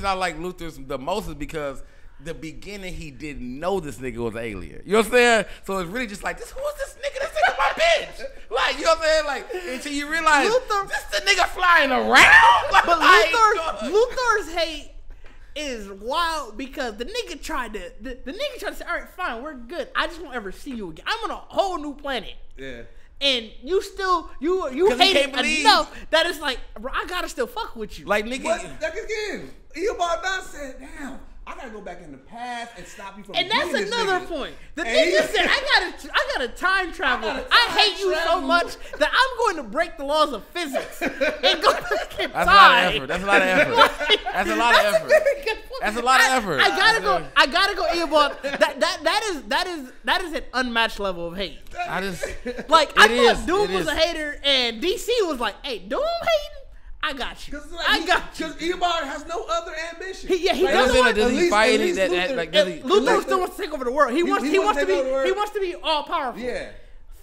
C: I like Luther's the most is because the beginning he didn't know this nigga was an alien. You know what I'm saying? So it's really just like, who's this nigga? This nigga my bitch. Like, you know what I'm saying? Like, until you realize this the nigga flying around. Like,
D: but Luther's hate is wild because the nigga tried to say, all right, fine, we're good. I just won't ever see you again. I'm on a whole new planet.
B: Yeah.
D: And you still you hate it enough that it's like, bro, I gotta still fuck with you.
C: Like nigga,
B: like again, Eobard Thawne said, damn, I gotta go back in the past and stop you from.
D: And that's another point. The nigga said, I gotta time travel. I hate you so much that I'm going to break the laws of physics and go back in time.
C: That's a lot of effort. That's a lot of effort. That's a lot of effort.
D: I gotta go Eobard. That is an unmatched level of hate. I thought Doom was a hater and DC was like, hey, Doom hating? I got you.
B: Because Eobard has no other ambition.
D: He doesn't.
C: Does he fight any
D: Luthor still wants to take over the world. He wants to be all powerful.
B: Yeah.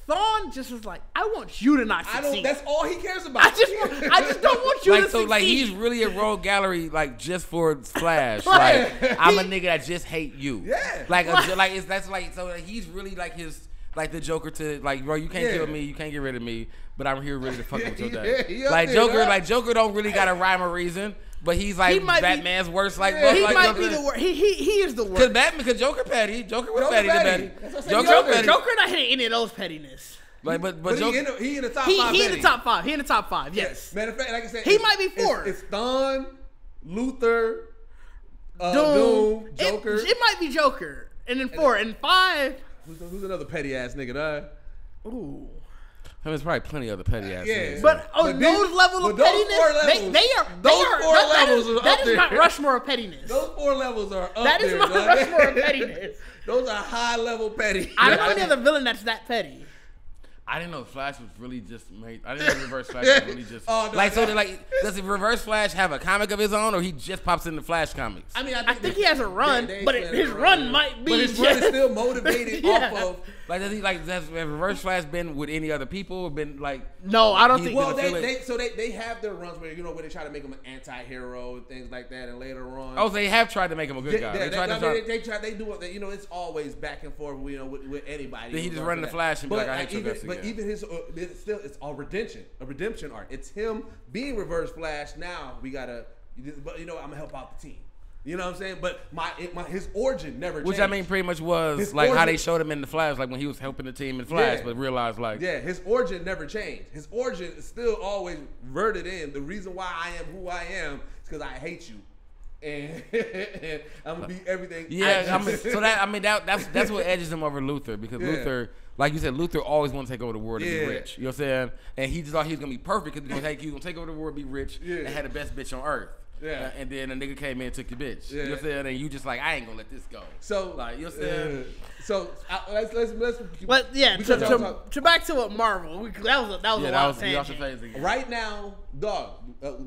D: Thawne just was like, I want you to not succeed.
B: That's all he cares about.
D: I just don't want you to succeed.
C: So like he's really a rogue gallery like just for Flash. Like I'm a nigga that just hate you.
B: Yeah.
C: He's really like his. Like the Joker to like, bro, you can't kill me, you can't get rid of me, but I'm here ready to fuck with your day. Joker don't really got a rhyme or reason, but he's like Batman's worst. Like
D: he might be the worst. He is the worst.
C: Because Joker petty. Joker was petty.
D: Joker not hitting any of those pettiness.
C: Like, but
B: Joker, he in the top 5.
D: He in the top 5. He in the top 5. Yes.
B: Matter of fact, like I said,
D: he might be 4.
B: It's Thawne, Luthor. Doom, Joker.
D: It might be Joker. And then 4 and 5.
B: Who's another petty ass nigga?
D: Ooh.
C: I mean, there's probably plenty of other petty ass niggas.
D: But on those levels of pettiness, that is Mount Rushmore of pettiness.
B: Those 4 levels are up there.
D: That is Mount Rushmore of pettiness.
B: Those are high level petty.
D: I don't know any other villain that's that petty.
C: I didn't know Flash was really just made. I didn't know Reverse Flash was really just does the Reverse Flash have a comic of his own, or he just pops in the Flash comics?
B: I mean,
D: I think he has a run, but his run might be.
B: But his run is still motivated off of.
C: Has Reverse Flash been with any other people? Or been like?
D: No, I don't think.
B: Well, they have their runs where where they try to make him an anti-hero and things like that, and later on.
C: Oh, they have tried to make him a good guy.
B: They do it. It's always back and forth. With anybody.
C: Then he just run the Flash and be like, I hate your guts again.
B: But even his, it's all a redemption arc. It's him being Reverse Flash. Now we gotta, but I'm gonna help out the team. You know what I'm saying? But his origin never changed.
C: Which I mean pretty much was his like origin, how they showed him in the Flash, like when he was helping the team in Flash, but realized like
B: his origin never changed. His origin is still always verted in. The reason why I am who I am is because I hate you. And I'm gonna be everything.
C: Yeah, that's what edges him over Luthor, because Luthor, like you said, Luthor always want to take over the world and be rich. You know what I'm saying? And he just thought he was gonna be perfect because he was gonna take over the world, be rich, and had the best bitch on earth. Yeah. And then a nigga came in and took your bitch. Yeah. You know what I'm saying? And you just like, I ain't gonna let this go. So like, you know what I'm saying?
B: So let's.
D: But yeah, to back to what Marvel. That was a lot of tangent.
B: Right now, dog.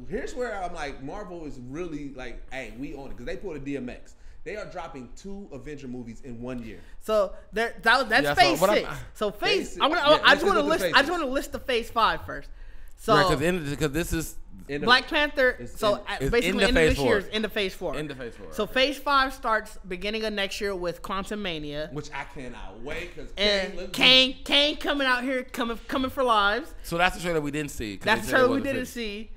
B: Here's where I'm like, Marvel is really like, hey, we own it, because they pulled a DMX. They are dropping 2 Avenger movies in 1 year.
D: So that's Phase 6. So Phase. I just want to list the Phase 5 first. So
C: because this is.
D: Black Panther. Basically end of Phase 4. So Phase 5 starts beginning of next year with Quantumania,
B: which I cannot wait, because
D: Kane coming out here, coming for lives.
C: So that's the trailer we didn't see.
D: That's the trailer we didn't see.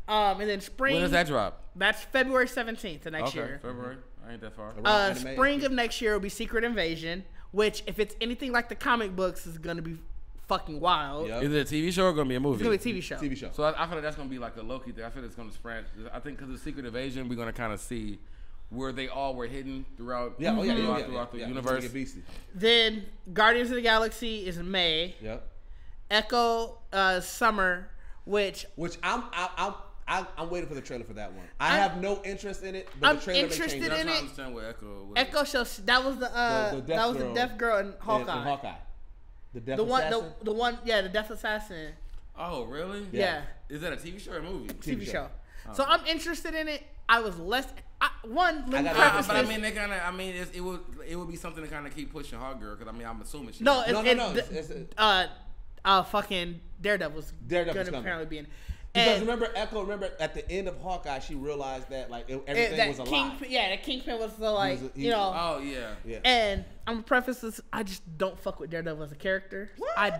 D: And then spring.
C: When does that drop?
D: That's February 17th of next year.
C: February. I ain't that far.
D: Spring of next year will be Secret Invasion, which if it's anything like the comic books is gonna be fucking wild.
C: Yep. Is it a TV show or gonna be a movie?
D: It's gonna be a TV show.
C: So I feel like that's gonna be like a Loki thing. I feel like it's gonna spread. I think because of Secret Invasion, we're gonna kind of see where they all were hidden throughout throughout the universe.
D: Then Guardians of the Galaxy is in May.
B: Yep.
D: Echo summer, which
B: I'm waiting for the trailer for that one. I have no interest in it, but the trailer
D: interested
B: may change.
D: in it.
C: Understand what
D: Echo show. That was the Deaf Girl and Hawkeye.
B: The Death Assassin?
D: The Death Assassin.
C: Oh, really?
D: Yeah.
C: Is that a TV show or a movie?
D: TV show. Oh. So I'm interested in it. I was less. It would be something to kind of keep pushing Hot Girl, because I'm assuming she. No. Fucking Daredevil's gonna apparently be in.
B: Because remember at the end of Hawkeye, she realized that like everything was a lie.
D: The Kingpin was the
C: Oh yeah.
D: And I'm gonna preface this: I just don't fuck with Daredevil as a character.
B: What?
D: I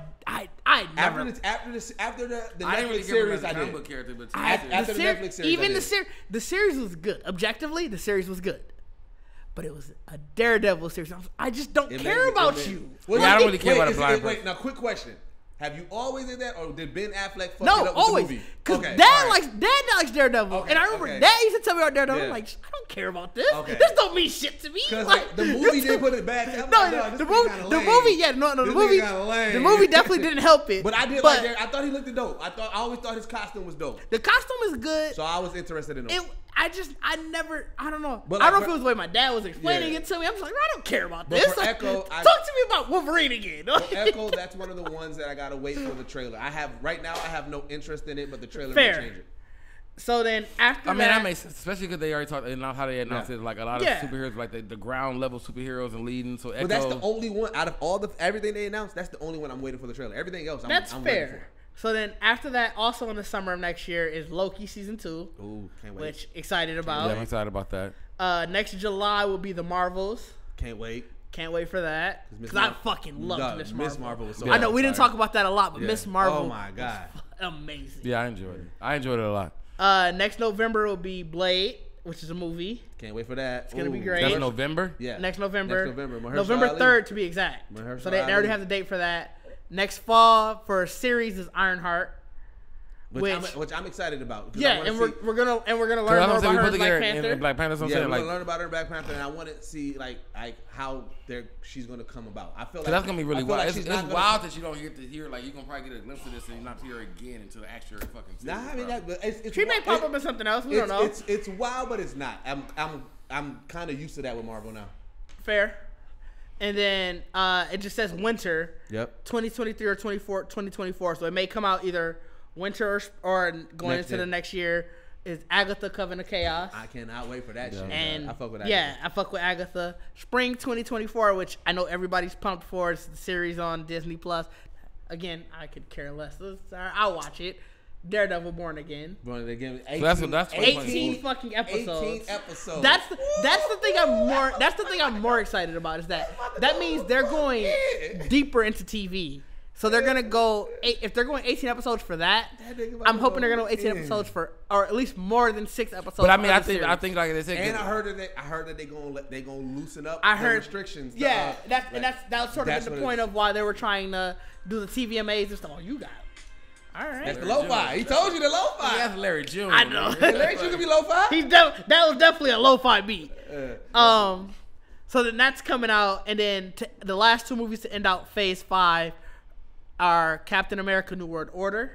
D: never.
B: After the
C: Netflix series, I did. Character, but
B: after the Netflix series,
D: even the series was good. Objectively, the series was good. But it was a Daredevil series. I just don't care about you.
C: I don't really care about a blind person.
B: Wait, now quick question. Have you always did that, or did Ben Affleck fuck it up with
D: always.
B: the movie?
D: Because Dad likes Daredevil, and I remember Dad used to tell me about Daredevil. Yeah. I'm like, I don't care about this. Okay. This don't mean shit to me.
B: Because the movie didn't put it back. The
D: movie definitely didn't help it.
B: But I did like Daredevil. I thought he looked dope. I always thought his costume was dope.
D: The costume is good.
B: So I was interested in it.
D: I don't know. But I don't know if it was the way my dad was explaining it to me. I'm just like, I don't care about this.
B: For Echo,
D: talk to me about Wolverine again.
B: For Echo, that's one of the ones that I gotta wait for the trailer. I have no interest in it, but the trailer may change it.
D: So then after
C: that makes sense, especially because they already talked about how they announced it. Like a lot of superheroes, like the ground level superheroes and leading. So Echo,
B: but that's the only one out of everything they announced. That's the only one I'm waiting for the trailer. Everything else, I'm fair. Waiting for.
D: So then after that, also in the summer of next year is Loki Season 2.
B: Ooh, can't wait.
D: Which excited about.
C: Yeah, I'm excited about that.
D: Next July will be the Marvels.
B: Can't wait.
D: Can't wait for that. Because I fucking loved Miss Marvel.
B: Miss Marvel was so
D: I know we didn't talk about that a lot, but Miss Marvel.
B: Oh my God.
D: Amazing.
C: Yeah, I enjoyed it a lot.
D: Next November will be Blade, which is a movie.
B: Can't wait for that.
D: It's gonna be great.
C: That's November?
B: Yeah.
D: Next November.
B: November
D: 3rd to be exact. So they already have the date for that. Next fall for a series is Ironheart.
B: which I'm excited about.
D: Yeah, and we're gonna learn more about her in Black Panther.
C: Black Panther,
B: we're gonna learn about her in Black Panther, and I want to see like how she's gonna come about. I feel like
C: that's gonna be really wild.
B: Like
C: it's wild that you don't get to hear like you're gonna probably get a glimpse of this and you not hear her again until the actual fucking series.
B: Nah, I mean it's
D: she may pop up in something else. We don't know.
B: It's wild, but it's not. I'm kind of used to that with Marvel now.
D: Fair. And then it just says winter.
B: Yep.
D: 2023 or 2024. So it may come out either winter or going into the next year. Is Agatha Coven of Chaos.
B: I cannot wait for that shit.
D: And
B: I fuck with Agatha.
D: Yeah, I fuck with Agatha. Spring 2024, which I know everybody's pumped for. It's the series on Disney Plus. Again, I could care less. I'll watch it. Daredevil Born Again.
B: 18,
C: that's
D: 18 fucking episodes.
B: 18 episodes.
D: That's the thing I'm more excited about is that means they're going deeper into TV. So they're gonna go if they're going 18 episodes for that. I'm hoping they're gonna go 18 episodes for, or at least more than 6 episodes.
C: But I mean, I think like they said.
B: And I heard that they gonna loosen up.
D: I heard
B: restrictions.
D: Yeah, that's sort of the point of why they were trying to do the TVMAs and stuff. Oh, you got it. All right.
B: That's the lo-fi. He told you the lo-fi.
C: That's Larry June.
D: I know.
B: Larry June can be lo-fi.
D: That was definitely a lo-fi beat. So then that's coming out, and then the last 2 movies to end out Phase 5 are Captain America: New World Order,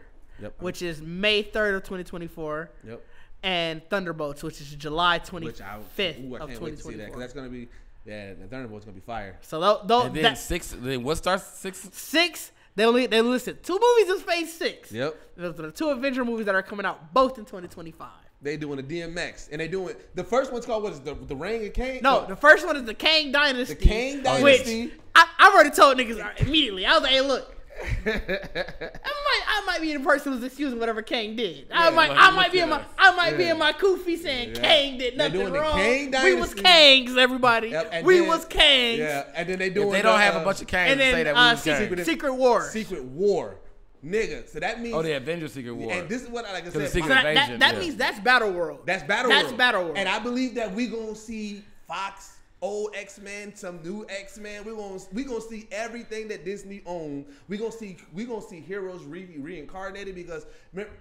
D: which is May 3rd of 2024. Yep. And Thunderbolts, which is July 25th of 2024.
B: Because that's gonna be the Thunderbolts gonna be fire.
D: So
C: and then 6. Then what starts 6?
D: 6. They listed 2 movies in Phase 6.
B: Yep.
D: Those are the 2 Avenger movies that are coming out both in 2025.
B: They doing a DMX, and they doing the first one's called what is the Reign of Kang?
D: No, the first one is the Kang Dynasty.
B: The Kang Dynasty.
D: Which I already told niggas immediately. I was like, hey, look. I might be the person who's excusing whatever Kang did. I might be in my kufi saying Kang did nothing wrong. We was Kangs, everybody. We was Kangs.
B: Yeah, and then they doing.
C: They don't have a bunch of Kangs
D: and then,
C: say that we was Kangs.
D: Secret War.
B: Secret War. Nigga, so that means
C: the Avengers Secret War.
B: And this is what I said.
D: That means that's Battle World.
B: That's Battle World. And I believe that we gonna see Fox, old X-Men, some new X-Men. We gonna see everything that Disney owns. We gonna see heroes reincarnated because.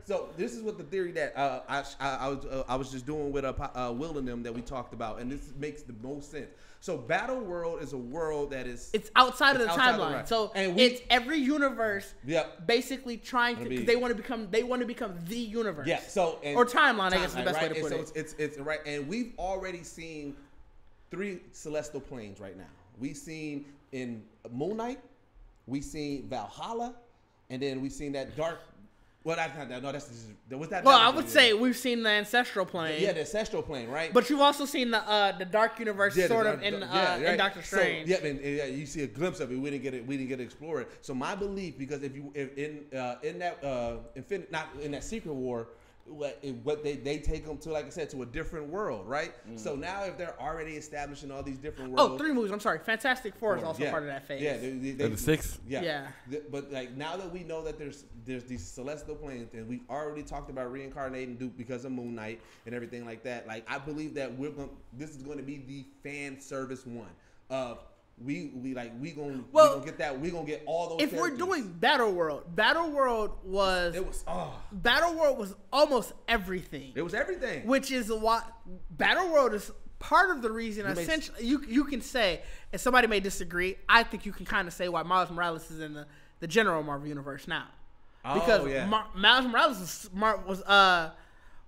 B: So this is what the theory that I was just doing with Will and them that we talked about, and this makes the most sense. So Battle World is a world that is
D: outside of the timeline. So it's every universe basically trying to, because they want to become the universe.
B: Yeah. So
D: or timeline, I guess is the best way to put it.
B: So it's right, and we've already seen 3 celestial planes right now. We've seen in Moon Knight, we've seen Valhalla, and then we've seen that dark. Well, that's not that. No, that's what's that?
D: Well, I would say we've seen the ancestral plane.
B: Yeah, the ancestral plane, right?
D: But you've also seen the dark universe, in Doctor Strange.
B: So, and you see a glimpse of it. We didn't get to explore it. So my belief, because if in that Secret War, what they take them to, like I said, to a different world, right? So now if they're already establishing all these different worlds.
D: 3 movies. I'm sorry, Fantastic Four is also part of that phase.
B: Yeah,
C: the 6.
B: Yeah. But like now that we know that there's these celestial planes, and we've already talked about reincarnating because of Moon Knight and everything like that. Like I believe that this is going to be the fan service one. We gonna get that. We gonna get all those.
D: If
B: characters.
D: We're doing Battle World was almost everything.
B: It was everything.
D: Which is why Battle World is part of the reason. Essentially, you can say, and somebody may disagree. I think you can kind of say why Miles Morales is in the general Marvel universe now, because Miles Morales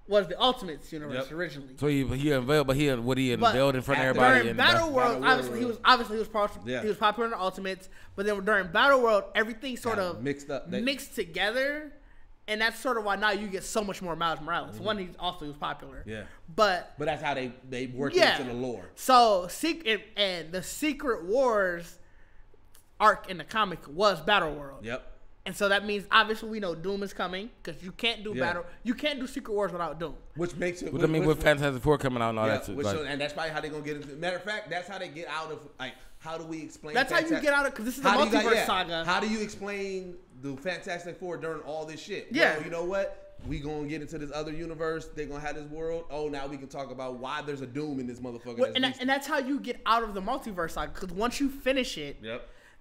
D: was the Ultimates universe originally.
C: So he unveiled, but he unveiled in front of everybody.
D: During Battle World, he was popular in the Ultimates, but then during Battle World, everything sort of mixed together, and that's sort of why now you get so much more Miles Morales. One, he was popular. Yeah, but
B: that's how they worked into the lore.
D: So and the Secret Wars arc in the comic was Battle World.
B: Yep.
D: And so that means obviously we know Doom is coming, because you can't do Secret Wars without Doom.
B: Which makes it.
C: With Fantastic Four coming out and all that.
B: And that's probably how they're gonna get into. Matter of fact, that's how they get out of how do we explain?
D: That's how you get out of, because this is the multiverse saga.
B: How do you explain the Fantastic Four during all this shit?
D: Yeah.
B: Well, you know what? We gonna get into this other universe. They're gonna have this world. Oh, now we can talk about why there's a Doom in this motherfucker.
D: And that's how you get out of the multiverse saga, because once you finish it,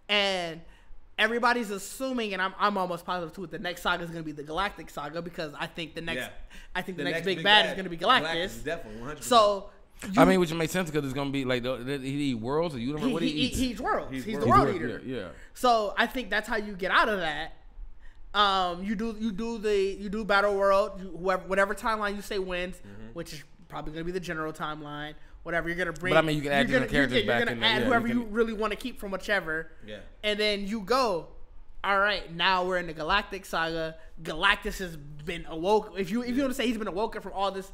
D: and everybody's assuming, and I'm almost positive too, the next saga is going to be the Galactic Saga because I think the next big bad is going to be Galactus.
B: Definitely 100%.
D: So.
C: I mean, which would make sense because it's gonna be like he eat worlds or universe. What he eats?
D: He eats worlds. He's the world eater.
C: Yeah.
D: So I think that's how you get out of that. You do Battle World. Whatever timeline you say wins, which is probably gonna be the general timeline. Whatever you're gonna bring.
C: But I mean, you can add different characters back in there.
D: You're gonna add whoever you really want to keep from whichever.
B: Yeah.
D: And then you go. All right, now we're in the Galactic Saga. Galactus has been awoke. If you want to say he's been awoken from all this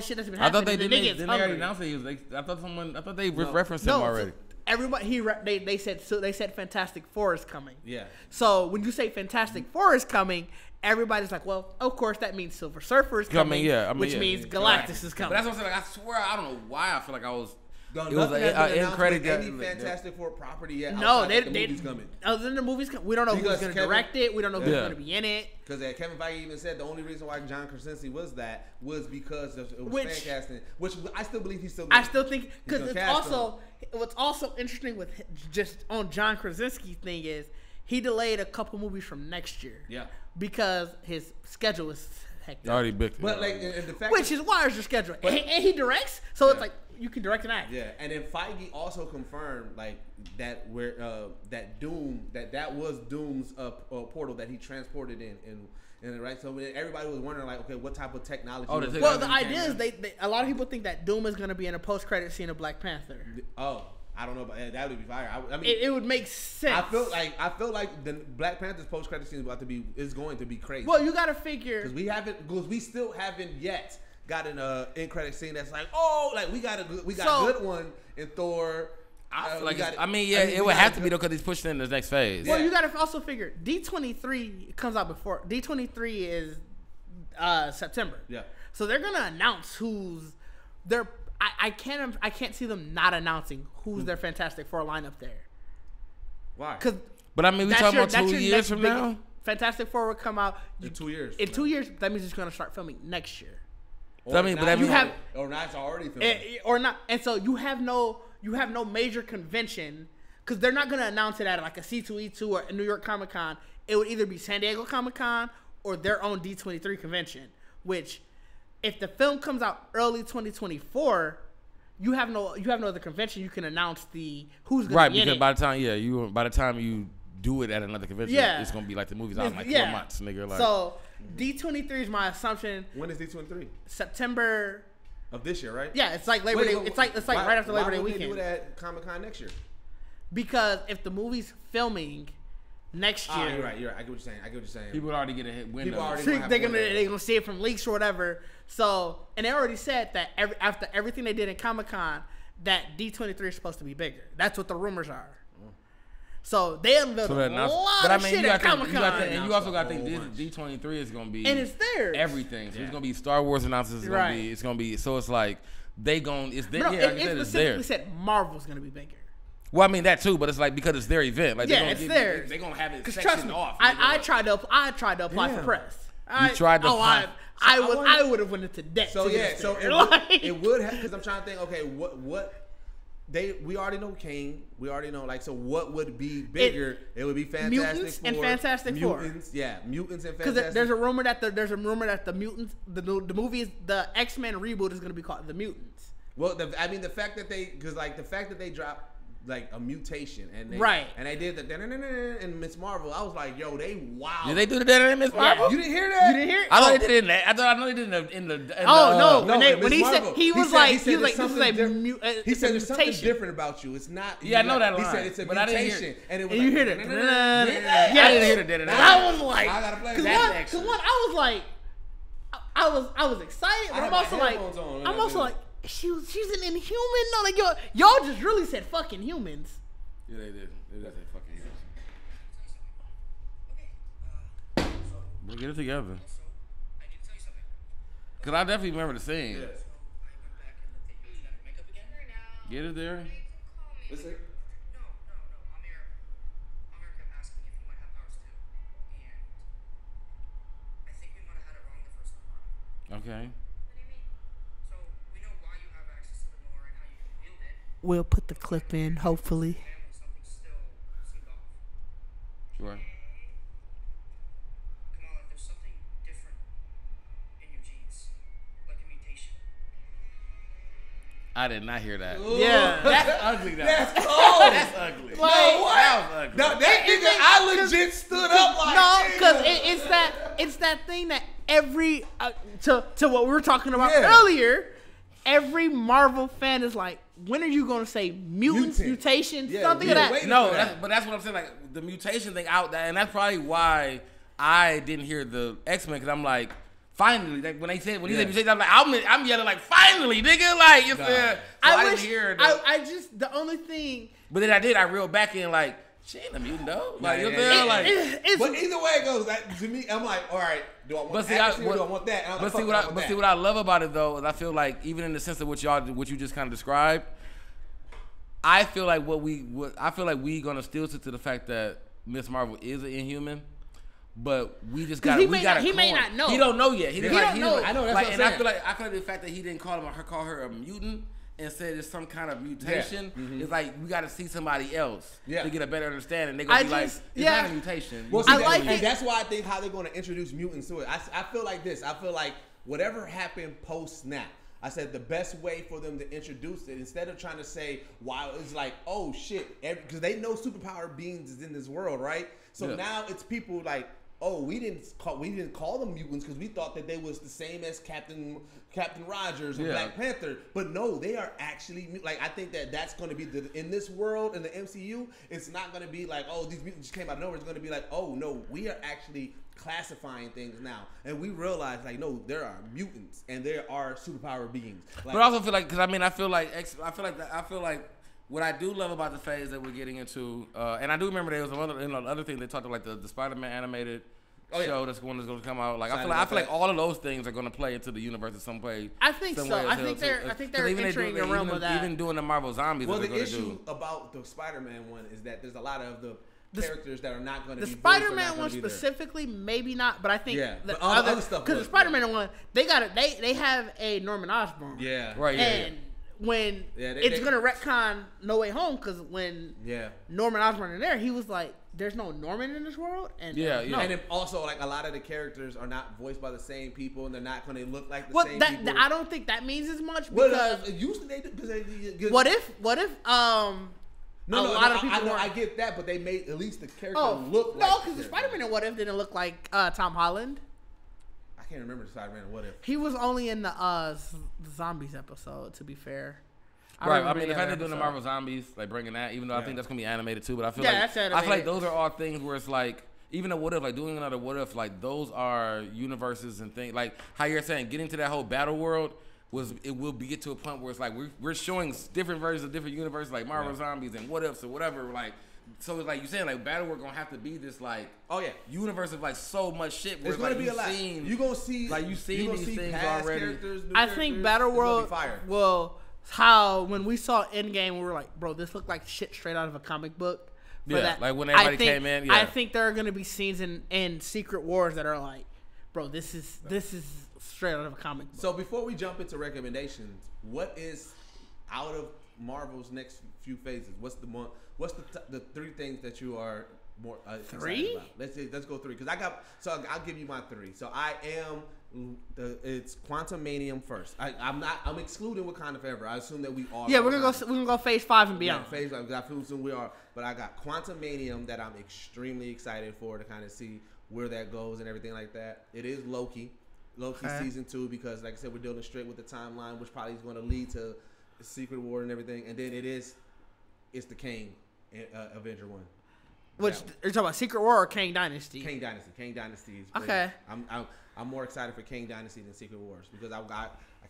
D: shit that's been happening.
C: I thought they
D: didn't.
C: They already announced it. I thought they referenced him already.
D: Everybody they said Fantastic Four is coming.
B: Yeah.
D: So when you say Fantastic Four is coming, everybody's like, well, of course that means Silver Surfer is coming. Which means Galactus is coming.
C: But that's what I'm saying. Like, I swear I don't know why I feel like I was.
B: It
C: was
B: an
C: end credit.
B: Any Fantastic Four property yet?
D: No,
B: the movie's coming.
D: Other than the movie's coming, we don't know who's going to direct it. We don't know who's going to be in it.
B: Because Kevin Feige even said the only reason why John Krasinski was because it was fan casting, which I still believe he's still.
D: I still think because it's also what's also interesting with just on John Krasinski's thing is he delayed a couple movies from next year.
B: Yeah.
D: Because his schedule is hectic.
C: Already booked.
B: But like, and the fact
D: which is why is your schedule, and he directs, so it's like. You can direct an act.
B: Yeah, and then Feige also confirmed like that that Doom that was Doom's portal that he transported in right. So everybody was wondering like, okay, what type of technology?
D: Well, the idea is they a lot of people think that Doom is going to be in a post-credit scene of Black Panther.
B: Oh, I don't know, but that would be fire. I mean,
D: it would make sense.
B: I feel like the Black Panther's post-credit scene is going to be crazy.
D: Well, you got to figure
B: because we still haven't yet got an end credit scene that's like, oh, like we got a good one in Thor.
C: I feel like it would have to be though because he's pushing in the next phase.
D: Well, you got to also figure D23 comes out before D23 is September.
B: Yeah.
D: So they're gonna announce who's their. I can't see them not announcing who's their Fantastic Four lineup there.
B: Why?
C: But I mean, we talking about 2 years from now.
D: Fantastic Four will come out
B: in 2 years.
D: In 2 years, that means it's gonna start filming next year.
B: Or not already filming.
D: Or not, and so you have no major convention because they're not gonna announce it at like a C2E2 or a New York Comic Con. It would either be San Diego Comic Con or their own D23 convention. Which, if the film comes out early 2024, you have no other convention you can announce who's gonna be in it.
C: By the time you do it at another convention, it's gonna be like the movie's out in like 4 months, nigga. Like.
D: So D23 is my assumption.
B: When is D23?
D: September
B: of this year, right?
D: Yeah, it's like Labor Day. It's like right after Labor Day weekend.
B: Why would they do it at Comic-Con next year?
D: Because if the movie's filming next year,
B: you're right. I get what you're saying.
C: People already get a hit window.
D: They're gonna see it from leaks or whatever. So, and they already said that after everything they did in Comic-Con, that D23 is supposed to be bigger. That's what the rumors are. So they unveiled a lot of shit at Comic-Con.
C: And you also got to think D23 is going to be
D: and it's theirs.
C: Everything. So it's going to be Star Wars announcements. It's going to be. So it's like it's there.
D: It specifically said Marvel's going to be bigger.
C: Well, I mean that too, but it's like because it's their event. Like
D: it's theirs.
C: They're going to have it
D: sectioned
C: sectioned off.
D: I tried to apply for press.
C: You tried to apply.
D: I would have went into debt.
B: So it would have because I'm trying to think. Okay, what. We already know Kane. We already know so what would be bigger? It would be Fantastic Four
D: and Fantastic Four.
B: Mutants and Fantastic.
D: Because there's a rumor that the mutants, the movie, the X-Men reboot is going to be called the Mutants.
B: Well, the fact that they dropped like a mutation and they did the in Miss Marvel. I was like, yo, they wow.
C: Did they do the in Miss Marvel?
B: You didn't hear that?
D: You didn't hear it?
C: I thought they did it in that. I know they did it in the.
D: When he said
B: there's something different about you. It's not.
C: Yeah, I know that line.
B: He said it's a mutation, and it was.
D: You hear it?
C: Yeah, I didn't hear it.
D: I was like,
B: I gotta play
D: because one, I was like, I was excited, but I'm also like. She's an Inhuman. No, like y'all just really said fucking humans.
C: Yeah, they did. They did say fucking humans. We'll get it together. Cause I definitely remember the scene.
B: Yes.
C: Get it there.
B: Listen.
E: No. Amir kept asking if he might have powers too, and I think we might have had it wrong the first time.
C: Okay.
D: We'll put the clip in, hopefully.
C: Right.
E: Kamala, there's something different in your genes, like a mutation.
C: I did not hear that.
D: Yeah.
C: That's ugly.
B: That's cold.
C: That's ugly.
B: No, what?
C: That was ugly.
B: No, that nigga, I legit stood up like.
D: No,
B: damn.
D: because it's that thing that every to what we were talking about
B: Yeah.
D: earlier. Every Marvel fan is like, when are you gonna say mutants,
B: Mutant.
D: mutations,
B: Yeah,
D: something
B: yeah,
D: of that?
B: wait.
C: No, but that's what I'm saying. Like the mutation thing out there, and that's probably why I didn't hear the X-Men, because I'm like, finally, like when he said mutation, I'm like, I'm yelling like, finally, nigga, like you said. So I didn't hear it.
D: I just the only thing.
C: But then I reeled back in like, she ain't a mutant though. Like you know, like.
B: But either way it goes, like, to me, I'm like, all right, do I want that or do I want that? And I'm
C: But
B: like,
C: see what I love about it though is I feel like even in the sense of what you just kind of described, I feel like we gonna still stick to the fact that Miss Marvel is an Inhuman. But we just got.
D: He may not know.
C: He don't know yet. He don't know.
B: I know. That's
C: like,
B: what I'm
C: and I
B: saying.
C: feel like the fact that he didn't call her a mutant and said it's some kind of mutation is like we got to see somebody else to get a better understanding. They're gonna be like, it's not a mutation.
B: Well, see,
D: I like it.
B: and that's why I think how they're going to introduce mutants to it. I feel like this. I feel like whatever happened post snap. I said the best way for them to introduce it, instead of trying to say, wow, it's like, oh shit, because they know superpower beings is in this world, right? So now it's people like, oh, we didn't call them mutants because we thought that they was the same as Captain Rogers or Black Panther, but no, they are actually like, I think that's going to be in this world in the MCU. It's not going to be like, oh, these mutants just came out of nowhere. It's going to be like, oh no, we are actually classifying things now, and we realize like, no, there are mutants and there are superpower beings. Like,
C: but I also feel like, because I feel like what I do love about the phase that we're getting into, and I do remember there was another thing they talked about, like the Spider-Man animated show that's going to come out. Like I feel like all of those things are going to play into the universe in some way.
D: I think so. I think they're entering the realm of that.
C: Even doing the Marvel Zombies.
B: Well, the issue about the Spider-Man one is that there's a lot of the characters that are not going to be.
D: The Spider-Man one specifically, maybe not, but I think
B: the other stuff.
D: Because the Spider-Man one, they have a Norman Osborn.
B: Yeah.
C: Right.
D: And when it's gonna retcon No Way Home, because when Norman Osborn in there, he was like, "There's no Norman in this world," and
B: no. And then also like a lot of the characters are not voiced by the same people, and they're not going to look like the same people.
D: I don't think that means as much because
B: usually they do. Because
D: what if
B: No,
D: lot of people
B: I get that, but they made at least the character
D: like.
B: look like.
D: No, because the Spider-Man in What If didn't look like Tom Holland.
B: I can't remember the Spider-Man in What If.
D: He was only in the Zombies episode, to be fair.
C: Right. I mean, the fact they're doing the Marvel Zombies, like bringing that, even though I think that's gonna be animated too, but I feel like those are all things where it's like, even a What If, like doing another What If, like those are universes and things. Like how you're saying, getting to that whole battle world will get to a point where it's like we're showing different versions of different universes, like Marvel Zombies and What Ifs or whatever. Like, so it's like you're saying, like battle world gonna have to be this like universe of like so much shit. Where
B: it's gonna
C: like,
B: be a lot. You gonna see like you've seen these things already.
D: I think battle world will. How when we saw Endgame, we were like, bro, this looked like shit straight out of a comic book.
C: Like when everybody came in.
D: I think there are gonna be scenes in Secret Wars that are like, bro, this is straight out of a comic book.
B: So before we jump into recommendations, what is out of Marvel's next few phases? What's the three things that you are more excited about? Let's go three, because I'll give you my three. So I am. It's Quantumanium first. I'm excluding Wakanda Forever. I assume that we all.
D: Yeah, we're gonna go phase 5 and beyond.
B: Phase 5. I assume we are. But I got Quantumanium that I'm extremely excited for, to kind of see where that goes and everything like that. It is Loki Season 2, because like I said, we're dealing straight with the timeline, which probably is going to lead to Secret War and everything. And then it's the Kang Avenger 1.
C: Which
D: you're talking about Secret War or Kang Dynasty?
B: Kang Dynasty is
D: okay.
B: I'm more excited for Kang Dynasty than Secret Wars, because I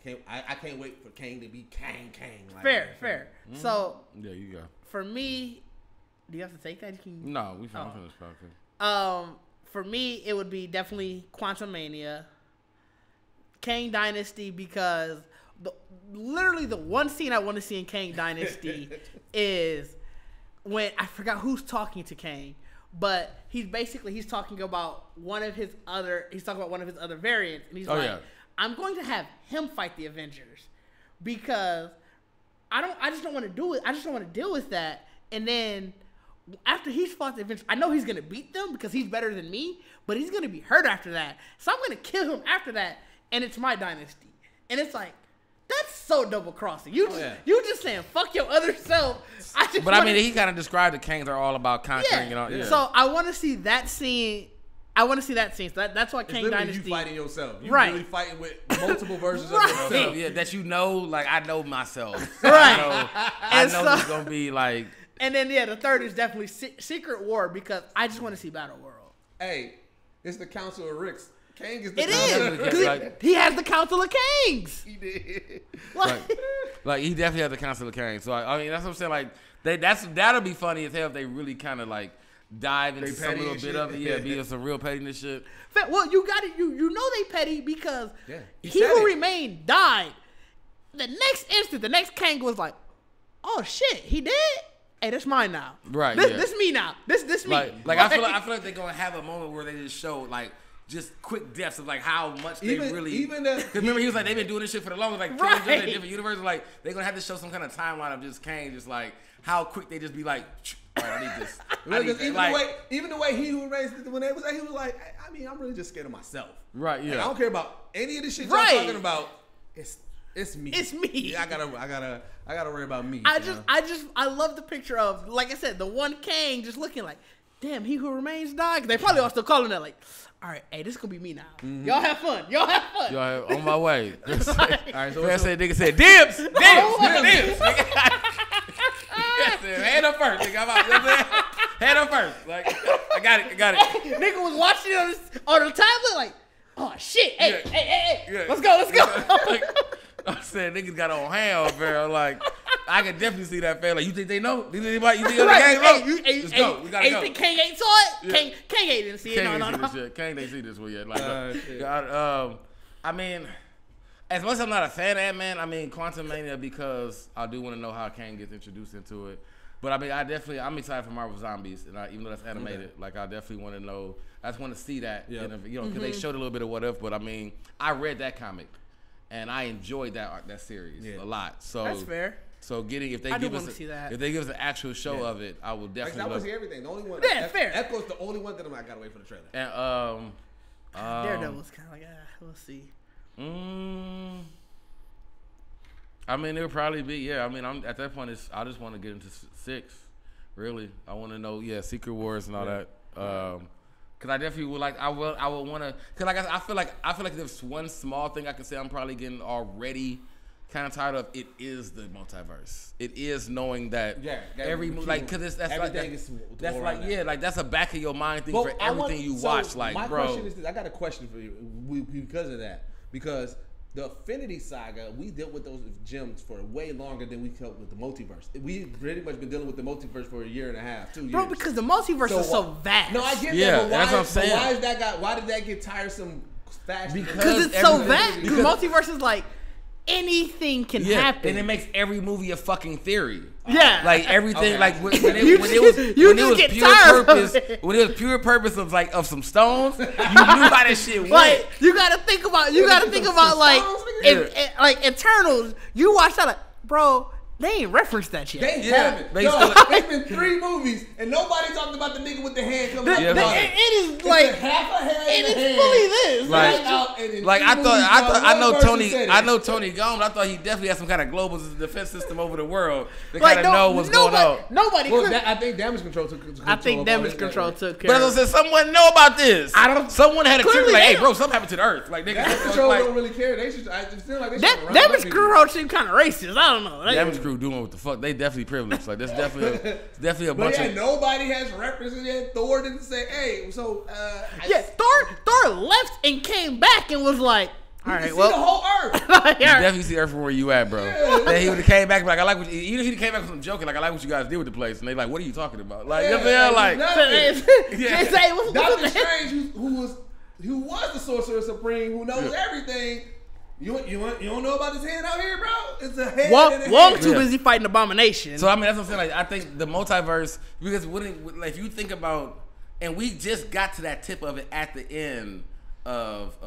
B: can't wait for Kang to be Kang. Like,
D: fair. Mm-hmm. So
C: yeah, you go.
D: For me, do you have to take that?
C: No, we finished talking.
D: For me, it would be definitely Quantumania, Kang Dynasty, because literally the one scene I want to see in Kang Dynasty is when I forgot who's talking to Kang. But he's talking about one of his other variants, and he's I'm going to have him fight the Avengers, because I just don't want to do it. I just don't want to deal with that. And then after he's fought the Avengers, I know he's gonna beat them because he's better than me, but he's gonna be hurt after that. So I'm gonna kill him after that, and it's my dynasty. And it's like, that's so double crossing. You just saying fuck your other self.
C: I mean, he kind of described the Kangs are all about conquering.
D: Yeah. So I want to see that scene. So that's why Kang Dynasty.
B: You fighting yourself. You
D: right.
B: really fighting with multiple versions of yourself.
C: Yeah, that like I know myself.
D: Right.
C: I know it's gonna be like.
D: And then the third is definitely Secret War because I just want to see Battle World.
B: Hey, it's the Council of Ricks. Kang is
D: the Council of Ricks. He has the Council of Kangs.
B: He did.
C: Like he definitely has the Council of Kangs. So I mean that's what I'm saying. Like that'll be funny as hell if they really kind of like dive into some little bit of it. Yeah, be some real pettiness shit.
D: Well, you got it. You know they petty because he who remained died. The next instant, the next Kang was like, "Oh shit, he did." Hey, that's mine now.
C: Right.
D: This me now. This me.
C: Like I feel like they're gonna have a moment where they just show like just quick deaths of like how much they really. Because remember he was like they've been doing this shit for the longest, like killing each other in different universes. Like they're gonna have to show some kind of timeline of just Kang, just like how quick they just be like, all right, I need this.
B: Even the way he was raised when they was like, he was like, I mean, I'm really just scared of myself.
C: Right. Yeah.
B: Like, I don't care about any of the shit y'all talking about. It's me.
D: It's me.
B: Yeah, I gotta worry about me.
D: I love the picture of, like I said, the one Kang just looking like, damn, he who remains died. They probably are still calling that like, all right, hey, this is gonna be me now. Mm-hmm. Y'all have fun.
C: Y'all on my way. All right, so nigga said, dibs. Hand up first, nigga. I'm out. Hand up first. Like, I got it.
D: Nigga was watching it on the tablet like, oh shit, hey, let's go.
C: I said niggas got on hand, bro. Like I can definitely see that fan. Like you think they know? You think anybody? You think other gang know? Let's go. We gotta go.
D: You think Kang ain't saw it? Kang ain't didn't see it.
C: No. Kang didn't see this one yet. Like, I mean, as much as I'm not a fan of Ant-Man, I mean Quantum Mania because I do want to know how Kang gets introduced into it. But I mean, I'm excited for Marvel Zombies, and even though that's animated, like I definitely want to know. I just want to see that, because they showed a little bit of what if. But I mean, I read that comic. And I enjoyed that series a lot. So
D: that's fair.
C: So if they give us an actual show of it, I will definitely.
B: I want to see everything. The only one.
D: Fair.
B: Echo's the only one that I gotta wait for the trailer.
C: And
D: Daredevil's kind of like we'll see.
C: I mean, it'll probably be I mean, I'm at that point. I just want to get into 6. Really, I want to know Secret Wars and all that. Cause I definitely would like. I would want to. Cause like I feel like there's one small thing I can say I'm probably getting already kind of tired of. It is the multiverse. It is knowing that every like because that's a back of your mind thing for everything you watch. Like, my
B: question is this: I got a question for you because of that. Because the Infinity Saga, we dealt with those gems for way longer than we dealt with the multiverse. We've pretty much been dealing with the multiverse for a year and a half, 2 years.
D: Bro, because the multiverse is so vast.
B: No, I get that, but
C: that's what I'm saying.
B: Why did that get tiresome fast?
D: Because it's so vast. Because multiverse is like anything can happen.
C: And it makes every movie a fucking theory.
D: Yeah.
C: Like everything, like when it was pure purpose of like of some stones, you knew how that shit went.
D: Like you gotta think about like Eternals. You watch that like, bro, they ain't referenced that shit.
B: They haven't. It's been 3 movies and nobody talked about the nigga with the hand coming out.
D: It is like
B: half a hand.
D: It is fully this.
C: Like I know Tony Gomes. I thought he definitely had some kind of global defense system over the world to kind of know what's going on.
D: Nobody.
B: I think Damage Control took care.
C: But as I said, someone know about this. Someone had a trigger like, hey, bro, something happened to the Earth. Like
B: Damage Control don't really care. They should. I feel like they should.
D: Damage Control seem kind of racist. I don't know.
C: Damage Control doing what the fuck? They definitely privileged. Like that's definitely a bunch of.
B: Nobody has represented Thor didn't say, hey, so.
D: Thor left and came back and was like, all right, well,
B: the whole Earth.
C: You definitely see Earth from where you at, bro. Then he would have came back like I like what even if he came back with some joking like I like what you guys did with the place, and they like, what are you talking about? Like you know what I'm saying?
B: Doctor Strange, who was the Sorcerer Supreme, who knows everything. You don't know about this hand out here, bro? It's a head.
D: Wong too busy fighting Abomination.
C: So I mean, that's what I'm saying. Like I think the multiverse, because if you think about, and we just got to that tip of it at the end of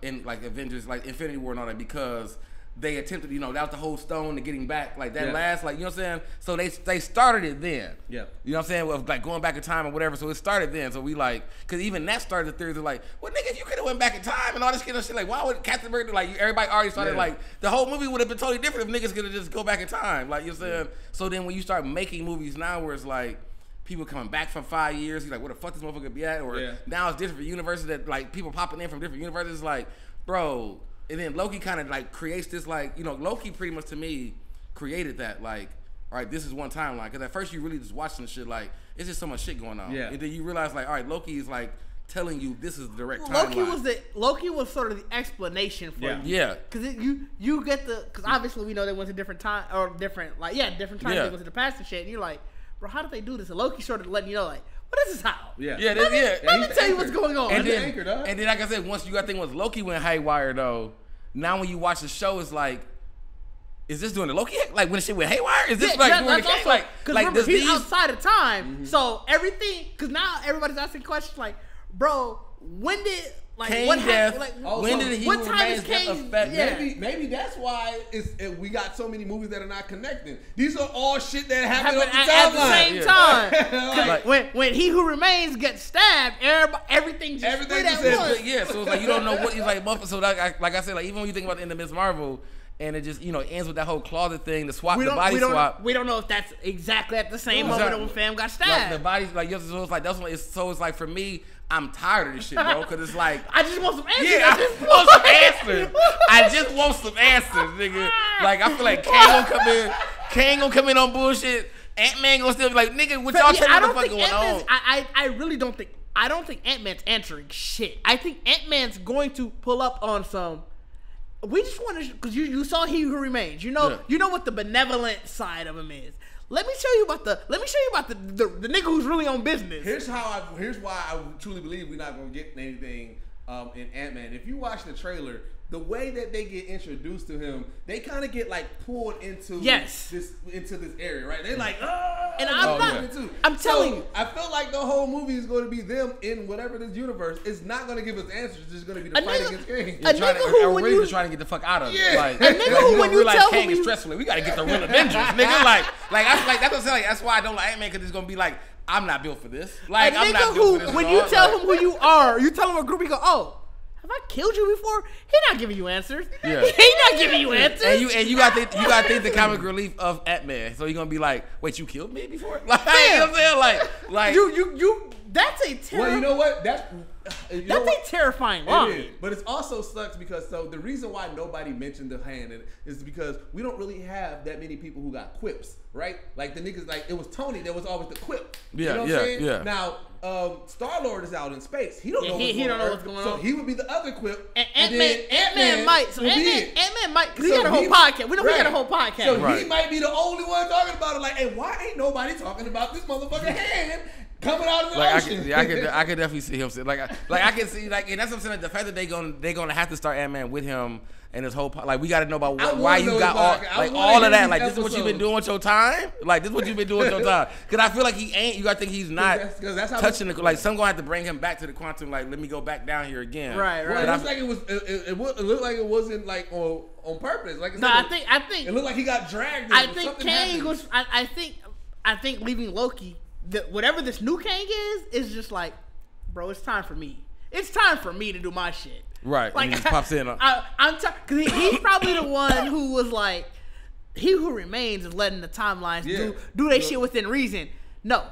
C: in like Avengers, like Infinity War and all that, because they attempted, that was the whole stone to getting back, like that last, like, you know what I'm saying? So they started it then. Yeah. You know what I'm saying? Of like going back in time or whatever. So it started then. So we like, cause even that started the theories of like, well, nigga, if you could have went back in time and all this kind of shit, like, why would Captain America, like, everybody already started like, the whole movie would have been totally different if niggas could have just go back in time. Like, you know what I'm saying? So then when you start making movies now where it's like, people coming back from 5 years, you're like, where the fuck this motherfucker be at? Or now it's different universes that like people popping in from different universes, like, bro. And then Loki kind of like creates this like, Loki pretty much to me created that like, all right, this is one timeline. Because at first you really just watching the shit like, it's just so much shit going on. Yeah. And then you realize like, all right, Loki is like telling you this is the direct timeline.
D: Loki was sort of the explanation for you. Yeah. Because you get because obviously we know they went to different time or different times. They went to the past and shit. And you're like, bro, how did they do this? And Loki sort of letting you know like, what is this how?
C: Yeah.
D: Let me tell you what's going on.
C: And then like I said, once you got to think once Loki went haywire though. Now when you watch the show, it's like, is this doing the Loki? Like when the shit went haywire? Is this like doing the case? Like
D: remember, he's outside of time, so everything. Because now everybody's asking questions like, bro, when did what happened? Like,
C: when did he
D: what time is Kane?
B: Maybe that's why we got so many movies that are not connecting. These are all shit that happened
D: at the same time. Like, when He Who Remains gets stabbed, everything just split at once.
C: Yeah, so it's like you don't know what he's like. So like I said, like even when you think about the end of Ms. Marvel. And it just, ends with that whole closet thing, the body swap.
D: We don't know if that's exactly at the same moment when fam got stabbed.
C: Like the body, like, so it's like, it's like for me, I'm tired of this shit, bro. Because it's like.
D: I just want some answers.
C: Yeah, I just want some answers. I just want some answers, nigga. Like, I feel like Kane gonna come in on bullshit. Ant-Man gonna still be like, nigga, what y'all telling me what the fuck going on?
D: I really don't think Ant-Man's answering shit. I think Ant-Man's going to pull up on some. We just want to, because you saw He Who Remains. You know what the benevolent side of him is. Let me show you about the nigga who's really on business.
B: Here's why I truly believe we're not gonna get anything in Ant-Man. If you watch the trailer, the way that they get introduced to him, they kind of get like pulled into this area, right? They're like,
D: and I'm telling you,
B: I feel like the whole movie is going to be them in whatever this universe. It's not going to give us answers. It's just going to be the fight against Kang.
C: We're trying to get the fuck out of it.
B: Yeah.
C: Like, a nigga who when you tell Kang is stressful. We got to get the real Avengers, nigga. Like that's what I'm saying. That's why I don't like Ant-Man, because it's going to be like, I'm not built for this. Like, I'm not built for this.
D: When you tell him who you are, you tell him a group, you go, oh. Have I killed you before? He not giving you answers. Yeah. He not giving you answers.
C: And you got to think the comic relief of Ant-Man. So you're gonna be like, wait, you killed me before? Like, you know what I'm saying? Like
D: you. That's a terrible.
B: Well, you know what? That's
D: a terrifying line.
B: It is, but it also sucks because the reason why nobody mentioned the hand is because we don't really have that many people who got quips, right? Like the niggas, like it was Tony that was always the quip. You know what I'm saying?
C: Yeah.
B: Now, Star-Lord is out in space. He don't know what's going on. So he would be the other quip.
D: And Ant-Man might. So Ant-Man might, because he got a whole podcast. We got a whole podcast.
B: So he might be the only one talking about it. Like, hey, why ain't nobody talking about this motherfucking hand coming out of the ocean?
C: I could definitely see him. Like I can see, like, and that's what I'm saying. Like, the fact that they gonna have to start Ant-Man with him and his whole, like, we got to know about why you got all of that. Like, this is what you've been doing with your time. Like, this is what you've been doing with your time. Because I feel like he ain't. You got to think he's not touching the. Like, some gonna have to bring him back to the quantum. Like, let me go back down here again.
D: Right.
B: Well, it looks like it was. It looked like it wasn't like on purpose. Like,
D: I think
B: it looked like he got dragged.
D: I think Kang was. I think leaving Loki. Whatever this new Kang is just like, bro, it's time for me. It's time for me to do my shit.
C: Right. Like, and he just pops in.
D: Because he's probably the one who was like, He Who Remains is letting the timelines do their shit within reason. No,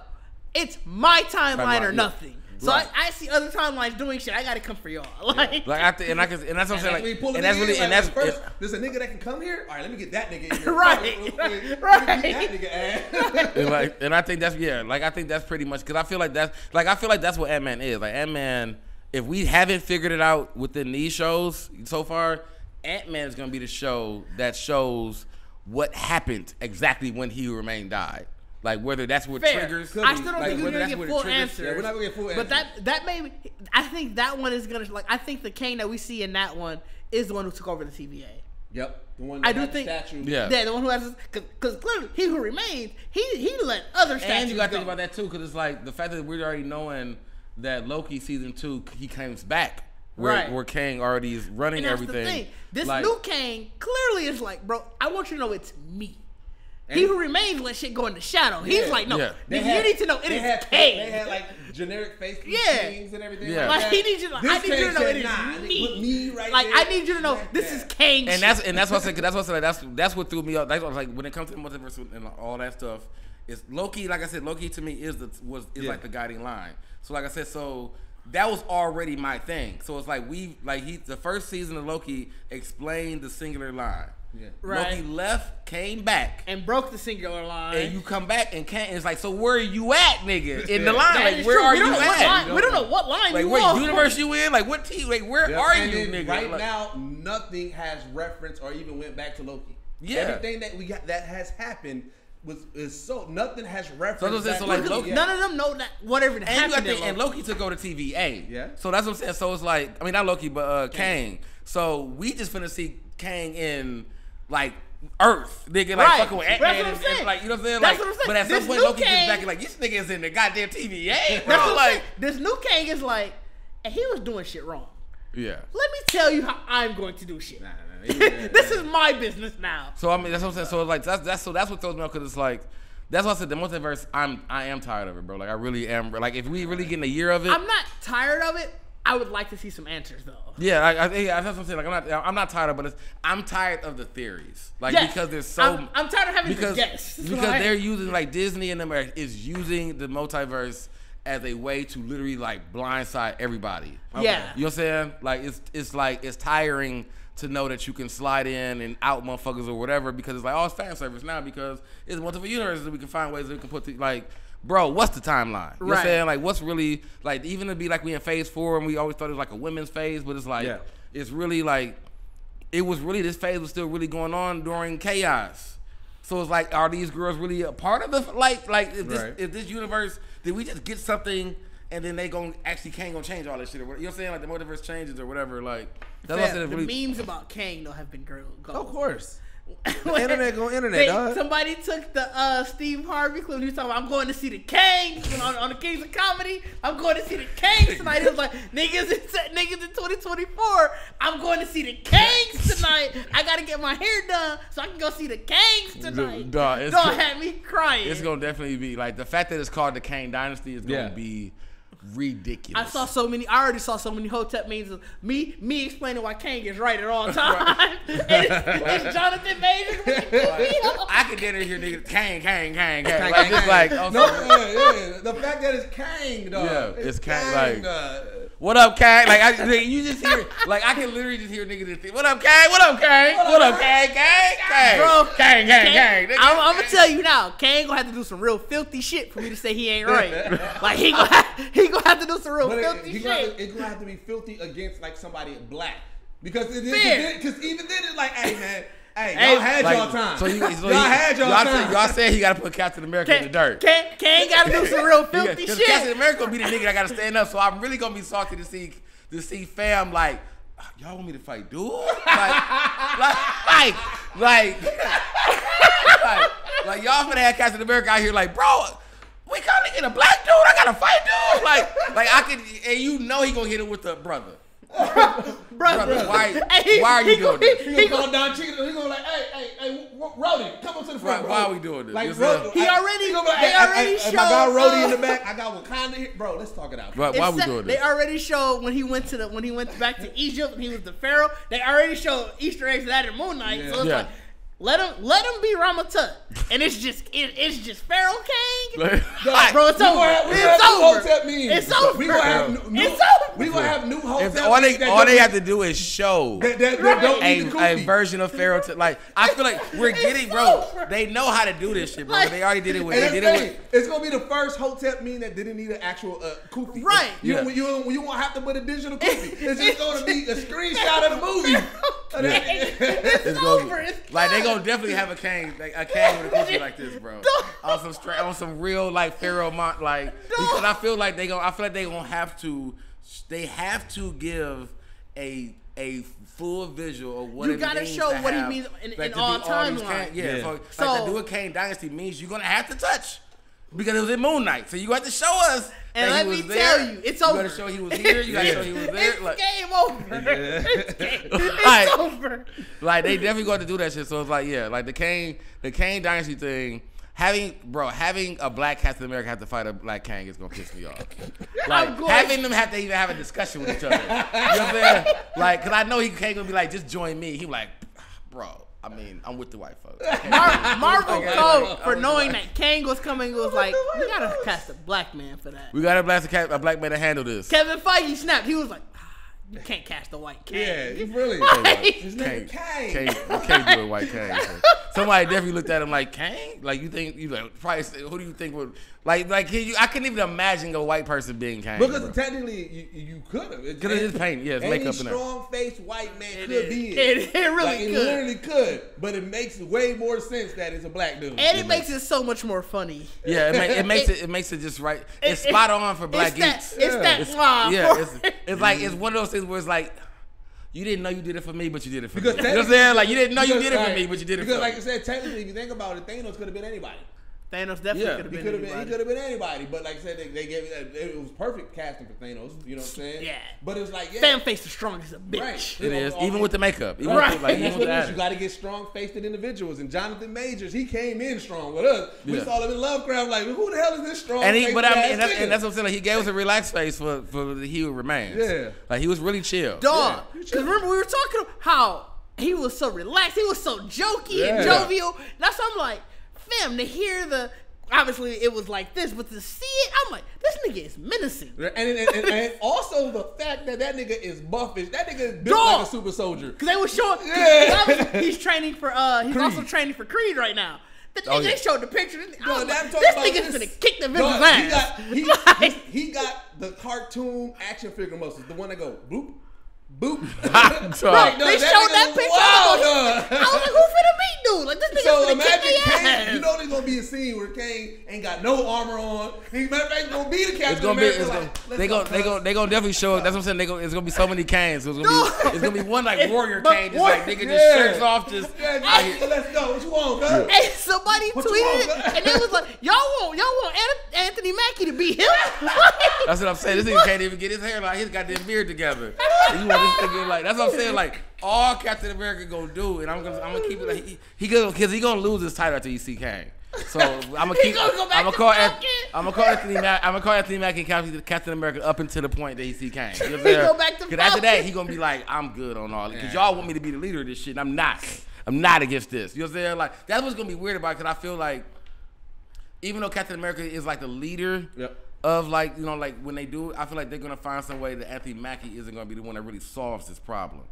D: it's my timeline or nothing. So I see other timelines doing shit. I gotta come for y'all. Like
C: that's what I'm saying. Like, and that's really, and that's
B: first. There's a nigga that can come here. All right, let me get that nigga in here.
D: Right.
C: And I think that's Like, I think that's pretty much, because I feel like that's what Ant-Man is. Like, Ant-Man, if we haven't figured it out within these shows so far, Ant-Man is gonna be the show that shows what happened exactly when He Who Remained died. Like, whether that's what triggers.
D: I still don't think we're gonna get full answers.
B: Yeah, we're not gonna get full answers.
D: But that may. I think that one is gonna, like, I think the Kang that we see in that one is the one who took over the TVA.
B: Yep, the one that had the statue.
C: Yeah,
D: the one who has, because clearly He Who Remains, he let other statues.
C: And you gotta think about that too, because it's like the fact that we're already knowing that Loki Season 2 he comes back. where Kang already is running
D: And that's
C: everything.
D: the thing. This
C: like,
D: new Kang clearly is like, bro, I want you to know it's me. He who remains let shit go in the shadow. He's like, no, you need to know it is Kang.
B: They had like generic face things and everything.
C: Yeah.
D: Like he needs you. I need you to know it is me.
B: Right
D: like
B: there.
D: I need you to know this is Kang.
C: And that's what I said. That's what I said. That's what threw me off. That's what, like when it comes to the multiverse and all that stuff. Is Loki? Like I said, Loki to me is like the guiding line. So like I said, so that was already my thing. So it's like the first season of Loki explained the singular line. Yeah.
D: Right.
C: Loki left, came back,
D: and broke the singular line.
C: And you come back and can't. It's like, so where are you at, nigga? In the line, like where are you at?
D: We don't know what line.
C: Like what universe you in? Like what team? Like where are you, nigga?
B: Right now, nothing has reference or even went back to Loki.
C: Yeah.
B: Everything that we got that has happened nothing has reference.
C: So like Loki,
D: none of them know that whatever happened.
C: And Loki took over to TVA.
B: Yeah.
C: So that's what I'm saying. So it's like, I mean, not Loki, but Kang. So we just finna see Kang in like Earth, nigga, like fucking with Ant-Man and like, you know what I'm saying?
D: That's
C: like,
D: what I'm saying.
C: But at some point, Loki gets back and like, this nigga is in the goddamn TVA, bro.
D: That's
C: like,
D: this new Kang is like, and he was doing shit wrong.
C: Yeah.
D: Let me tell you how I'm going to do shit. This is my business now.
C: So I mean, that's what I'm saying. So like, that's what throws me off, because it's like, that's why I said the multiverse. I am tired of it, bro. Like I really am. Like if we really getting a year of it,
D: I'm not tired of it. I would like to see some answers though.
C: Yeah, that's what I'm saying. Like I'm not tired of it, but I'm tired of the theories. Like because there's so
D: I'm tired of having to guess.
C: Because they're using, like, Disney and them is using the multiverse as a way to literally like blindside everybody.
D: Okay. Yeah.
C: You know what I'm saying? Like it's tiring to know that you can slide in and out motherfuckers or whatever, because it's like, oh, it's fan service now because it's multiple universes and we can find ways that we can put like, bro, what's the timeline? You know what I'm saying? Like, what's really, like, even to be like we in phase 4 and we always thought it was like a women's phase, but it's like, it's really like, it was really, this phase was still really going on during chaos. So it's like, are these girls really a part of the, like if this universe, did we just get something and then they Kang gonna change all this shit or whatever? You know what I'm saying? Like the multiverse changes or whatever. Like, that's what I said.
D: The memes about Kang though have been great.
B: Of course.
C: The internet going internet, dog.
D: Somebody took the Steve Harvey clip. He was talking about, I'm going to see the Kang on the Kings of Comedy. I'm going to see the Kangs tonight. He was like, niggas in 2024. I'm going to see the Kangs tonight. I got to get my hair done so I can go see the Kangs tonight. Dog had me crying.
C: It's going to definitely be, like, the fact that it's called the Kang Dynasty is going to be ridiculous.
D: I already saw so many Hotep memes of me explaining why Kang is right at all times. It's Jonathan Majors.
C: I could get in here, nigga. Kang. Like, just like,
B: the fact that it's Kang, dog.
C: Yeah, it's Kang. Like, what up, Kang? Like, you just hear, like, I can literally just hear niggas think, what up, Kang? What up, Kang? What up, Kang? Kang.
D: Bro,
C: Kang.
D: I'm gonna tell you now, Kang gonna have to do some real filthy shit for me to say he ain't right. Like he gonna have to do some real filthy shit.
B: It's gonna have to be filthy against like somebody black, because even then it's like, hey man. Hey, y'all had y'all time. Y'all had y'all time.
C: Y'all said he got to put Captain America in the dirt.
D: Kang got to do some real filthy shit.
C: Captain America gonna be the nigga that got to stand up. So I'm really gonna be salty to see fam like, y'all want me to fight dude? Like y'all finna have Captain America out here like, bro, we gotta get a black dude. I gotta fight dude. Like I could, and you know he gonna hit him with the brother. Brother, why are you doing this?
B: He gonna go down Chico. He gonna like, hey, Rhodey, come up to the front.
C: Why are we doing this?
B: Like,
D: they already showed.
B: I got Rhodey in the back. I got Wakanda here, bro. Let's talk it out.
C: Why are we doing this?
D: They already showed when he went back to Egypt and he was the Pharaoh. They already showed Easter eggs of that in Moon Knight. Yeah. So it's like, let him be Ramatut, and it's just Pharaoh Kang. Bro, it's over. It's over.
B: We gonna have new Hotep.
C: All they have to do is show
B: a
C: version of Pharaoh. Like, I feel like we're getting, bro. They know how to do this shit, bro. Like, they already did it with.
B: It's gonna be the first Hotep meme that didn't need an actual kufi.
D: Right.
B: You won't have to put a digital kufi. It's just gonna be a screenshot of the movie.
D: It's over.
C: Like, they gonna definitely have a Kang with a kufi like this, bro. On some real like Pharaoh like, because I feel like they gonna have to. They have to give a full visual of what
D: you
C: it
D: gotta
C: means
D: show
C: to
D: what
C: have,
D: he means in
C: like,
D: all timelines.
C: So to do a Kang Dynasty means you're gonna have to touch, because it was in Moon Knight. So you have to show us
D: And
C: that
D: let
C: he
D: me
C: was
D: tell
C: there.
D: you, it's over.
C: You gotta show he was here. You gotta show he was there.
D: It's
C: Like,
D: game over. It's
C: Like-
D: over.
C: like they definitely going to do that shit. So it's like, yeah, like the Kang Dynasty thing. Having a black Captain America have to fight a black Kang is gonna piss me off. Like having them have to even have a discussion with each other. You know what I'm saying? Like, cause I know he can't gonna be like, just join me. He like, bro. I mean, I'm with the white folks.
D: Marvel code for knowing that Kang was coming was like, we gotta cast a black man for that.
C: We gotta blast a black man to handle this.
D: Kevin Feige snapped. He was like, you can't cast a white Kang.
B: Yeah, you really. His name is Kang.
C: You can't do a white Kang. So. Somebody definitely looked at him like, Kang? Like, you think, you like, probably, who do you think would, like, I couldn't even imagine a white person being Kang.
B: Because technically, you could have.
C: Because it's just paint, yeah, it's makeup in there.
B: Any strong-faced white man could be
D: it. It really
B: like,
D: could.
B: It literally could, but it makes way more sense that it's a black dude.
D: And it makes it so much more funny.
C: Yeah, it makes it just right. It's spot on for black geeks.
D: It's
C: one of those things where it's like, you didn't know you did it for me, but you did it for
B: because
C: me. You know what I'm saying? Like, you didn't know you did it for me, but you did it for me.
B: Because, like I said, technically, if you think about it, Thanos could have been anybody.
D: Thanos definitely could have been anybody.
B: He could have been anybody, but like I said, they gave it was perfect casting for Thanos. You know what I'm saying?
D: Yeah.
B: But it's like,
D: Fan face is strong as a bitch.
B: Right.
C: It is, even with the makeup. Even
B: Right.
C: with, like,
B: And that's
C: even with
B: what it is.
C: that.
B: You got to get strong-faced individuals. And Jonathan Majors, he came in strong with us. We saw him in Lovecraft, like, who the hell is this strong?
C: And that's what I'm saying. Like, he gave us a relaxed face for He Who Remains.
B: Yeah.
C: Like, he was really chill.
D: Dog. Because remember, we were talking about how he was so relaxed. He was so jokey and jovial. That's why I'm like, fam, to hear the... Obviously, it was like this, but to see it, I'm like, this nigga is menacing.
B: And also the fact that nigga is buffish. That nigga is built like a super soldier.
D: Because they were showing... He's training for... he's
B: Creed.
D: also training for Creed right now. They showed the picture. This nigga's gonna kick the Avengers' ass.
B: He got the cartoon action figure muscles. The one that go, boop. Boop.
D: Right, they showed that picture. I was like, who finna meet dude? Like, this nigga
B: So
D: finna kick
B: imagine
D: their
B: Kane,
D: ass.
B: you know there's gonna be a scene where Kane ain't got no armor on. Matter of fact, he's gonna be the Captain America.
C: They gonna definitely show it. That's what I'm saying. It's gonna be so many Kanes. So it's gonna be one like warrior Kane, just like nigga just shirts off, just.
B: Let's go. What you want, cuz?
D: And somebody tweeted it, and it was like, y'all want Anthony Mackie to be him?
C: That's what I'm saying. This nigga can't even get his hair like his goddamn beard together. You want this nigga like that's what I'm saying. Like all Captain America gonna do, and I'm gonna keep it like he gonna lose his title after you see Kang. So I'm gonna call Anthony Mackie Captain America up until the point that he see Kang. You know
D: go back to
C: because after that he gonna be like, I'm good on all because y'all want me to be the leader of this shit. And I'm not. I'm not against this. You know what I'm saying? Like that's what's gonna be weird about it because I feel like even though Captain America is like the leader. Yep. Of like, you know, like when they do, I feel like they're gonna find some way that Anthony Mackie isn't gonna be the one that really solves this problem.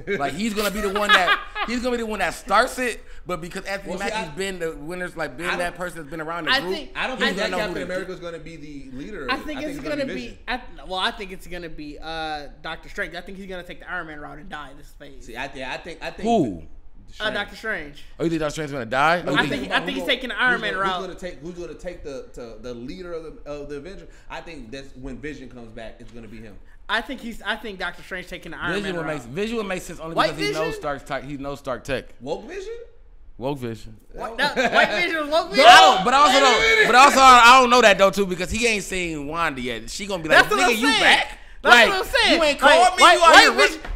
C: Like he's gonna be the one that starts it, but because Anthony Mackie's been the winners, like been that person that's been around the group.
B: I don't think that Captain America's gonna be the leader.
D: I think it's gonna be. I think it's gonna be Doctor Strange. I think he's gonna take the Iron Man route and die in this phase.
B: See, I think
C: who?
D: Doctor Strange.
C: Oh, you think Doctor Strange's gonna die?
D: I think he's taking the Iron Man route.
B: Who's gonna take the leader of the Avengers? I think that's when Vision comes back. It's gonna be him.
D: I think Doctor Strange taking the Iron Man route.
C: Vision would make sense only because he knows Stark Tech.
B: Woke Vision.
C: Woke Vision.
D: White Vision was woke Vision.
C: But also I don't know that though too because he ain't seen Wanda yet. She gonna be like, nigga, you back?
D: That's what I'm saying.
C: You ain't called me.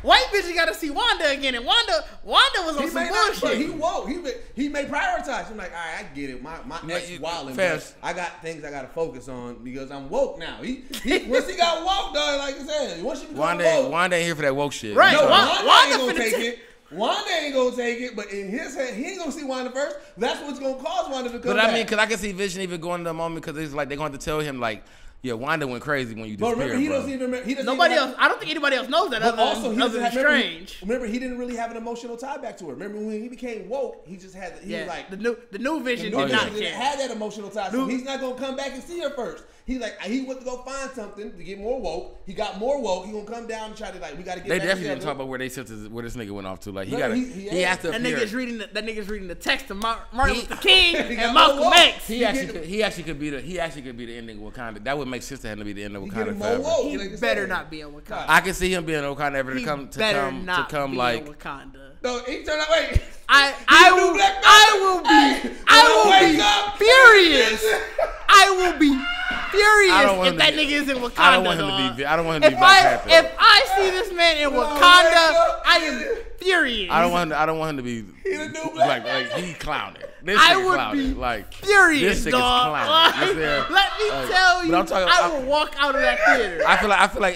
D: White Vision got to see Wanda again, and Wanda was on some bullshit.
B: But he woke. He may prioritize. I'm like, all right, I get it. My ex wilding. I got things I got to focus on because I'm woke now. He once he got woke, dog, like I said, once you become woke,
C: Wanda ain't here for that woke shit.
D: Right.
B: No, Wanda ain't gonna take it. Wanda ain't gonna take it, but in his head, he ain't gonna see Wanda first. That's what's gonna cause Wanda to come back.
C: But I mean, because I can see Vision even going to the moment because it's like they're going to tell him like. Yeah, Wanda went crazy when you disappeared.
B: But remember, he doesn't even remember.
D: Nobody else. I don't think anybody else knows that.
B: But also,
D: other than Strange.
B: Remember, he didn't really have an emotional tie back to her. Remember when he became woke, he just had. He was like
D: the new Vision did not care.
B: Had that emotional tie, so he's not gonna come back and see her first. He went to go find something to get more woke. He got more woke. He gonna come down and try to we gotta get.
C: They
B: back
C: definitely
B: together.
C: didn't talk about where this nigga went off to. Like he has to.
D: That nigga's reading the text of Martin Luther King and Malcolm X.
C: He actually could be the ending of Wakanda. That would make sense to him to be the end of Wakanda forever.
D: He better not be in Wakanda.
C: I can see him being in Wakanda ever to come like
D: Wakanda.
B: No, he turned out. Wait,
D: I will be furious. I will be furious if that nigga is in Wakanda.
C: I don't want him to be. I don't want him to be Black Panther.
D: If I see this man in Wakanda, I am furious.
C: I don't want him to be.
B: He the new Black
C: like he clowning.
D: I would be furious,
C: this
D: dog.
C: clowning.
D: Let me tell you, I will walk out of that theater.
C: I feel like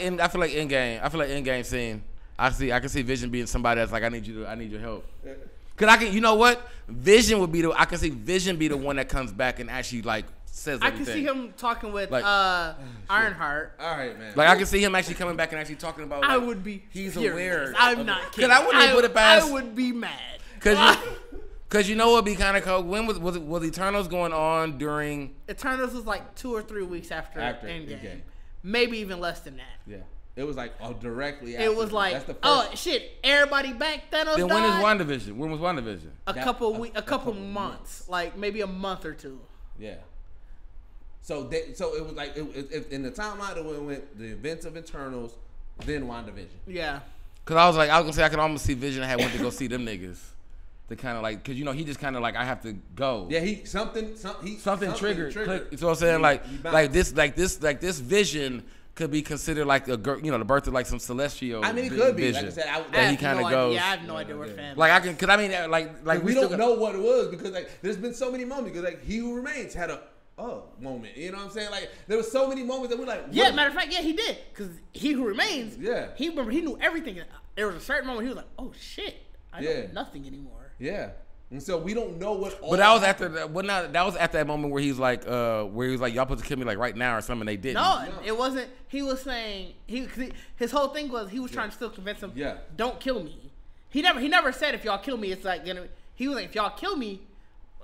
C: Endgame scene. I can see Vision being somebody that's like, I need your help. Cause you know what? Vision would be I can see Vision be the one that comes back and actually like says everything.
D: I can see him talking with
C: like,
D: Ironheart.
B: All right, man.
C: Like I can see him actually coming back and actually talking about. Like,
D: I would be.
C: He's
D: furious.
C: aware.
D: I'm not kidding.
C: Cause I wouldn't put it past.
D: I would be mad.
C: Cause you know what would be kind of cool. When was Eternals going on during?
D: Eternals was like 2 or 3 weeks after Endgame. Maybe even less than that.
B: Yeah. It was like directly after.
D: It was like,
B: that's the first.
D: oh shit, everybody back. Thanos
C: Then
D: died.
C: when is WandaVision? When was WandaVision?
D: A couple months, like maybe a month or two.
B: Yeah. So it was like in the timeline it went the events of Eternals, then WandaVision.
D: Yeah.
C: Cause I was gonna say I could almost see Vision. I had went to go see them niggas. To kind of like, cause you know he just kind of like I have to go.
B: Yeah, something
C: triggered. So I'm saying like this Vision could be considered like the birth of like some celestial.
B: I mean, it could be.
C: Vision.
B: Like I said,
C: that he kind of goes.
D: Yeah, I have no idea where family.
C: Like I can, cause I mean, like
B: we don't know what it was because like there's been so many moments because like He Who Remains had a moment. You know what I'm saying? Like there was so many moments that we're like,
D: yeah. Matter of fact, yeah, he did because He Who Remains.
B: Yeah.
D: He knew everything. There was a certain moment he was like, oh shit, I know nothing anymore.
B: Yeah. And so we don't know what.
C: But that was after that was at that moment where he's like, y'all supposed to kill me like right now or something. They didn't.
D: No, it wasn't. He was saying his whole thing was he was trying to still convince him.
B: Yeah.
D: Don't kill me. He never said if y'all kill me, it's like he was like if y'all kill me,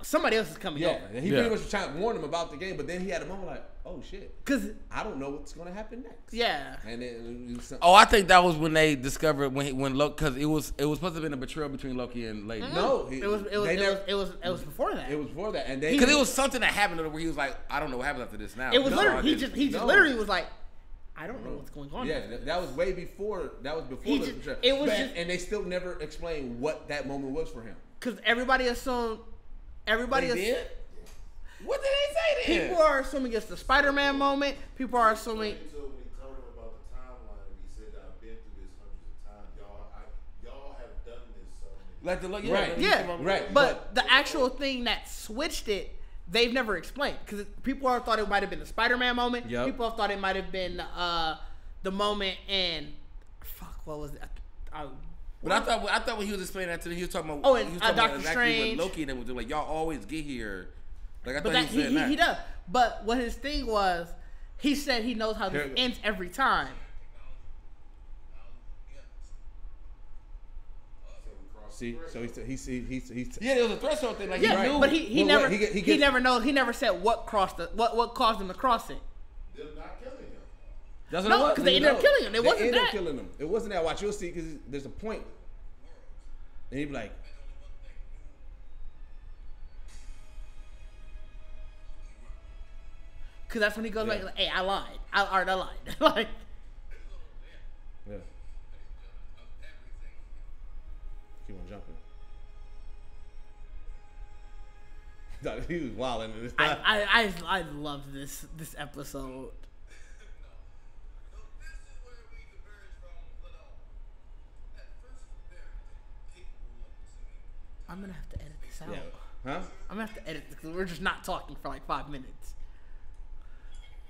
D: somebody else is coming over.
B: Yeah. He pretty much was trying to warn him about the game, but then he had a moment like, oh shit,
D: because
B: I don't know what's gonna happen next.
D: Yeah.
B: And then
C: I think that was when they discovered when Loki, because it was supposed to have been a betrayal between Loki and Lady.
D: Mm-hmm.
B: No,
D: it was before that.
B: It was before that, and
C: because it was something that happened where he was like, I don't know what happens after this now.
D: It was literally he just literally was like, I don't know what's going on.
B: Yeah, that was way before. That was before the betrayal.
D: It was
B: and they still never explained what that moment was for him.
D: Because everybody assumed.
C: Did? What did they say then?
D: People are assuming it's the Spider-Man moment. People are assuming.
F: So when he told him about the timeline, he said, "I've been through this hundreds of times. Y'all have done this so many."
B: Right.
D: But the actual thing that switched it, they've never explained because people have thought it might have been the Spider-Man moment.
B: Yep.
D: People have thought it might have been the moment in what was it?
C: But I thought when he was explaining that to them, he was talking about
D: Doctor Strange.
C: What Loki and them was doing. Like y'all always get here. Like I thought
D: but
C: he was saying that.
D: He does. But what his thing was, he said he knows how this ends every time.
B: See, so he's
C: yeah, there was a threshold thing. Like
D: yeah,
C: he knew.
D: but he never knows. He never said what caused him to cross it.
F: Them not killing him.
C: That's what
D: No,
C: it was.
D: because they ended up killing him. It wasn't that.
B: Killing him. It wasn't that. Watch, you'll see because there's a point, and he'd be like.
D: Because that's when he goes like, hey, I lied. I lied. Like,
B: yeah. Keep on jumping. He was wilding in this time.
D: I loved this episode. I'm gonna have to edit this out.
B: Yeah. Huh?
D: I'm gonna have to edit this because we're just not talking for like 5 minutes.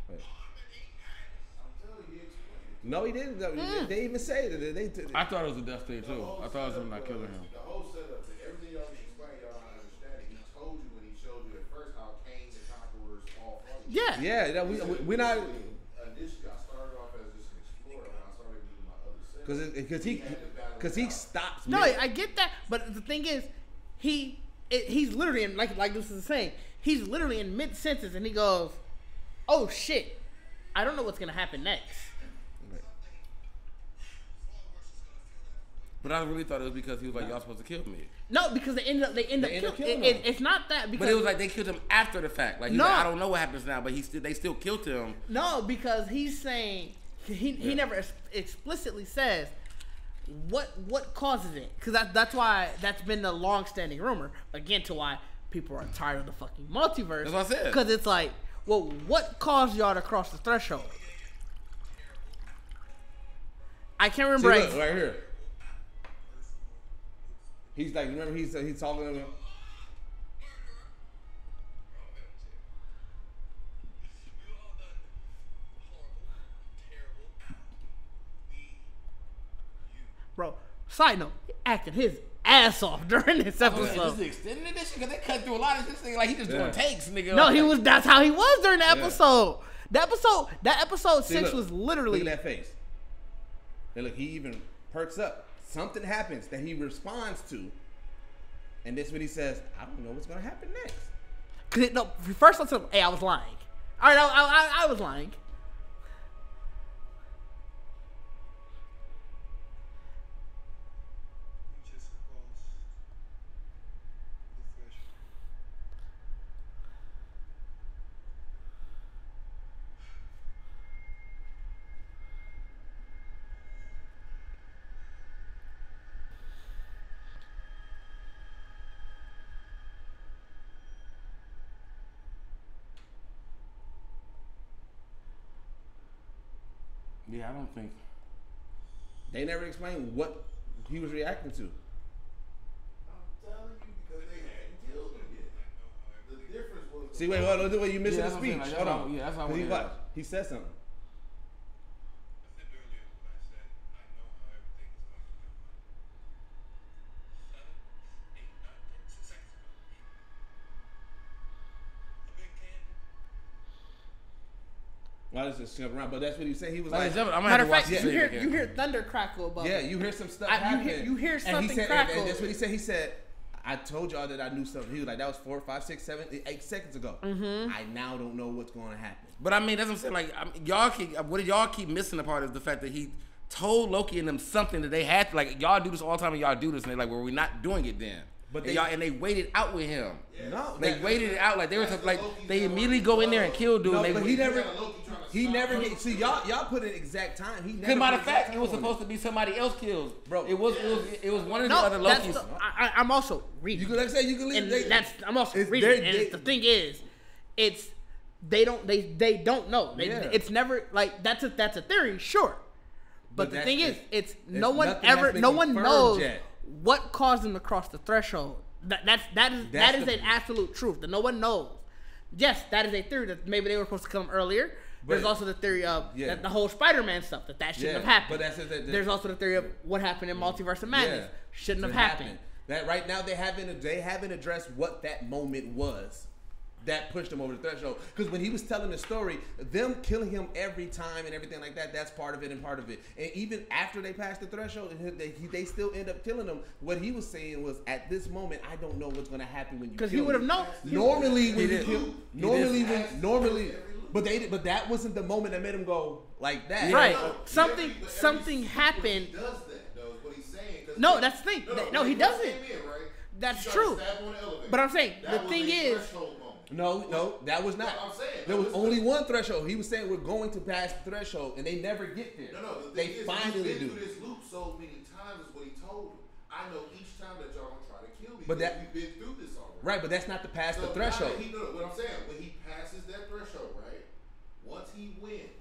B: Wait. No, he didn't. They even say that.
C: I thought it was a death thing too. I thought it was him not killing him.
F: The whole setup, everything y'all explained, y'all not understanding. He told you when he showed you at first how Kang the Conqueror's all funny.
B: Yeah. We're not.
F: Initially, I started off as just an explorer, and I started using my other sense.
B: Because he stops.
D: No, I get that, but the thing is, he's literally in like this is saying. He's literally in mid sentence, and he goes, "Oh shit, I don't know what's gonna happen next."
C: But I really thought it was because he was like, y'all supposed to kill me.
D: No, because they end up killing him. It's not that because.
C: But it was like they killed him after the fact. Like, I don't know what happens now, but they still killed him.
D: No, because he's saying he never explicitly says what causes it. Because that's why that's been the long-standing rumor. Again, to why people are tired of the fucking multiverse.
C: That's what I said.
D: Because it's like, well, what caused y'all to cross the threshold? I can't remember.
B: See, look, right here. He's like, remember he's talking to him.
D: Bro, side note, he acted his ass off during this episode.
C: This extended this shit because they cut through a lot of this thing like he just doing takes, nigga.
D: No, he was. That's how he was during the episode. That episode
B: See,
D: 6
B: look,
D: was literally.
B: Look at that face. And look, he even perks up. Something happens that he responds to, and this when he says, "I don't know what's gonna happen next."
D: Cause no, first I said, "Hey, I was lying." All right, I was lying.
C: Yeah, I don't think.
B: They never explained what he was reacting to.
F: I'm telling you because they hadn't killed him yet. The difference was.
B: See, wait, hold on, the way you missing
C: Yeah,
B: the
C: that's what I'm
B: speech.
C: saying, like,
B: Hold on.
C: yeah, that's how I
B: 'Cause he
C: wanna hear
B: what? He said something.
E: I said earlier when I said I know how everything is going to come out. 7, 8, 9, 10 seconds ago. I've been candid.
B: Why does this jump around? But that's what he said. He was
C: Like,
B: like,
C: I'm gonna
D: Matter
C: have
D: of
C: to watch
D: fact,
C: this
D: you
C: shit
D: hear
C: again.
D: you hear thunder crackle above.
B: yeah,
D: it.
B: you hear some stuff
D: You
B: happening.
D: hear
B: And he
D: something
B: said,
D: crackle.
B: and that's what he said. He said, I told y'all that I knew something. He was like, that was 4, 5, 6, 7, 8 seconds ago.
D: Mm-hmm.
B: I now don't know what's going to happen.
C: But I mean, that's what I'm saying. Like, y'all what y'all keep missing the part is the fact that he told Loki and them something that they had to, like, y'all do this all the time and y'all do this, and they're like, well, we're not doing it then.
B: But
C: and they waited out with him.
F: Yeah.
B: No,
C: They
B: that-
C: waited it out like they were
F: That's
C: like
F: Loki's
C: they
F: going
C: immediately go in there and kill dude.
B: No,
C: and
B: but
C: they,
B: he never.
F: Loki trying to
B: He
F: stop
B: never
F: him.
B: get. See, y'all put an exact time. He never.
C: Because matter of
B: put an
C: fact,
B: exact
C: it was
B: time on
C: supposed to be somebody else killed.
B: Bro.
C: It was one of the
D: No,
C: other
D: that's
C: Lokis.
D: I'm also reading.
B: You can, like I said, you can leave.
D: And I'm also
B: it's-
D: reading.
B: they-
D: And
B: they-
D: the thing is, they don't know.
B: Yeah.
D: It's never like that's a theory, sure. But the
B: that's-
D: thing is,
B: it's
D: no one
B: nothing has
D: ever,
B: been
D: no one
B: confirmed
D: knows
B: yet.
D: what caused them to cross the threshold. That is
B: That's the-
D: an absolute truth that no one knows. Yes, that is a theory that maybe they were supposed to come earlier. There's
B: But-
D: also the theory of
B: Yeah.
D: that the whole Spider-Man stuff that shouldn't
B: Yeah,
D: have happened.
B: but that's it,
D: There's also the theory of what happened in Multiverse of Madness shouldn't have happened.
B: That right now they haven't addressed what that moment was that pushed him over the threshold. Because when he was telling the story, them killing him every time and everything like that, that's part of it and part of it. And even after they passed the threshold, they still end up killing him. What he was saying was, at this moment, I don't know what's going to happen when you.
D: Because
B: kill
D: he would have
B: me.
D: known.
B: Normally, when you
C: did.
B: kill, but that wasn't the moment that made him go like that.
D: Right.
F: No,
D: Something
F: but every
D: something
F: sequence
D: happened.
F: He does that, though, is what he's saying. 'Cause
D: No, that's the thing. No, he
F: when
D: doesn't.
F: came in, right,
D: That's
F: he tried
D: true.
F: to stab him on the elevator.
D: But I'm saying,
F: That
D: the
F: was
D: thing
F: a
D: is-
F: threshold moment.
B: No, that was not.
F: That's what I'm saying.
B: There was
F: That
B: only one threshold. He was saying we're going to pass the threshold, and they never get there.
F: No, the
B: they
F: thing is,
B: finally
F: he's been
B: do.
F: through this loop so many times is what he told him. I know each time that y'all gonna try to kill me,
B: But
F: because
B: that-
F: we've been through this already.
B: Right, but that's not to pass the
F: So
B: threshold.
F: now that what I'm saying, when he passes that threshold, right? Once he wins,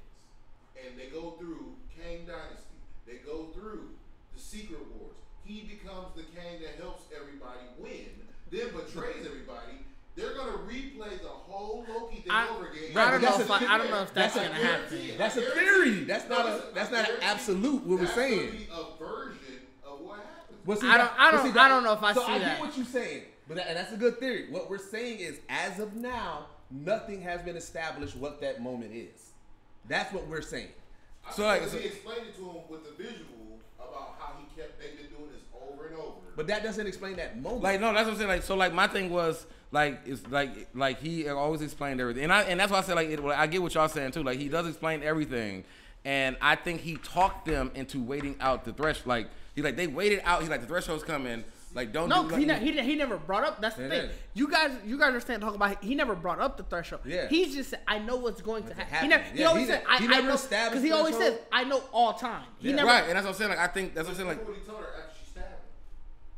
F: and they go through Kang Dynasty, they go through the Secret Wars. He becomes the Kang that helps everybody win, then betrays everybody. They're gonna replay the whole Loki thing over again.
D: I don't know
B: That's
D: if
B: a-
D: I don't know if that's
B: that's a
D: gonna happen.
B: That's a theory. That's not an absolute. What we're
F: That's
B: saying.
F: gonna be a version of what happens.
B: Well, see,
D: I
B: that-
D: don't know if I
B: so
D: see
B: I
D: that.
B: get what you're saying, and that's a good theory. What we're saying is, as of now, nothing has been established what that moment is. That's what we're saying.
C: So, like,
F: he explained it to him with the visual about how they've been doing this over and over.
B: But that doesn't explain that moment.
C: Like, no, that's what I'm saying. Like, so, like, my thing was, like, it's like he always explained everything, and that's why I said, like, I get what y'all saying too. Like, he does explain everything, and I think he talked them into waiting out the threshold. Like, they waited out. He's like, the threshold's coming. Like, don't.
D: No,
C: do,
D: because
C: like,
D: he never brought up. That's the
B: Yeah,
D: thing.
B: yeah.
D: You guys understand talking about. He never brought up the threshold.
B: Yeah.
D: He's just said, I know what's going to happen. He
B: happen.
D: never. He
B: Yeah,
D: always
B: he
D: said,
B: ne- he
D: I
B: never
D: know,
B: established
D: because he always says,
B: threshold.
D: I know all time. He
B: Yeah.
D: never.
C: right, and that's what I'm saying. Like, I think that's what I'm saying. Like,
F: What he told her after she stabbed him,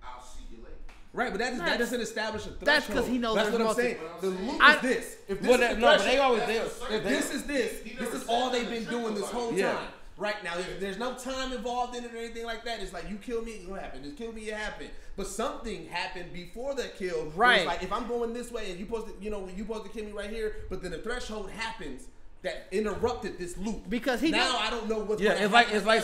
F: I'll see you later.
B: Right, but that doesn't establish a threshold.
D: That's because he knows.
B: That's
D: there's
B: what I'm saying. The loop is this. If this is the
C: but they always
B: if this is this is all they've been doing this whole time. Right now, there's no time involved in it or anything like that. It's like you kill me, it happened. Just kill me, it happened. But something happened before that kill.
D: Right.
B: It's like if I'm going this way and you supposed to kill me right here, but then the threshold happens that interrupted this loop.
D: Because he
B: now I don't know what's
C: it's like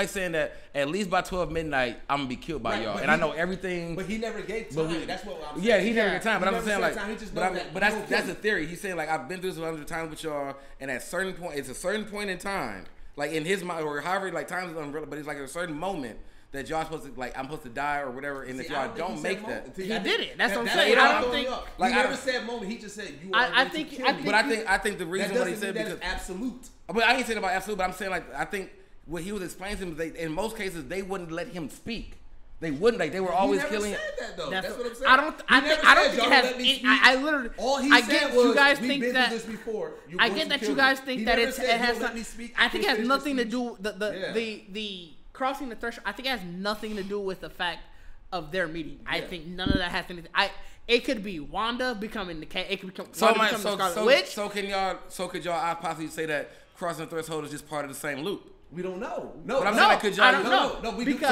C: saying that at least by 12 midnight I'm gonna be killed by y'all, and I know everything.
B: But he never gave time. That's what I'm saying.
C: Yeah, he never gave time. But I'm saying
B: that's
C: a theory. He's saying like I've been through this 100 times with y'all, and at certain point, it's a certain point in time, like in his mind or however like time is umbrella, but it's like at a certain moment that y'all supposed to I'm supposed to die or whatever, and if y'all don't make that,
D: he did it. That's what I'm saying. I don't think
B: he never said moment. He just said you are.
D: I think
C: the reason what he said because
B: absolute.
C: But I ain't saying about absolute. But I'm saying like I think what he was explaining to him, in most cases they wouldn't let him speak. They wouldn't. Like they were always killing.
B: He never said that though. That's what I'm saying.
D: I don't think it has. I literally.
B: All he
D: I
B: said
D: get
B: was,
D: you guys
B: we've
D: think
B: been
D: that.
B: Through this before.
D: I get that you guys think that it has. I think it has nothing to do the crossing the threshold. I think it has nothing to do with the fact of their meeting. I think none of that has anything. It could be Wanda becoming the King. It could become the Scarlet Witch.
C: So could y'all possibly say that crossing the threshold is just part of the same loop?
B: We don't know. No,
C: but I'm saying like, could y'all?
D: I don't know.
B: No, we
D: because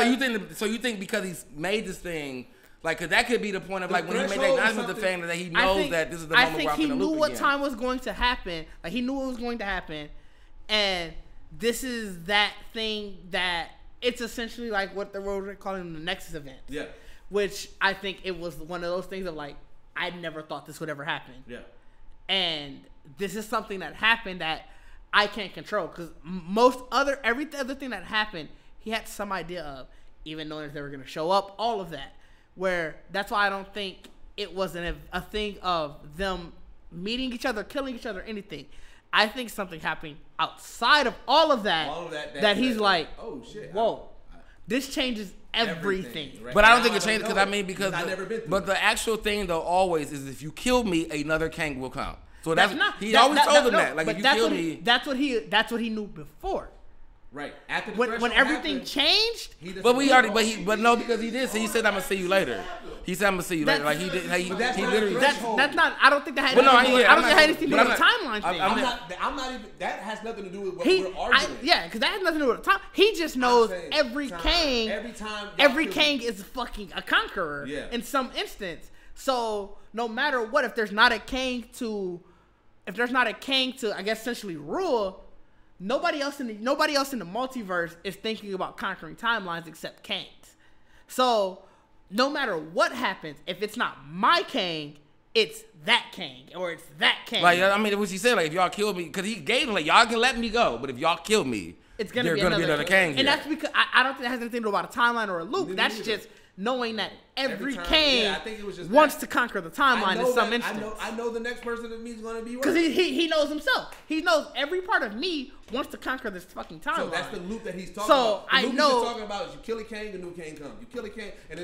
C: so you think because he's made this thing, like, cause that could be the point of like when he made that announcement to the fan that he knows that this is the moment where I'm gonna loop again. I think he knew what
D: time was going to happen. Like he knew it was going to happen, and this is that thing that it's essentially like what they're calling the Nexus event.
B: Yeah.
D: Which I think it was one of those things of like I never thought this would ever happen.
B: Yeah.
D: And this is something that happened that I can't control because every other thing that happened, he had some idea of, even knowing if they were going to show up, all of that. Where that's why I don't think it wasn't a thing of them meeting each other, killing each other, anything. I think something happened outside of all of that. That he's like, oh shit, whoa, this changes everything.
B: Right?
C: But I don't think it changes because
B: I've never been through
C: but the actual thing though always is if you kill me, another Kang will come. So he always told them that. Like if you kill me,
D: that's what he knew before.
B: Right. After the
D: when everything changed,
C: because he did. So he said, "I'm gonna see you later." He said, "I'm gonna see you later." Like he did. He literally.
D: That's not. I don't think that had. I don't think it had anything to do with the timeline thing.
B: I'm not even. That has nothing to do with what we're arguing.
D: Because that has nothing to do with the time. He just knows every Kang. Every Kang is fucking a conqueror in some instance. So no matter what, if there's not a Kang to, I guess essentially rule. Nobody else in the multiverse is thinking about conquering timelines except Kangs. So no matter what happens, if it's not my Kang, it's that Kang or it's that Kang.
C: Like I mean, what he said, like if y'all kill me, because he gave him like y'all can let me go, but if y'all kill me,
D: it's gonna be another
C: Kang.
D: And that's because I don't think it has anything to do about a timeline or a loop. That's just knowing that every Kang wants to conquer the timeline in some instance.
B: I know the next person of me is going to be right.
D: Because he knows himself. He knows every part of me wants to conquer this fucking timeline.
B: So that's the loop that he's talking about. The loop he's talking about is you kill a Kang, a new Kang comes. You kill a Kang, and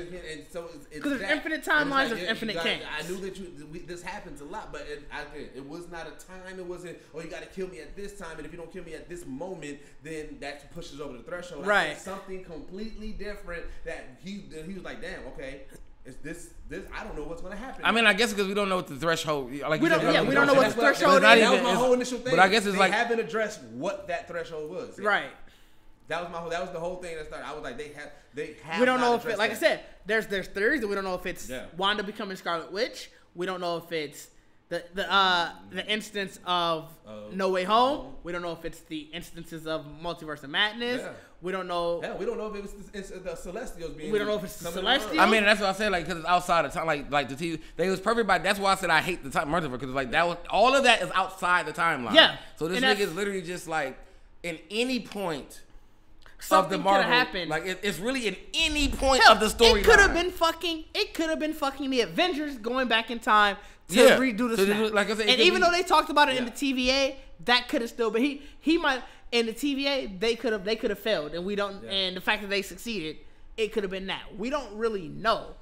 B: so it's
D: because there's infinite timelines, there's infinite Kangs.
B: I knew that this happens a lot, but it was not a time. It wasn't, you got to kill me at this time, and if you don't kill me at this moment, then that pushes over the threshold.
D: Right.
B: Something completely different that he was like, damn, okay. Is this I don't know what's gonna happen.
C: I mean, I guess because we don't know what the threshold. Like
D: we don't know what the threshold is.
B: That was my whole initial thing.
C: But I guess it's
B: they haven't addressed what that threshold was.
D: Right.
B: That was the whole thing that started. I was like, they have.
D: We don't know if it. Like I said, there's theories that we don't know if it's Wanda becoming Scarlet Witch. We don't know if it's the instance of No Way Home. We don't know if it's the instances of Multiverse of Madness. Yeah. We don't know.
B: Yeah, we don't know if it's the Celestials being.
D: We don't know if it's the Celestials.
C: I mean, that's what I said. Like, because it's outside of time. Like the TV, they was perfect. That's why I said I hate the time multiverse because like that was all of that is outside the timeline.
D: Yeah.
C: So this nigga is literally just like in any point.
D: Something
C: of the Marvel,
D: could have happened.
C: Like it's really in any point of the story.
D: It could have been fucking the Avengers going back in time to redo the snap.
C: Like I said,
D: and even though they talked about it in the TVA, that could have still been he might in the TVA they could have failed, and we don't. And the fact that they succeeded, it could have been that. We don't really know.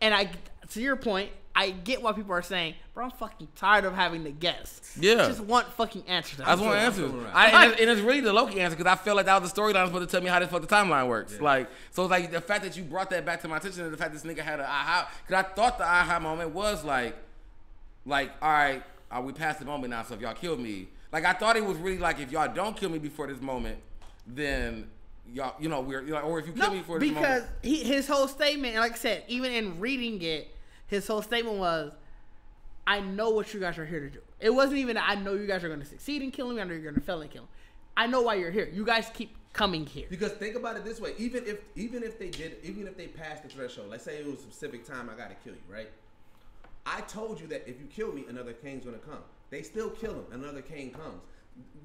D: And to your point, I get why people are saying, bro, I'm fucking tired of having to guess.
C: Yeah.
D: I just want fucking answers.
C: I just want answers. And it's really the Loki answer because I feel like that was the storyline supposed to tell me how this fuck the timeline works. Yeah. Like, so it's like the fact that you brought that back to my attention and the fact this nigga had an aha, because I thought the aha moment was like, all right, we past the moment now, so if y'all kill me, like I thought it was really like if y'all don't kill me before this moment, then y'all, you know, or if you kill me before this moment.
D: Because his whole statement, and like I said, even in reading it, his whole statement was, I know what you guys are here to do. It wasn't even, I know you guys are going to succeed in killing me, I know you're going to fail in killing me. I know why you're here. You guys keep coming here.
B: Because think about it this way, even if they passed the threshold, let's say it was a specific time I got to kill you, right? I told you that if you kill me, another king's going to come. They still kill him, another king comes.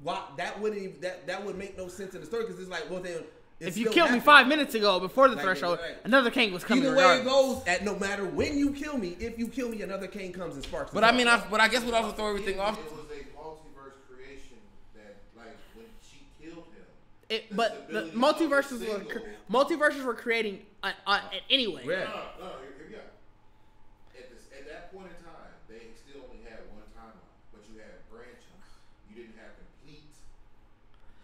B: Why that wouldn't even, that would make no sense in the story because it's like, well, then
D: if you killed me 5 minutes ago before the threshold, another king was coming.
B: Either way it goes, no matter when you kill me, if you kill me, another king comes and sparks.
C: But I mean, I guess what also throw everything off.
F: It was a multiverse creation that, like, when she killed him.
D: But the multiverses were creating anyway.
F: Yeah. No, here we go. At that point in time, they still only had one timeline, but you had branches. You didn't have complete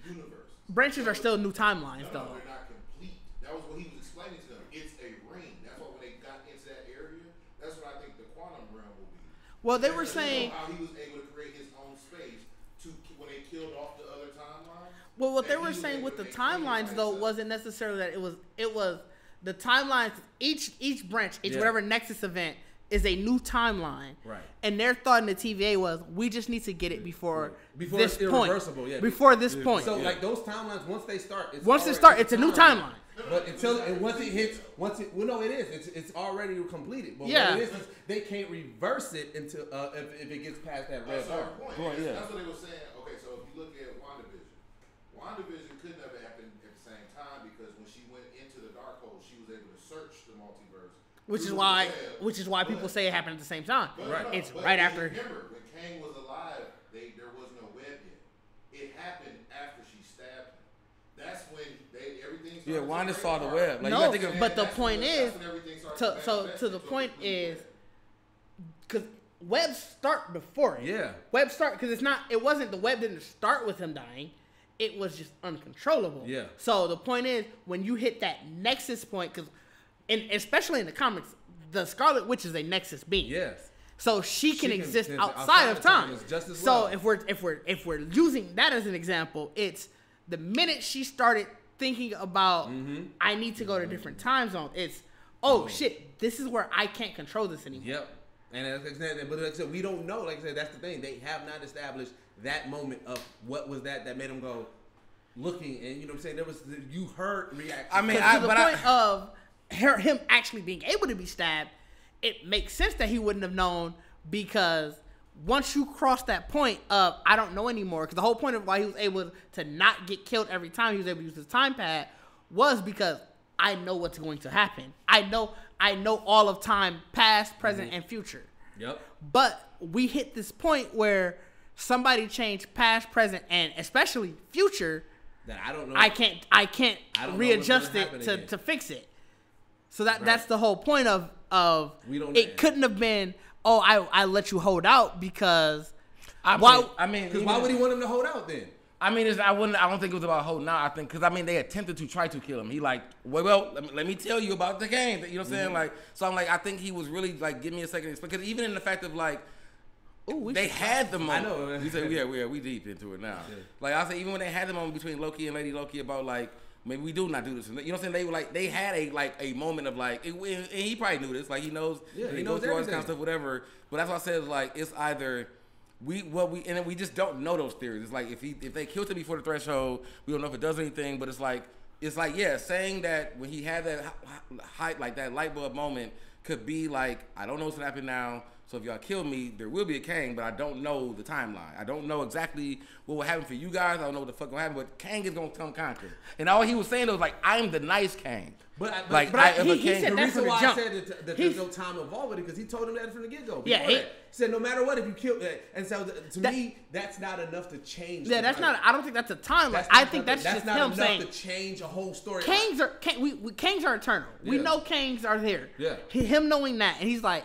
F: universe.
D: Branches are still new timelines, though.
F: No, they're not complete. That was what he was explaining to them. It's a ring. That's why when they got into that area, that's what I think the quantum realm will be.
D: Well, they were saying
F: how he was able to create his own space to when they killed off the other timelines.
D: Well, what they were saying with the timelines though wasn't necessarily that it was the timelines. Each branch, whatever Nexus event is a new timeline, right? And their thought in the TVA was, we just need to get it before this point.
B: Yeah.
D: Before this point.
B: So like those timelines, once they start,
D: it's a new timeline.
B: But once it hits, it's already completed. But what it is they can't reverse it until if it gets past that red bar.
F: That's what they were saying. Okay, so if you look at WandaVision couldn't have happened at the same time because when she went into the dark hole, she was able to search the multiverse.
D: Which is why people say it happened at the same time. It's right after.
F: Remember, when Kang was alive, there was no web yet. It happened after she stabbed him. That's when everything started.
C: Yeah, Wanda saw the web. Like,
D: no, but the point is, to the point is, because webs start before it.
B: Yeah.
D: Webs start because the web didn't start with him dying. It was just uncontrollable.
B: Yeah.
D: So the point is, when you hit that nexus point, because. And especially in the comics, the Scarlet Witch is a Nexus being.
B: Yes.
D: So she can exist outside of time.
B: Just as
D: well.
B: So
D: if we're using that as an example, it's the minute she started thinking about I need to go to different time zones. It's shit, this is where I can't control this anymore.
B: Yep. And but like I said, we don't know. Like I said, that's the thing. They have not established that moment of what was that made them go looking, and you know what I'm saying. There was you heard reaction.
D: I mean, to the point of him actually being able to be stabbed, it makes sense that he wouldn't have known because once you cross that point of I don't know anymore, because the whole point of why he was able to not get killed every time he was able to use his time pad was because I know what's going to happen. I know all of time, past, present, and future.
B: Yep.
D: But we hit this point where somebody changed past, present, and especially future.
B: That I don't know.
D: I can't readjust it to fix it. So that's the whole point of
B: we don't
D: it couldn't have been, I let you hold out because
B: why would he want him to hold out then?
C: I mean, I don't think it was about holding out. I think because they attempted to try to kill him. He like, well, let me tell you about the game. You know what I'm saying? Like, so I'm like, I think he was really like, give me a second because even in the fact of like, they had the moment. I know. You say we deep into it now. Yeah. Like I say, even when they had the moment between Loki and Lady Loki about like. Maybe we do not do this. You know what I'm saying? They were like, they had a moment of like, and he probably knew this. Like he knows, he knows all this kind of stuff, whatever. But that's why I said like, it's either and then we just don't know those theories. It's like if they killed him before the threshold, we don't know if it does anything. But it's like saying that when he had that height, like that light bulb moment, could be like, I don't know what's gonna happen now. So if y'all kill me, there will be a Kang, but I don't know the timeline. I don't know exactly what will happen for you guys. I don't know what the fuck will happen, but Kang is gonna come conquer. And all he was saying was like, I'm the nice Kang.
D: He said that from the jump.
B: I said that there's no time involved with it because he told him that from the get-go.
D: Yeah, he
B: said no matter what, if you kill, and so to me, that's not enough to change.
D: Yeah, that's not. I don't think that's a timeline. I think that's just
B: not
D: him saying
B: to change a whole story.
D: Kangs are eternal. We know Kangs are there.
B: Yeah,
D: him knowing that, and he's like.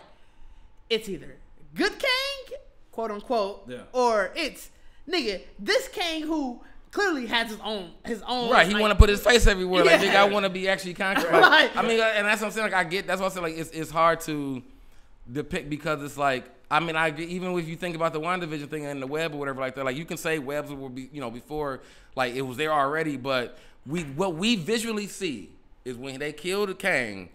D: it's either good Kang, quote unquote,
C: Yeah.
D: or it's nigga this Kang who clearly has his own.
C: Right, he
D: like,
C: want to put his face everywhere. Like,
D: Yeah.
C: nigga, I want to be actually conquered. Like,
D: Right.
C: I mean, and that's what I'm saying. Like, I get. That's what I'm saying. Like, it's hard to depict because it's like. I mean, I agree, even if you think about the WandaVision thing and the web or whatever like that. Like, you can say webs will be, before, like it was there already. But what we visually see is when they kill the Kang.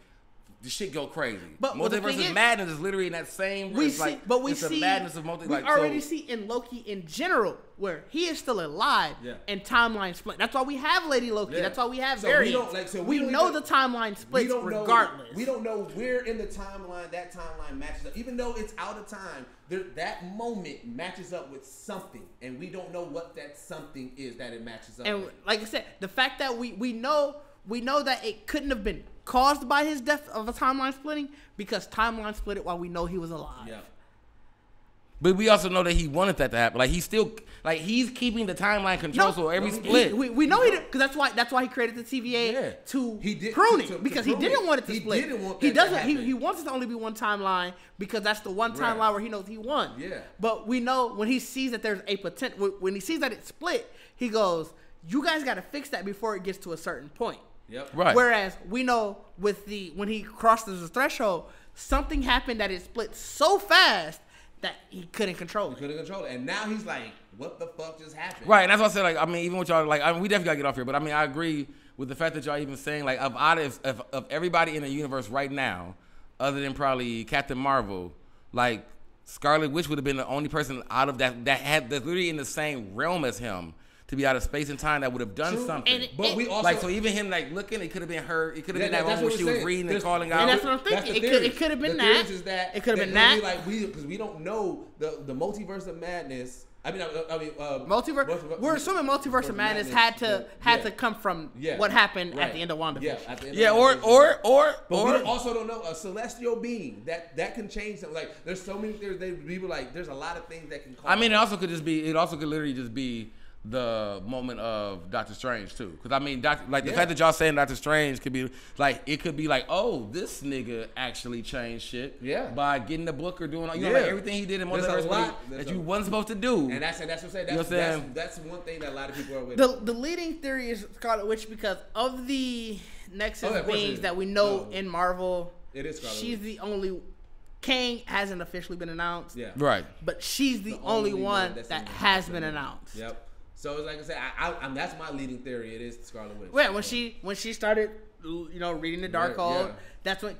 C: The shit go crazy.
D: But the
C: Multiverse
D: thing
C: is madness is literally in that same.
D: We
C: it's
D: see,
C: like,
D: but we
C: it's
D: see
C: the madness of multi.
D: We
C: Like,
D: already
C: so,
D: see in Loki in general where he is still alive
C: Yeah.
D: and timeline split. That's why we have Lady Loki.
B: Yeah.
D: That's why we have
B: So we
D: variants.
B: don't, like, so
D: we
B: we don't
D: know
B: even-
D: the timeline splits regardless.
B: We don't know where in the timeline that timeline matches up. Even though it's out of time, that moment matches up with something, and we don't know what that something is that it matches up
D: And
B: with.
D: like I said, the fact that we know that it couldn't have been caused by his death of a timeline splitting because timeline split it while we know he was alive.
B: Yeah.
C: But we also know that he wanted that to happen. Like, he's keeping the timeline control. So every split.
D: We know he did because that's why he created the TVA
C: Yeah.
D: to
B: He did-
D: prune
B: to
D: it because
B: prune
D: he didn't
B: it.
D: want it to
B: He
D: split.
B: didn't want
D: he
B: that to
D: doesn't.
B: happen.
D: He wants it to only be one timeline because that's the one
B: Right.
D: timeline where he knows he won.
B: Yeah.
D: But we know when he sees that there's a potential, when he sees that it's split, he goes, "You guys got to fix that before it gets to a certain point."
B: Yep.
C: Right.
D: Whereas we know with when he crosses the threshold, something happened that it split so fast that he couldn't control it.
B: Couldn't control it, and now he's like, "What the fuck just happened?"
C: Right, and that's what I said. Like, I mean, even with y'all, like, we definitely gotta get off here. But I mean, I agree with the fact that y'all even saying like of everybody in the universe right now, other than probably Captain Marvel, like Scarlet Witch would have been the only person out of that's literally in the same realm as him to be out of space and time that would have done something.
D: And
B: But we also
C: like, so even him like looking, it could have been her. It could have been that
B: that's
C: one where
B: what
C: she
B: we're
C: was
B: saying.
C: reading and
B: There's-
C: calling
D: And
C: out.
D: that's what I'm
B: That's
D: thinking.
B: the
D: It
B: theories.
D: could have been
B: The
D: that.
B: theories is that
D: It could have been
B: literally,
D: that.
B: like because we don't know the multiverse of madness.
D: Multiverse. We're assuming multiverse of madness had to come from what happened at the end of WandaVision.
B: Yeah, at the end
C: Yeah,
B: of
C: or
B: WandaVision. But we
C: or
B: also don't know a celestial being that can change something. Like there's so many theories. People like there's a lot of things that can cause.
C: I mean, it also could literally just be the moment of Doctor Strange too, because I mean, the fact that y'all saying Doctor Strange could be like, it could be like, oh, this nigga actually changed shit, by getting the book or doing, like everything he did in multiverse that you wasn't supposed to do.
B: And that's what I'm saying.
C: You know what I'm saying?
B: That's one thing that a lot of people are with.
D: The leading theory is Scarlet Witch because of the Nexus beings that we know in Marvel.
B: It is Scarlet
D: She's
B: Witch.
D: the only. Kang hasn't officially been announced.
B: Yeah.
C: Right.
D: But she's the only one
B: that's
D: that
B: in
D: has
B: the-
D: been announced.
B: Yep. So it's like I said, that's my leading theory. It is Scarlet Witch.
D: Yeah, when she started, reading the Darkhold,
B: yeah.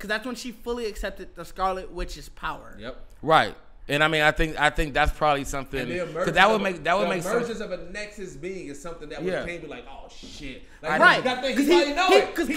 D: that's when she fully accepted the Scarlet Witch's power.
B: Yep.
C: Right. And I mean, I think that's probably something
B: And the
C: because that would make sense.
B: The emergence of a Nexus being is something that can't be like, oh shit, like,
D: Right?
B: That thing, he probably know it.
D: Because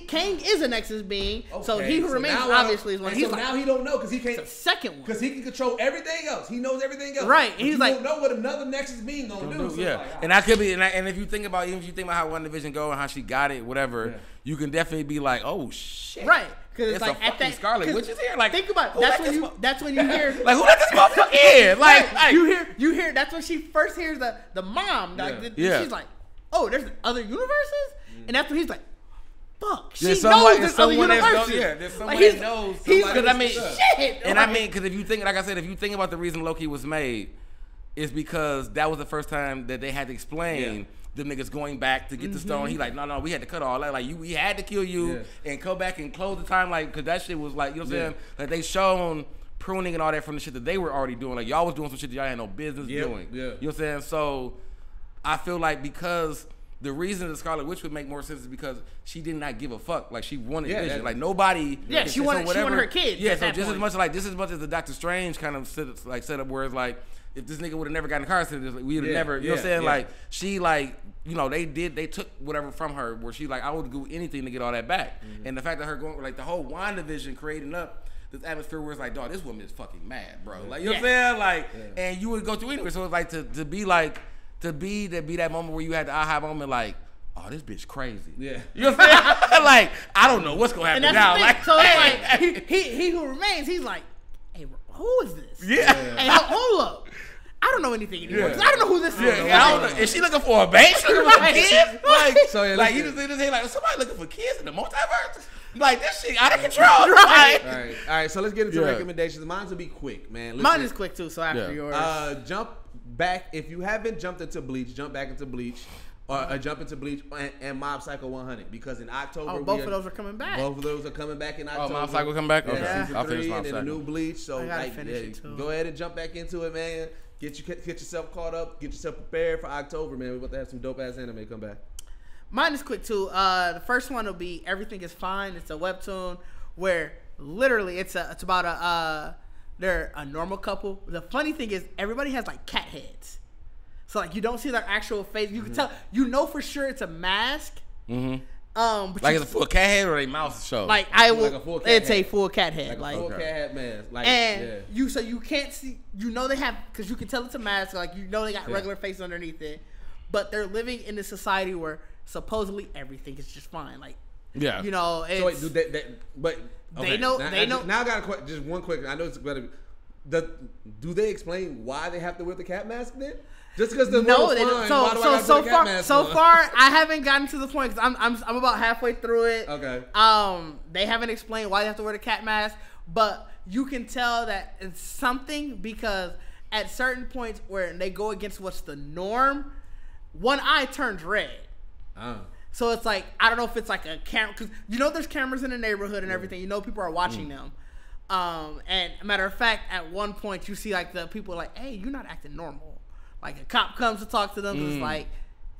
D: Kang is a Nexus being, so he who remains
B: now
D: obviously is one. He's
B: so
D: like,
B: now he don't know because he can't.
D: the second one.
B: Because he can control everything else. He knows everything else.
D: Right, and
B: But
D: he's
B: you
D: like-
B: don't know what another Nexus being gonna do. So
C: Yeah,
B: like,
C: and that could be, and if you think about how WandaVision go and how she got it, whatever, you can definitely be like, oh shit,
D: Right, because
C: it's
D: it's like
C: a
D: at
C: fucking
D: that
C: Scarlet Witch is here. Like,
D: think about
C: who
D: it.
C: let
D: That's when you hear
C: like, who let this motherfucker in? Like,
D: you hear that's when she first hears the mom. She's like, oh, there's other universes, and that's when he's like, fuck, she knows there's other universes.
C: There's someone
D: Like,
C: that knows.
D: He's
C: Because I mean,
D: shit.
C: and I mean, because if you think, like I said, if you think about the reason Loki was made, is because that was the first time that they had to explain them niggas going back to get the stone. He like, no, we had to cut all that. Like, we had to kill you and come back and close the time, like, because that shit was like, you know what I'm saying? Like, they shown pruning and all that from the shit that they were already doing. Like, y'all was doing some shit that y'all had no business doing.
B: Yeah.
C: You know what I'm saying? So I feel like because the reason the Scarlet Witch would make more sense is because she did not give a fuck. Like, she wanted Vision. Like, nobody.
D: Yeah, she wanted her kids.
C: Yeah,
D: at
C: so
D: that
C: just
D: point.
C: as much as the Doctor Strange kind of set up where it's like, if this nigga would have never gotten a car accident, we would have never, you know what I'm saying?
B: Yeah.
C: Like, she like, they took whatever from her where she like, I would do anything to get all that back. And the fact that her going, like, the whole WandaVision creating up this atmosphere where it's like, dog, this woman is fucking mad, bro. Like, you know what I'm saying? Like, and you would go through anyway. So it's like to be that moment where you had the aha moment, like, oh, this bitch crazy.
B: Yeah.
C: You know what I'm saying? Like, I don't know what's gonna happen
D: And that's
C: now.
D: the thing.
C: Like,
D: So it's like he who remains. He's like, hey, who is this?
C: Yeah.
D: Hey, hold up. I don't know anything anymore. 'Cause I don't know who this is.
C: I don't know. Is she looking for a babe? She looking for
D: Right.
C: kids? Like,
B: So, yeah,
C: like
B: listen.
C: you just say, like, somebody looking for kids in the multiverse? Like, this shit out of control.
D: Right.
B: All right. So let's get into recommendations. Mine will be quick, man.
D: Mine is quick too. So after yours,
B: jump back if you haven't jumped into Bleach. Jump back into Bleach. Or jump into Bleach and Mob Psycho 100 because in October
D: both of those are coming back.
B: Both of those are coming back in October.
C: Oh, Mob Psycho coming back? Okay.
B: Yeah.
C: I'll finish Mob
B: and
C: Psycho.
B: a new Bleach. So
D: I gotta finish it too.
B: Go ahead and jump back into it, man. Get yourself caught up. Get yourself prepared for October, man. We're about to have some dope ass anime come back.
D: Mine is quick too. The first one will be Everything Is Fine. It's a webtoon where literally it's about they're a normal couple. The funny thing is everybody has like cat heads. So like you don't see their actual face. You can tell, you know for sure it's a mask.
C: Mm-hmm.
D: But
C: like it's a full cat head or a mouse show.
D: Like I will.
B: Like a full cat
D: it's
B: head.
D: a full cat head.
B: Like a full cat head mask. Like,
D: and you can't see. You know they have because you can tell it's a mask. Like you know they got regular face underneath it, but they're living in a society where supposedly everything is just fine. Like you know. It's,
B: so wait, do they but okay.
D: They know.
B: Now I got just one quick. I know it's better. Do they explain why they have to wear the cat mask then? Just because the world's fine, why do I gotta put the cat mask on?
D: So far, I haven't gotten to the point because I'm about halfway through it.
B: Okay.
D: They haven't explained why they have to wear the cat mask, but you can tell that it's something because at certain points where they go against what's the norm, one eye turns red. So it's like I don't know if it's like a camera because you know there's cameras in the neighborhood and everything. You know people are watching them. And matter of fact, at one point you see like the people like, hey, you're not acting normal. Like a cop comes to talk to them, it's like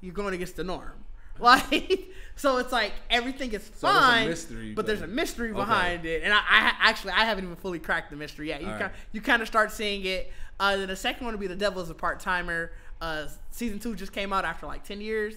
D: you're going against the norm. Like so, it's like everything is fine, but there's a mystery behind it, and I haven't even fully cracked the mystery yet. You kind of start seeing it. Then the second one would be The Devil is a Part-Timer. Season 2 just came out after like 10 years,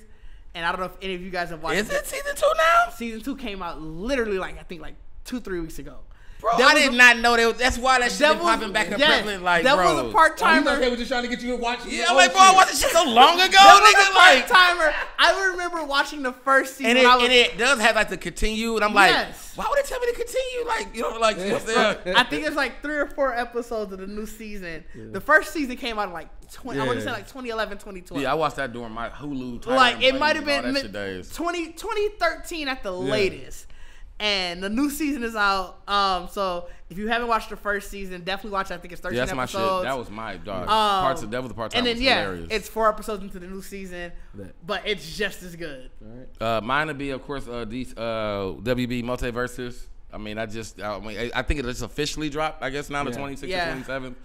D: and I don't know if any of you guys have watched.
C: Is it season 2 now?
D: Season 2 came out literally like I think like 2-3 weeks ago.
C: Bro, I did not know that. That's why that shit been popping back and prevalent. Like,
D: that
C: bro,
D: was a part-timer.
B: They were just trying to get you to watch.
C: Yeah, I'm like, bro, I watched this shit so long ago.
D: That was a part-timer. I remember watching the first season.
C: And it does have like to continue, and I'm like, why would they tell me to continue? Like, you know, like what's there?
D: I think it's like 3 or 4 episodes of the new season. The first season came out in like 20. I want to say like 2011, 2012.
C: Yeah, I watched that during my Hulu time.
D: Like it might have been 2013 at the latest. And the new season is out. So if you haven't watched the first season, definitely watch it. I think it's 13 episodes.
C: My shit. That was my dog. That was the part.
D: And then
C: hilarious.
D: it's 4 episodes into the new season, but it's just as good.
C: Mine would be, of course, these WB Multiverses. I mean, I think it just officially dropped. I guess now the 26th or 27th.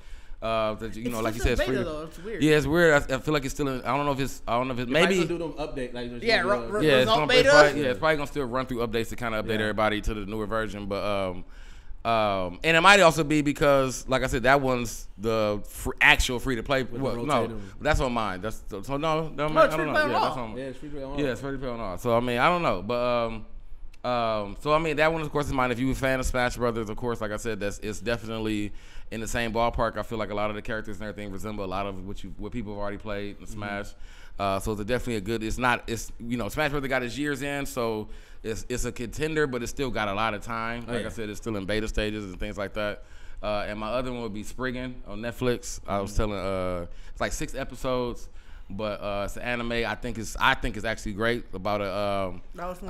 C: You know, like you said, it's free.
D: Though. It's weird.
C: Yeah, it's weird. I feel like it's still in. I don't know if it's maybe
B: gonna do them update. Like,
C: it's probably gonna still run through updates to kind of update everybody to the newer version. But and it might also be because, like I said, that one's the actual free to play. Well, no, that's on mine. That's so no, I don't know. Yeah, that's on.
B: Yeah, it's free to play on all.
C: Yeah, it's free to play on all. So I mean, I don't know, but so I mean, that one of course is mine. If you're a fan of Smash Brothers, of course, like I said, it's definitely in the same ballpark. I feel like a lot of the characters and everything resemble a lot of what people have already played in Smash. So it's definitely a good. It's you know, Smash Brothers got its years in, so it's a contender, but it's still got a lot of time. Like I said, it's still in beta stages and things like that. And my other one would be Spriggan on Netflix. I was telling it's like 6 episodes. But it's an anime. I think it's actually great about a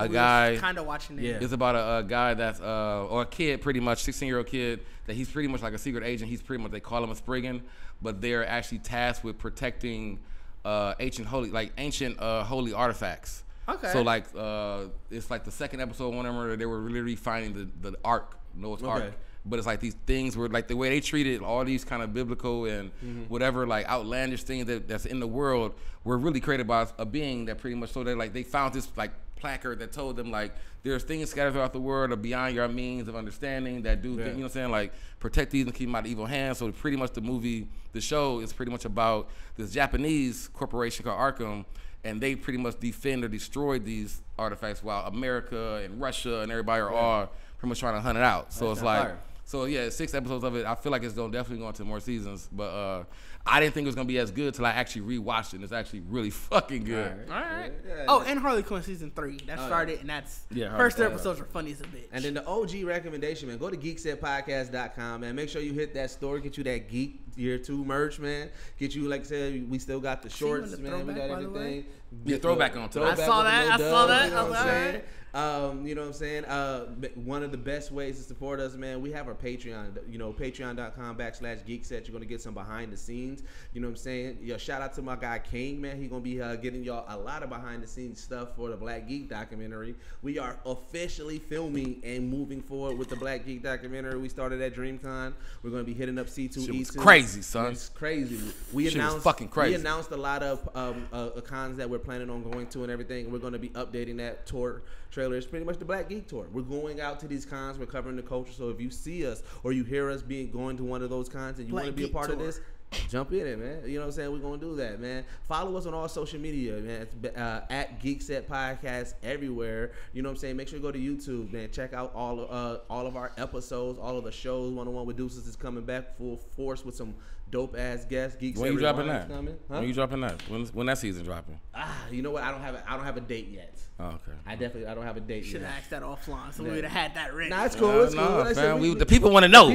C: guy.
D: Kind of watching it.
B: Yeah.
C: It's about a guy that's or a kid, pretty much 16-year-old kid that he's pretty much like a secret agent. He's pretty much, they call him a Spriggan, but they're actually tasked with protecting ancient holy artifacts.
D: Okay.
C: So like it's like the second episode, whenever they were literally finding the Ark, Noah's Ark. But it's like these things were like the way they treated all these kind of biblical and whatever like outlandish things that's in the world were really created by a being that pretty much, so they found this like placard that told them like there's things scattered throughout the world or beyond your means of understanding that do you know what I'm saying, like protect these and keep them out of evil hands. So pretty much the show is pretty much about this Japanese corporation called Arkham, and they pretty much defend or destroy these artifacts while America and Russia and everybody are all pretty much trying to hunt it out. So it's like So yeah, 6 episodes of it. I feel like it's definitely going to more seasons, but I didn't think it was gonna be as good till I actually rewatched it. And it's actually really fucking good.
D: All right. Oh, and Harley Quinn season 3 that started, and that's first 3 episodes are funny as a bitch.
B: And then the OG recommendation, man, go to GeeksetPodcast.com, man. Make sure you hit that store, get you that year 2 merch, man. Get you, like I said, we still got the shorts, man. We got everything.
C: Yeah, throwback on top.
D: I saw that. You know
B: what I'm saying? You know what I'm saying? One of the best ways to support us, man, we have our Patreon, patreon.com/Geekset. You're going to get some behind the scenes. You know what I'm saying? Yo, shout out to my guy King, man. He's going to be getting y'all a lot of behind the scenes stuff for the Black Geek documentary. We are officially filming and moving forward with the Black Geek documentary. We started at DreamCon. We're going to be hitting up C2E2.
C: It's crazy, son.
B: It's crazy.
C: Fucking crazy.
B: We announced a lot of cons that we're planning on going to and everything. We're going to be updating that tour trailer. It's pretty much the Black Geek Tour. We're going out to these cons. We're covering the culture. So if you see us or you hear us going to one of those cons and you want to be a part of this, jump in it, man. You know what I'm saying? We're going to do that, man. Follow us on all social media, man. It's, at GeeksetPodcast everywhere. You know what I'm saying? Make sure you go to YouTube, man. Check out all of our episodes, all of the shows. 101 with Deuces is coming back full force with some dope ass guests. Geekset
C: when you dropping that?
B: Coming. Huh?
C: When you dropping that? When that season dropping?
B: You know what? I don't have a date yet.
C: Oh, okay.
B: I don't have a date yet.
D: Should have asked that offline, so we would have had that ready.
B: Nah, it's cool. It's cool.
C: The people want to know.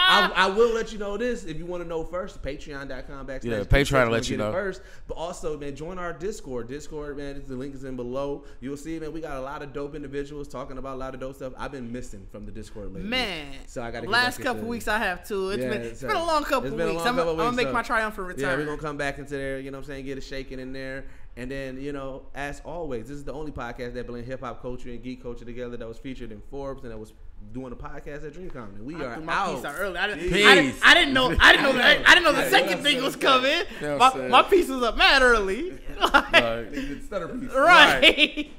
B: I will let you know this if you want to know first. Patreon.com/.
C: Yeah, Patreon will let you know
B: first. But also, man, join our Discord. Discord, man, the link is in below. You'll see, man, we got a lot of dope individuals talking about a lot of dope stuff. I've been missing from the Discord lately.
D: Man,
B: so I got to
D: last couple weeks I have too. It's been a long couple weeks. I'm gonna make my triumphant return.
B: Yeah, we're gonna come back into there. You know what I'm saying? Get it shaking in there. And then, you know, as always, this is the only podcast that blend hip hop culture and geek culture together that was featured in Forbes and that was doing a podcast at DreamCon. And we are out.
D: I didn't know the second thing was coming. My piece was up mad early.
F: Stutter piece.
D: Right.